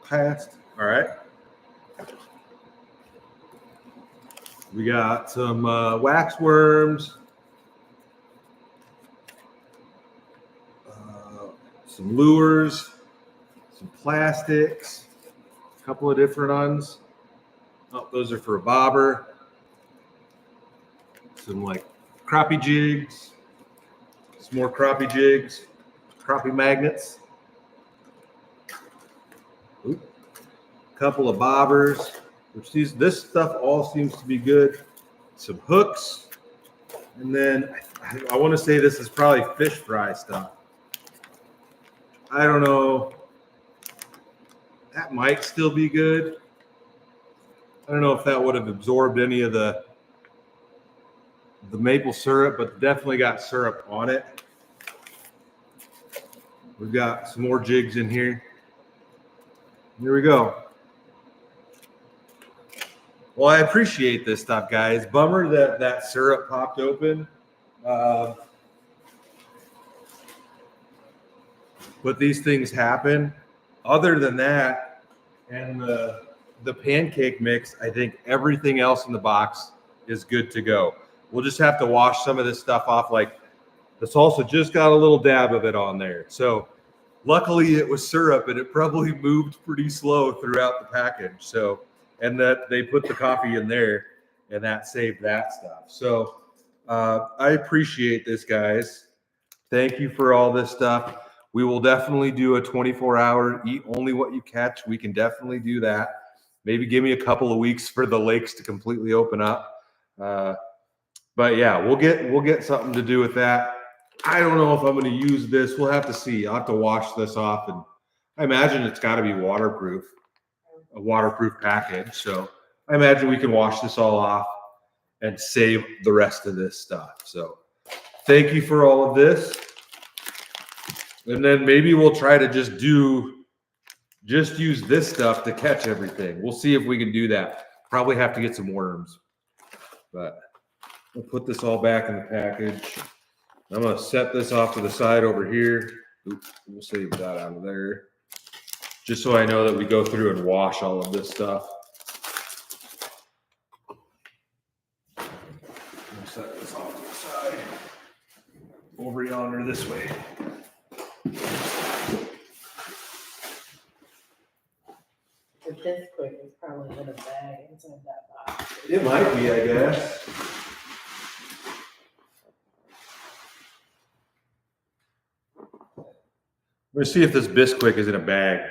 Passed. All right. We got some wax worms. Some lures, some plastics, a couple of different ones. Oh, those are for a bobber. Some like crappie jigs, some more crappie jigs, crappie magnets. Oop. A couple of bobbers, which this stuff all seems to be good. Some hooks, and then I want to say this is probably fish fry stuff. I don't know. That might still be good. I don't know if that would have absorbed any of the maple syrup, but definitely got syrup on it. We've got some more jigs in here. Here we go. Well, I appreciate this stuff, guys. Bummer that syrup popped open. But these things happen. Other than that, and the pancake mix, I think everything else in the box is good to go. We'll just have to wash some of this stuff off. Like the salsa just got a little dab of it on there. So luckily it was syrup and it probably moved pretty slow throughout the package. So, and that they put the coffee in there and that saved that stuff. So I appreciate this, guys. Thank you for all this stuff. We will definitely do a 24-hour eat only what you catch. We can definitely do that. Maybe give me a couple of weeks for the lakes to completely open up. But yeah, we'll get something to do with that. I don't know if I'm going to use this. We'll have to see. I'll have to wash this off, and I imagine it's got to be waterproof, a waterproof package. So I imagine we can wash this all off and save the rest of this stuff. So thank you for all of this. And then maybe we'll try to just use this stuff to catch everything. We'll see if we can do that. Probably have to get some worms, but we'll put this all back in the package. I'm going to set this off to the side over here. Oops, we'll save that out of there. Just so I know that we go through and wash all of this stuff. over yonder this way. The Bisquick is probably in a bag inside that box. It might be, I guess. We're gonna see if this Bisquick is in a bag.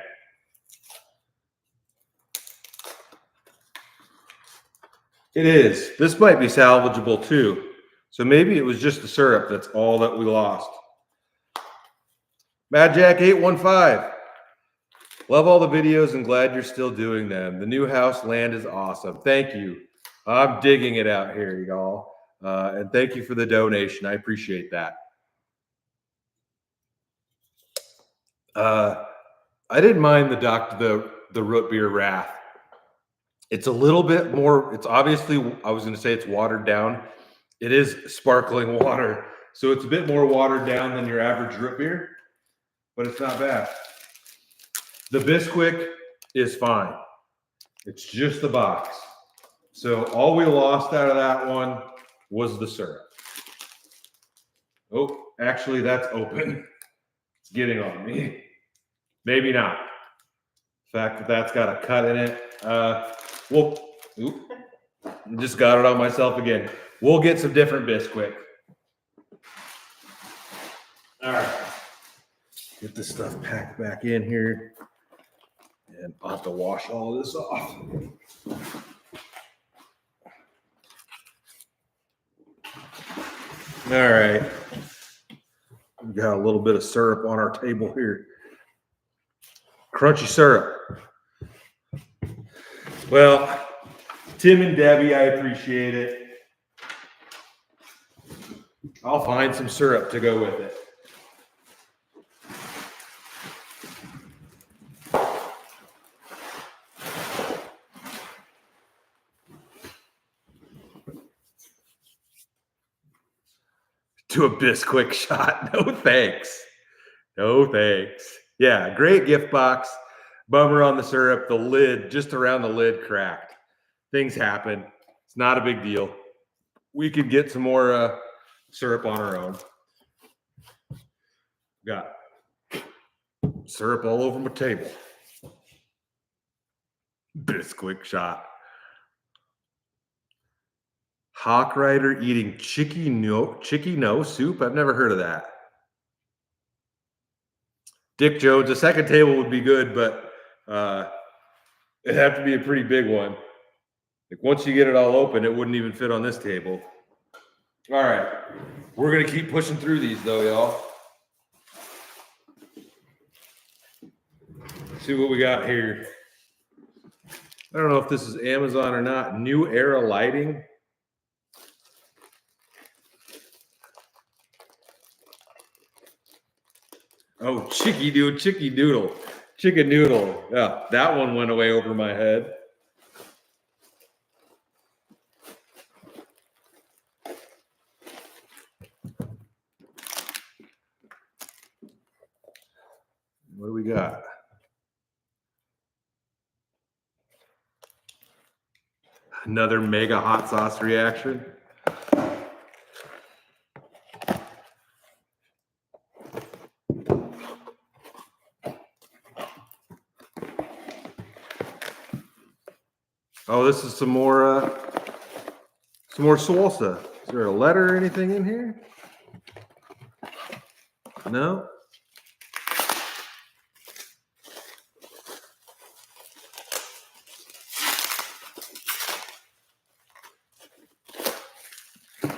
It is. This might be salvageable too. So maybe it was just the syrup. That's all that we lost. Mad Jack 815. Love all the videos and glad you're still doing them. The new house land is awesome. Thank you. I'm digging it out here, y'all. And thank you for the donation. I appreciate that. I didn't mind the root beer wrath. It's a little bit more, it's obviously, I was going to say it's watered down. It is sparkling water. So it's a bit more watered down than your average root beer, but it's not bad. The Bisquick is fine. It's just the box. So all we lost out of that one was the syrup. Oh, actually that's open. It's getting on me. Maybe not. The fact that that's got a cut in it. Just got it on myself again. We'll get some different Bisquick. All right. Get this stuff packed back in here. And I'll have to wash all this off. All right. We've got a little bit of syrup on our table here. Crunchy syrup. Well, Tim and Debbie, I appreciate it. I'll find some syrup to go with it. To a Bisquick shot. No thanks. No thanks. Yeah, great gift box. Bummer on the syrup. The lid, just around the lid, cracked. Things happen. It's not a big deal. We could get some more syrup on our own. Got syrup all over my table. Bisquick shot. Hawk Rider eating chicky no soup. I've never heard of that. Dick Jones, a second table would be good, but it'd have to be a pretty big one. Like once you get it all open, it wouldn't even fit on this table. All right, we're gonna keep pushing through these though, y'all. See what we got here. I don't know if this is Amazon or not. New Era Lighting. Oh, chicken noodle. Yeah, that one went away over my head. What do we got? Another mega hot sauce reaction. Oh, this is some more salsa. Is there a letter or anything in here? No.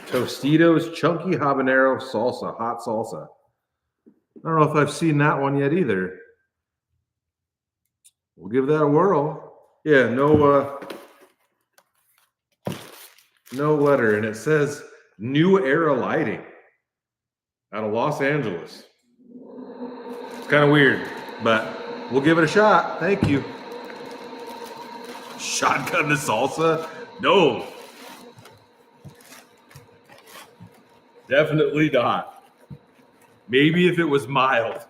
Tostitos Chunky Habanero Salsa, hot salsa. I don't know if I've seen that one yet either. We'll give that a whirl. Yeah, no letter, and it says New Era Lighting out of Los Angeles. It's kind of weird, but we'll give it a shot. Thank you. Shotgun to salsa? No. Definitely not. Maybe if it was mild.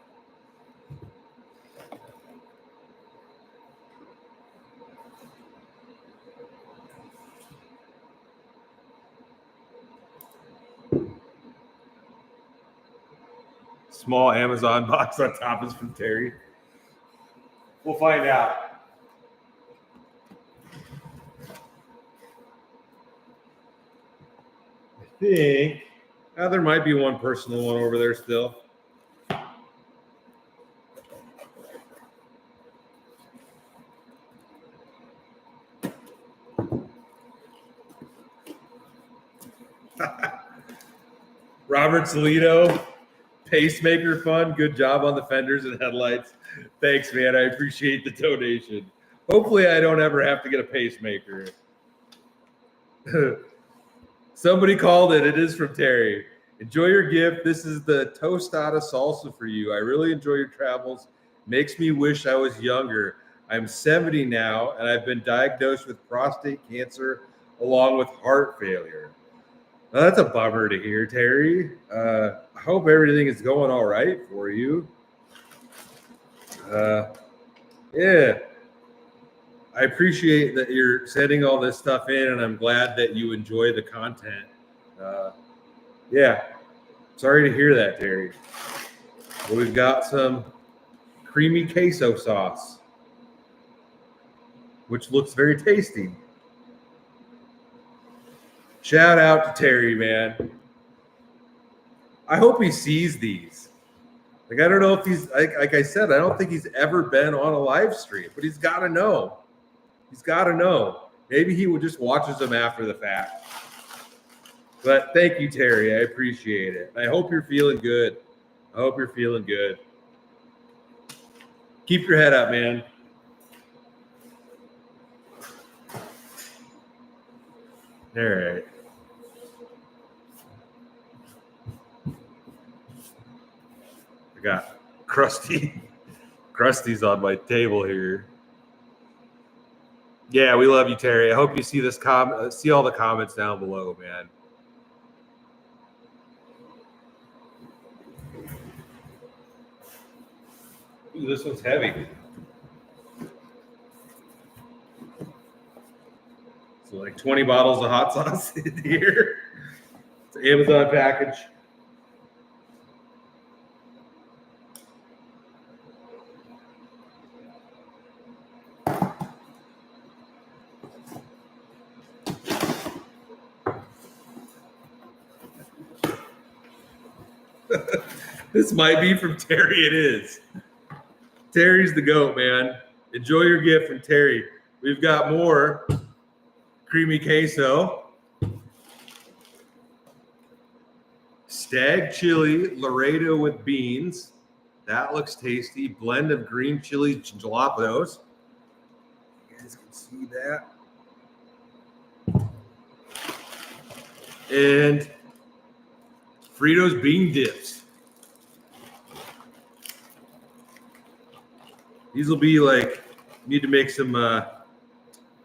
small Amazon box on top is from Terry. We'll find out. I think there might be one personal one over there still. Robert Salito, Pacemaker Fund. Good job on the fenders and headlights. Thanks, man. I appreciate the donation. Hopefully, I don't ever have to get a pacemaker. Somebody called it. It is from Terry. Enjoy your gift. This is the tostada salsa for you. I really enjoy your travels. Makes me wish I was younger. I'm 70 now, and I've been diagnosed with prostate cancer along with heart failure. Well, that's a bummer to hear, Terry. I hope everything is going all right for you. Yeah. I appreciate that you're sending all this stuff in, and I'm glad that you enjoy the content. Yeah. Sorry to hear that, Terry. Well, we've got some creamy queso sauce, which looks very tasty. Shout out to Terry, man. I hope he sees these. Like, I don't know if he's, like I said, I don't think he's ever been on a live stream, but he's got to know. He's got to know. Maybe he just watches them after the fact. But thank you, Terry. I appreciate it. I hope you're feeling good. I hope you're feeling good. Keep your head up, man. All right. I got Krusty's on my table here. Yeah, we love you, Terry. I hope you see this see all the comments down below, man. Ooh, this one's heavy. So like 20 bottles of hot sauce in here. It's an Amazon package. This might be from Terry. It is. Terry's the GOAT, man. Enjoy your gift from Terry. We've got more creamy queso, stag chili Laredo with beans. That looks tasty. Blend of green chili jalapenos. You guys can see that. And Fritos bean dips. These will be like, need to make some, I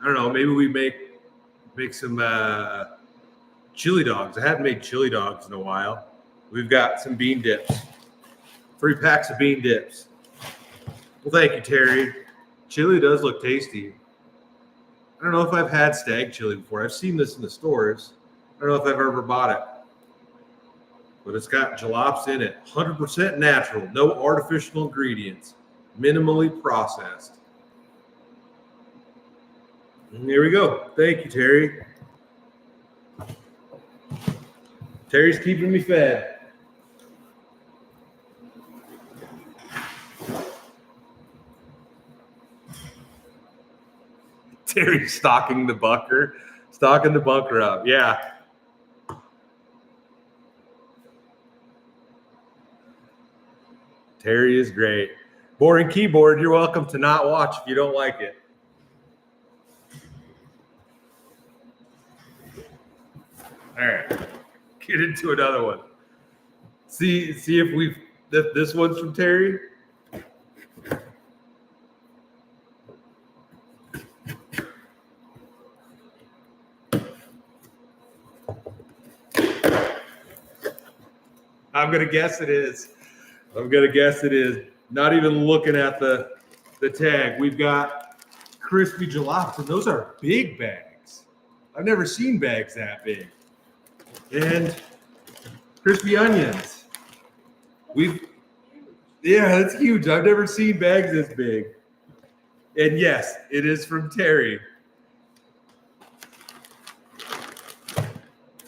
don't know, maybe we make some chili dogs. I haven't made chili dogs in a while. We've got some bean dips. 3 packs of bean dips. Well, thank you, Terry. Chili does look tasty. I don't know if I've had stag chili before. I've seen this in the stores. I don't know if I've ever bought it. But it's got jalapenos in it. 100% natural. No artificial ingredients. Minimally processed. And here we go. Thank you, Terry. Terry's keeping me fed. Terry's stocking the bunker up. Yeah. Terry is great. Boring keyboard, you're welcome to not watch if you don't like it. All right, get into another one. See if this one's from Terry. I'm gonna guess it is. Not even looking at the tag. We've got crispy jalapenos, and those are big bags. I've never seen bags that big. And crispy onions. Yeah, that's huge. I've never seen bags this big. And yes, it is from Terry.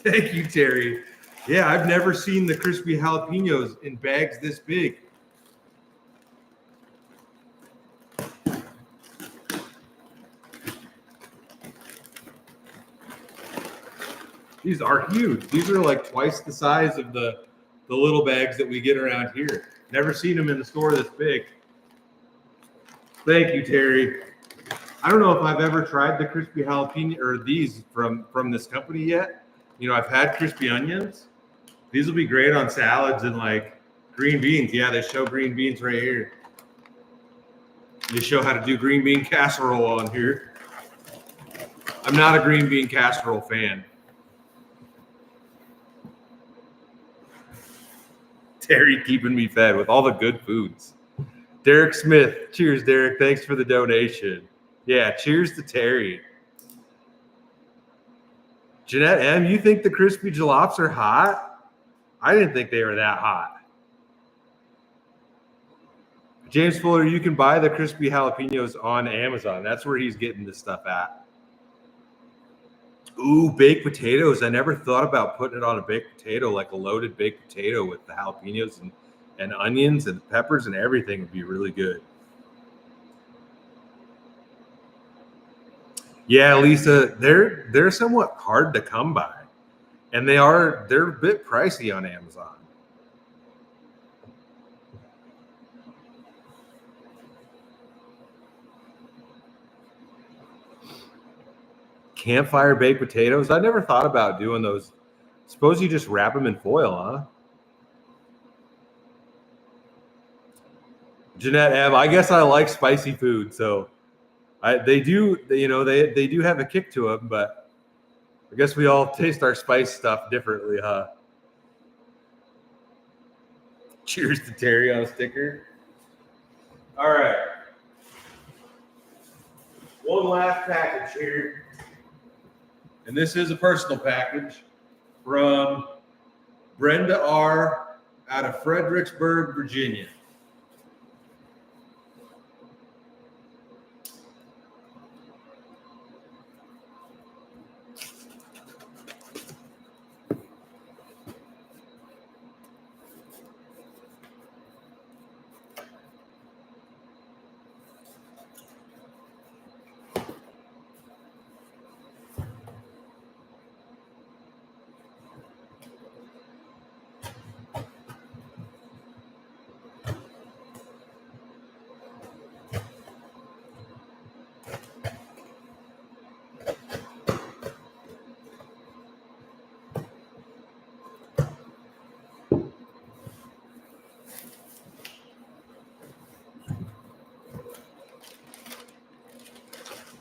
Thank you, Terry. Yeah, I've never seen the crispy jalapenos in bags this big. These are huge. These are like twice the size of the little bags that we get around here. Never seen them in the store this big. Thank you, Terry. I don't know if I've ever tried the crispy jalapeno or these from this company yet. You know, I've had crispy onions. These will be great on salads and like green beans. Yeah, they show green beans right here. They show how to do green bean casserole on here. I'm not a green bean casserole fan. Terry keeping me fed with all the good foods. Derek Smith. Cheers, Derek. Thanks for the donation. Yeah, cheers to Terry. Jeanette M., you think the crispy jalops are hot? I didn't think they were that hot. James Fuller, you can buy the crispy jalapenos on Amazon. That's where he's getting this stuff at. Ooh, baked potatoes. I never thought about putting it on a baked potato, like a loaded baked potato with the jalapenos and onions and peppers and everything would be really good. Yeah, Lisa, they're somewhat hard to come by. And they're a bit pricey on Amazon. Campfire baked potatoes. I never thought about doing those. Suppose you just wrap them in foil, huh? Jeanette M., I guess I like spicy food, so they do have a kick to them, but I guess we all taste our spice stuff differently, huh? Cheers to Terry on a sticker. All right. One last package here. And this is a personal package from Brenda R. out of Fredericksburg, Virginia.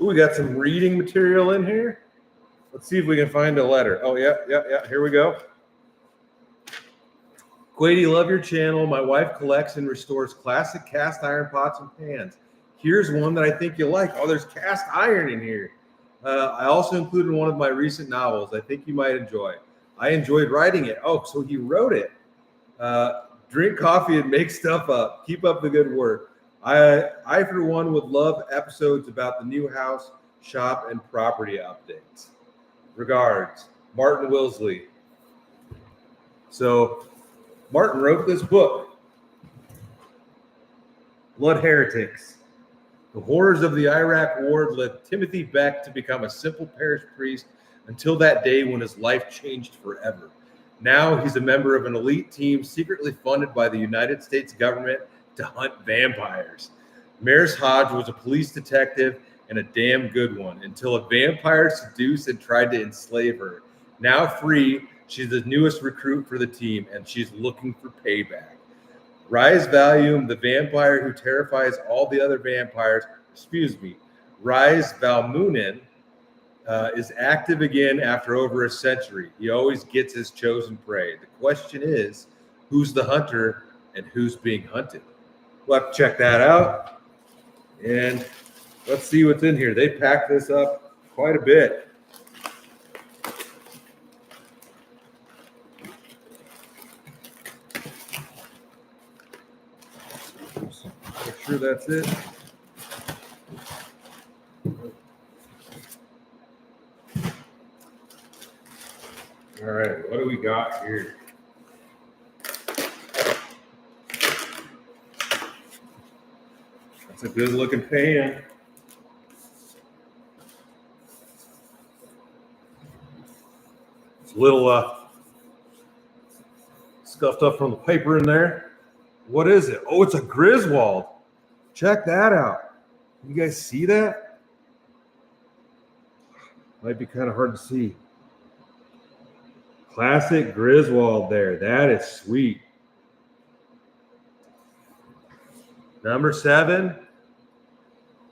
Ooh, we got some reading material in here. Let's see if we can find a letter. Oh, yeah. Here we go. Quady, love your channel. My wife collects and restores classic cast iron pots and pans. Here's one that I think you'll like. Oh, there's cast iron in here. I also included one of my recent novels I think you might enjoy. I enjoyed writing it. Oh, so he wrote it. Drink coffee and make stuff up. Keep up the good work. I, for one, would love episodes about the new house, shop, and property updates. Regards, Martin Wilsley. So Martin wrote this book, Blood Heretics. The horrors of the Iraq War led Timothy Beck to become a simple parish priest until that day when his life changed forever. Now he's a member of an elite team secretly funded by the United States government to hunt vampires. Maris Hodge was a police detective and a damn good one until a vampire seduced and tried to enslave her. Now free, she's the newest recruit for the team and she's looking for payback. Rise Valium, the vampire who terrifies all the other vampires, Rise Valmunin is active again after over a century. He always gets his chosen prey. The question is, who's the hunter and who's being hunted? We'll have to check that out. And let's see what's in here. They packed this up quite a bit. sure that's it. All right, what do we got here? That's a good looking pan. It's a little scuffed up from the paper in there. What is it? Oh, it's a Griswold. Check that out. You guys see that? Might be kind of hard to see. Classic Griswold there. That is sweet. Number 7.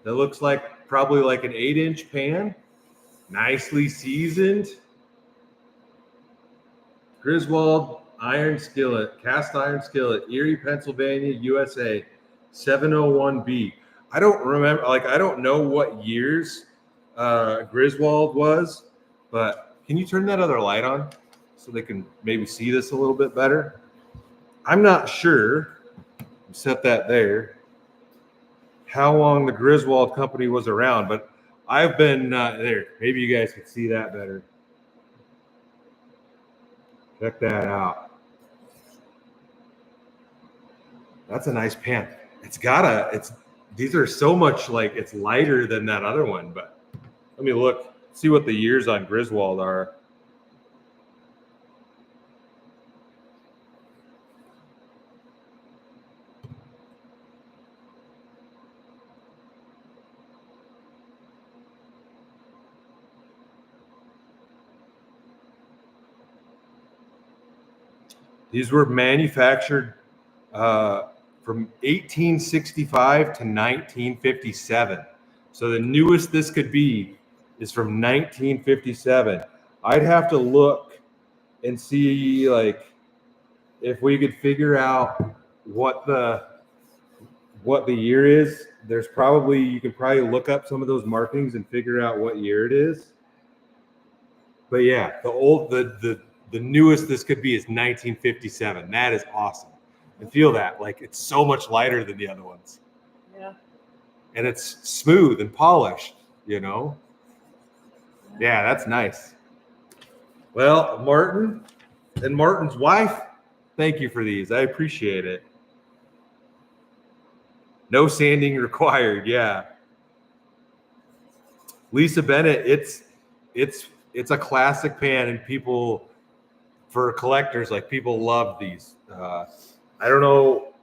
That looks like probably like an 8-inch pan. Nicely seasoned. Griswold iron skillet, cast iron skillet, Erie, Pennsylvania, USA, 701B. I don't remember, I don't know what years Griswold was, but can you turn that other light on so they can maybe see this a little bit better? I'm not sure, set that there, how long the Griswold company was around, but I've been there. Maybe you guys can see that better. Check that out. That's a nice pan. These are so much it's lighter than that other one, but let me look, see what the years on Griswold are. These were manufactured from 1865 to 1957. So the newest this could be is from 1957. I'd have to look and see if we could figure out what the year is. You could probably look up some of those markings and figure out what year it is. But yeah, the newest this could be is 1957. That is awesome. And feel that, it's so much lighter than the other ones. Yeah. And it's smooth and polished, Yeah, that's nice. Well, Martin and Martin's wife, thank you for these. I appreciate it. No sanding required, yeah. Lisa Bennett, it's a classic pan, and for collectors, people love these. I don't know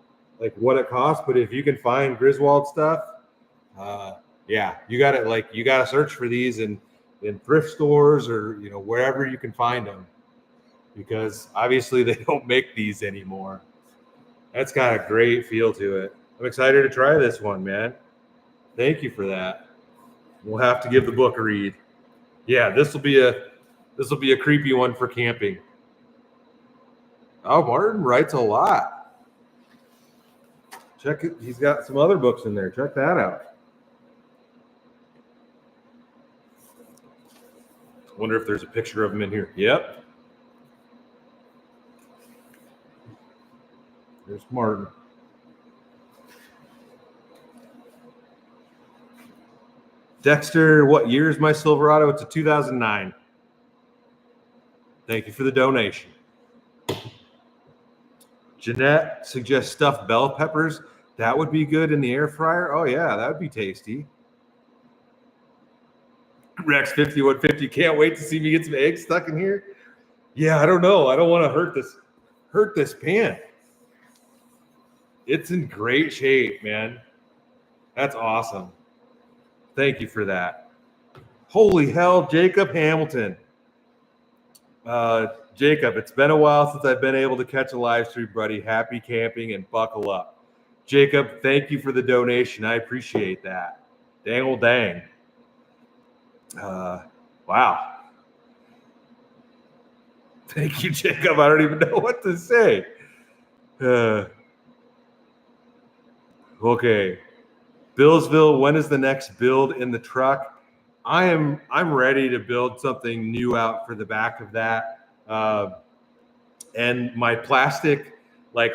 what it costs, but if you can find Griswold stuff, yeah, you gotta search for these in thrift stores or wherever you can find them, because obviously they don't make these anymore. That's got a great feel to it. I'm excited to try this one, man. Thank you for that. We'll have to give the book a read. Yeah, this will be a creepy one for camping. Oh, Martin writes a lot. Check it. He's got some other books in there. Check that out. I wonder if there's a picture of him in here. Yep. There's Martin. Dexter, what year is my Silverado? It's a 2009. Thank you for the donation. Jeanette suggests stuffed bell peppers. That would be good in the air fryer. Oh, yeah, that would be tasty. Rex 5150, can't wait to see me get some eggs stuck in here. Yeah, I don't know. I don't want to hurt this pan. It's in great shape, man. That's awesome. Thank you for that. Holy hell, Jacob Hamilton. Jacob, it's been a while since I've been able to catch a live stream, buddy. Happy camping and buckle up. Jacob, thank you for the donation. I appreciate that. Dang. Wow. Thank you, Jacob. I don't even know what to say. Okay. Billsville, when is the next build in the truck? I'm ready to build something new out for the back of that. And my plastic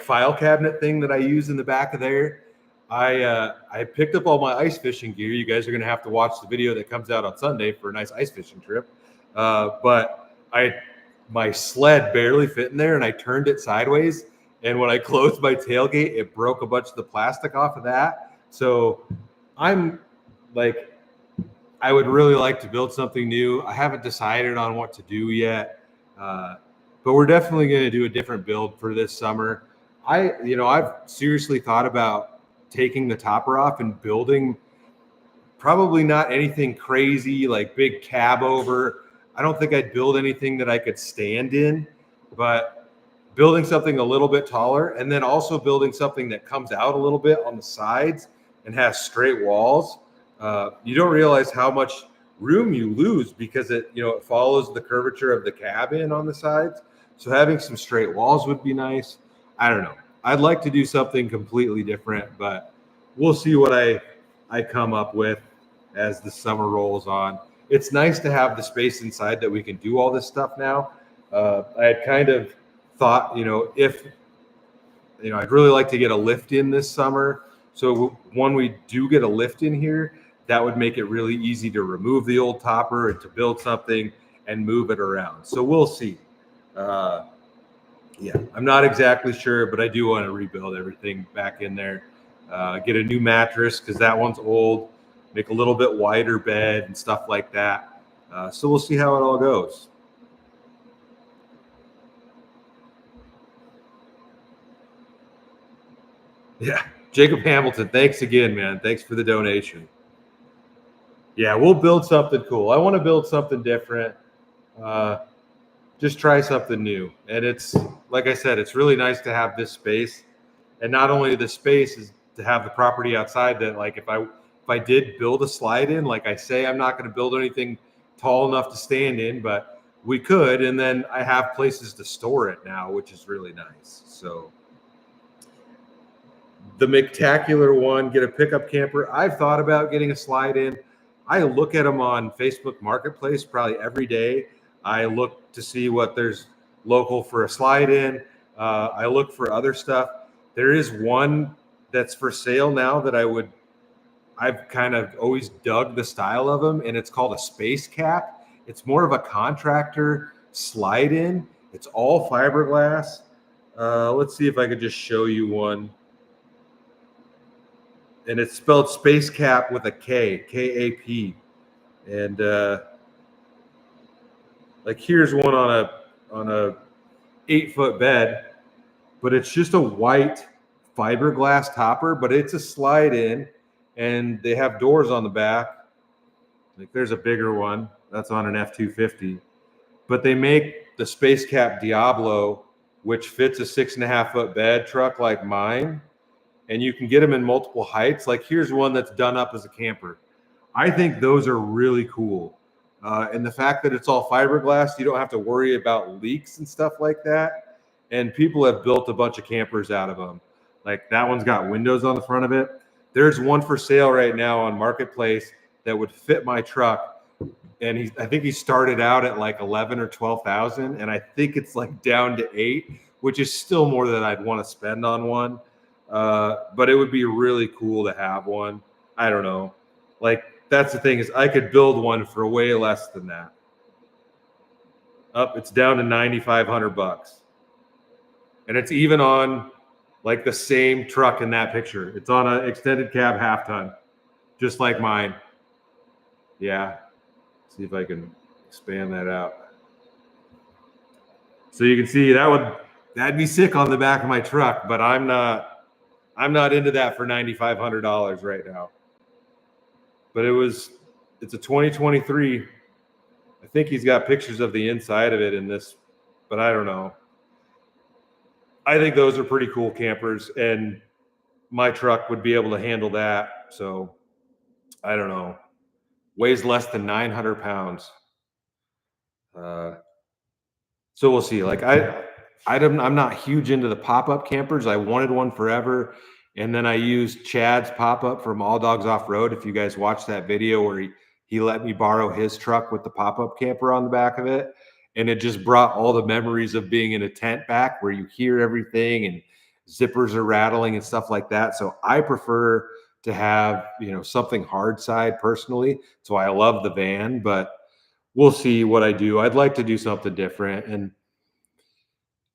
file cabinet thing that I use in the back of there, I picked up all my ice fishing gear. You guys are going to have to watch the video that comes out on Sunday for a nice ice fishing trip. But my sled barely fit in there, and I turned it sideways. And when I closed my tailgate, it broke a bunch of the plastic off of that. So I'm like, I would really like to build something new. I haven't decided on what to do yet, but we're definitely going to do a different build for this summer. I've seriously thought about taking the topper off and building probably not anything crazy like big cab over. I don't think I'd build anything that I could stand in, but building something a little bit taller, and then also building something that comes out a little bit on the sides and has straight walls. You don't realize how much room you lose because it follows the curvature of the cabin on the sides. So having some straight walls would be nice. I don't know. I'd like to do something completely different, but we'll see what I come up with as the summer rolls on. It's nice to have the space inside that we can do all this stuff now. I had kind of thought, if I'd really like to get a lift in this summer. So when we do get a lift in here, that would make it really easy to remove the old topper and to build something and move it around. So we'll see. I'm not exactly sure, but I do want to rebuild everything back in there. Get a new mattress because that one's old. Make a little bit wider bed and stuff like that. So we'll see how it all goes. Yeah, Jacob Hamilton, thanks again, man. Thanks for the donation. Yeah, we'll build something cool. I want to build something different. Just try something new. And it's, like I said, it's really nice to have this space. And not only the space is to have the property outside that, like, if I did build a slide in, like I say, I'm not going to build anything tall enough to stand in, but we could. And then I have places to store it now, which is really nice. So the McTacular one, get a pickup camper. I've thought about getting a slide in. I look at them on Facebook Marketplace probably every day. I look to see what there's local for a slide in. I look for other stuff. There is one that's for sale now that I've kind of always dug the style of them, and it's called a Space Cap. It's more of a contractor slide in. It's all fiberglass. Let's see if I could just show you one. And it's spelled Space Cap with a K, K-A-P. And like here's one on a 8-foot bed, but it's just a white fiberglass topper, but it's a slide in, and they have doors on the back. Like there's a bigger one that's on an F-250, but they make the Space Cap Diablo, which fits a 6.5-foot bed truck like mine. And you can get them in multiple heights. Like here's one that's done up as a camper. I think those are really cool. And the fact that it's all fiberglass, you don't have to worry about leaks and stuff like that. And people have built a bunch of campers out of them. Like that one's got windows on the front of it. There's one for sale right now on Marketplace that would fit my truck. And I think he started out at like 11 or 12,000. And I think it's like down to 8, which is still more than I'd want to spend on one. But it would be really cool to have one. I don't know. Like that's the thing is I could build one for way less than that. It's down to $9,500. And it's even on like the same truck in that picture. It's on an extended cab half ton, just like mine. Yeah. See if I can expand that out. So you can see that'd be sick on the back of my truck, but I'm not into that for $9,500 right now. But it's a 2023. I think he's got pictures of the inside of it in this, but I don't know. I think those are pretty cool campers, and my truck would be able to handle that. So I don't know. Weighs less than 900 pounds. So we'll see. Like I'm not huge into the pop-up campers. I wanted one forever. And then I used Chad's pop-up from All Dogs Off-Road. If you guys watched that video where he let me borrow his truck with the pop-up camper on the back of it. And it just brought all the memories of being in a tent back where you hear everything and zippers are rattling and stuff like that. So I prefer to have, something hard side personally. So I love the van, but we'll see what I do. I'd like to do something different. And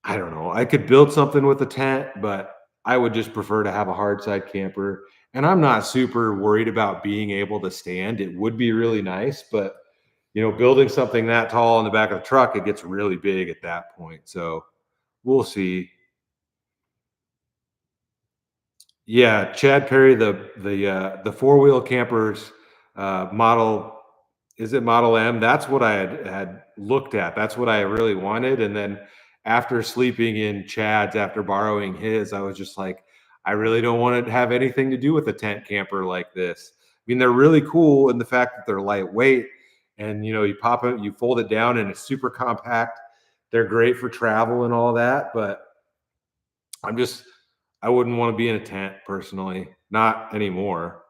I don't know, I could build something with a tent, but I would just prefer to have a hard side camper. And I'm not super worried about being able to stand. It would be really nice, but building something that tall in the back of the truck, it gets really big at that point. So we'll see. Yeah, Chad Perry, the 4-wheel campers model, is it Model M? That's what I had looked at. That's what I really wanted. And then after sleeping in Chad's, after borrowing his, I was just like, I really don't want to have anything to do with a tent camper like this. I mean, they're really cool in the fact that they're lightweight, and you pop it, you fold it down, and it's super compact. They're great for travel and all that, but I'm just I wouldn't want to be in a tent personally, not anymore.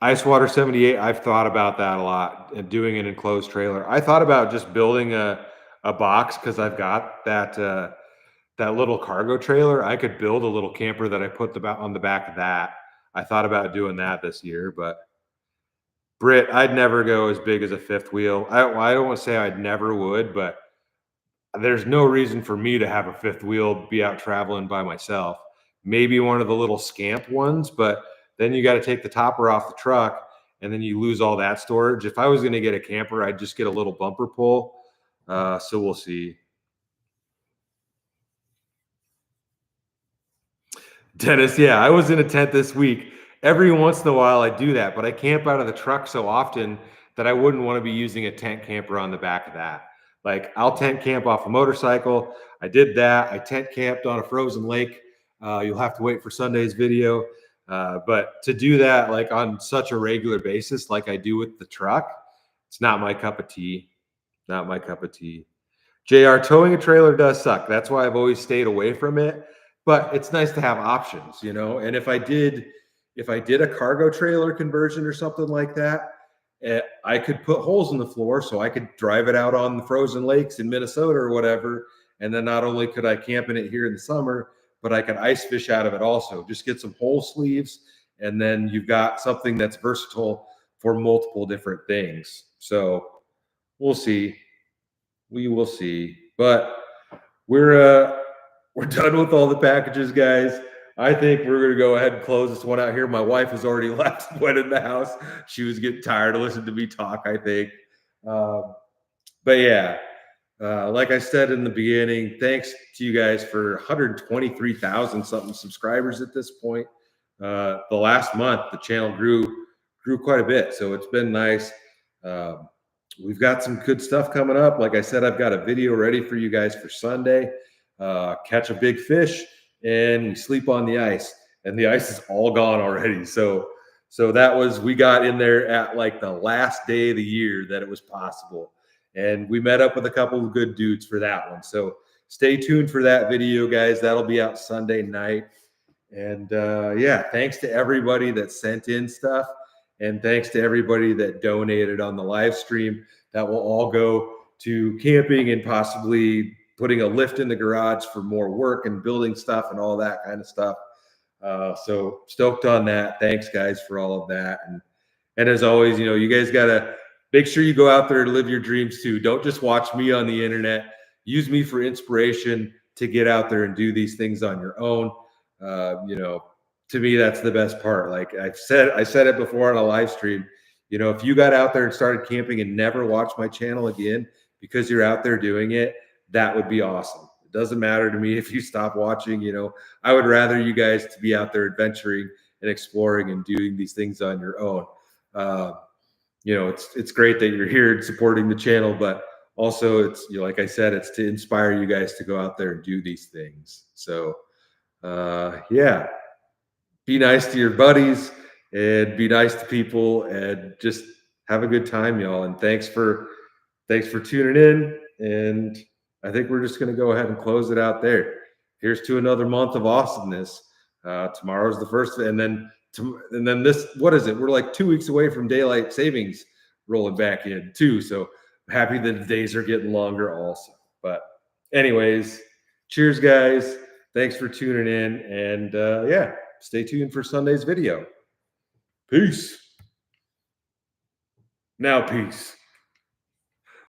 Icewater 78, I've thought about that a lot and doing an enclosed trailer. I thought about just building a box because I've got that little cargo trailer. I could build a little camper that I put on the back of that. I thought about doing that this year, but Britt, I'd never go as big as a fifth wheel. I don't want to say I'd never would, but there's no reason for me to have a fifth wheel, be out traveling by myself. Maybe one of the little scamp ones, but then you got to take the topper off the truck and then you lose all that storage. If I was going to get a camper, I'd just get a little bumper pull. So we'll see. Dennis, yeah, I was in a tent this week. Every once in a while I do that, but I camp out of the truck so often that I wouldn't want to be using a tent camper on the back of that. Like, I'll tent camp off a motorcycle. I did that. I tent camped on a frozen lake. You'll have to wait for Sunday's video. But to do that like on such a regular basis, like I do with the truck, it's not my cup of tea. Not my cup of tea. JR, towing a trailer does suck. That's why I've always stayed away from it. But it's nice to have options, And if I did a cargo trailer conversion or something like that, I could put holes in the floor so I could drive it out on the frozen lakes in Minnesota or whatever. And then not only could I camp in it here in the summer, but I could ice fish out of it also. Just get some hole sleeves, and then you've got something that's versatile for multiple different things. So we'll see. We will see. But we're done with all the packages, guys. I think we're gonna go ahead and close this one out here. My wife has already left and went in the house. She was getting tired of listening to me talk, I think. But yeah, like I said in the beginning, thanks to you guys for 123,000 something subscribers at this point. The last month, the channel grew quite a bit, so it's been nice. We've got some good stuff coming up. Like I said, I've got a video ready for you guys for Sunday. Catch a big fish, and we sleep on the ice, and the ice is all gone already. So we got in there at like the last day of the year that it was possible. And we met up with a couple of good dudes for that one. So stay tuned for that video, guys. That'll be out Sunday night. And yeah, thanks to everybody that sent in stuff. And thanks to everybody that donated on the live stream. That will all go to camping and possibly putting a lift in the garage for more work and building stuff and all that kind of stuff. So stoked on that. Thanks, guys, for all of that. And as always, you guys got to make sure you go out there and live your dreams too. Don't just watch me on the internet. Use me for inspiration to get out there and do these things on your own. To me, that's the best part. Like I said it before on a live stream. If you got out there and started camping and never watched my channel again because you're out there doing it, that would be awesome. It doesn't matter to me if you stop watching. I would rather you guys to be out there adventuring and exploring and doing these things on your own. It's great that you're here and supporting the channel, but also it's, like I said, it's to inspire you guys to go out there and do these things. So yeah, be nice to your buddies and be nice to people and just have a good time, y'all. And thanks for tuning in. And I think we're just going to go ahead and close it out there. Here's to another month of awesomeness. Tomorrow's the first, and then this, what is it? We're like 2 weeks away from daylight savings rolling back in too. So happy that the days are getting longer also. But anyways, cheers, guys. Thanks for tuning in. And yeah, stay tuned for Sunday's video. Peace. Now, peace.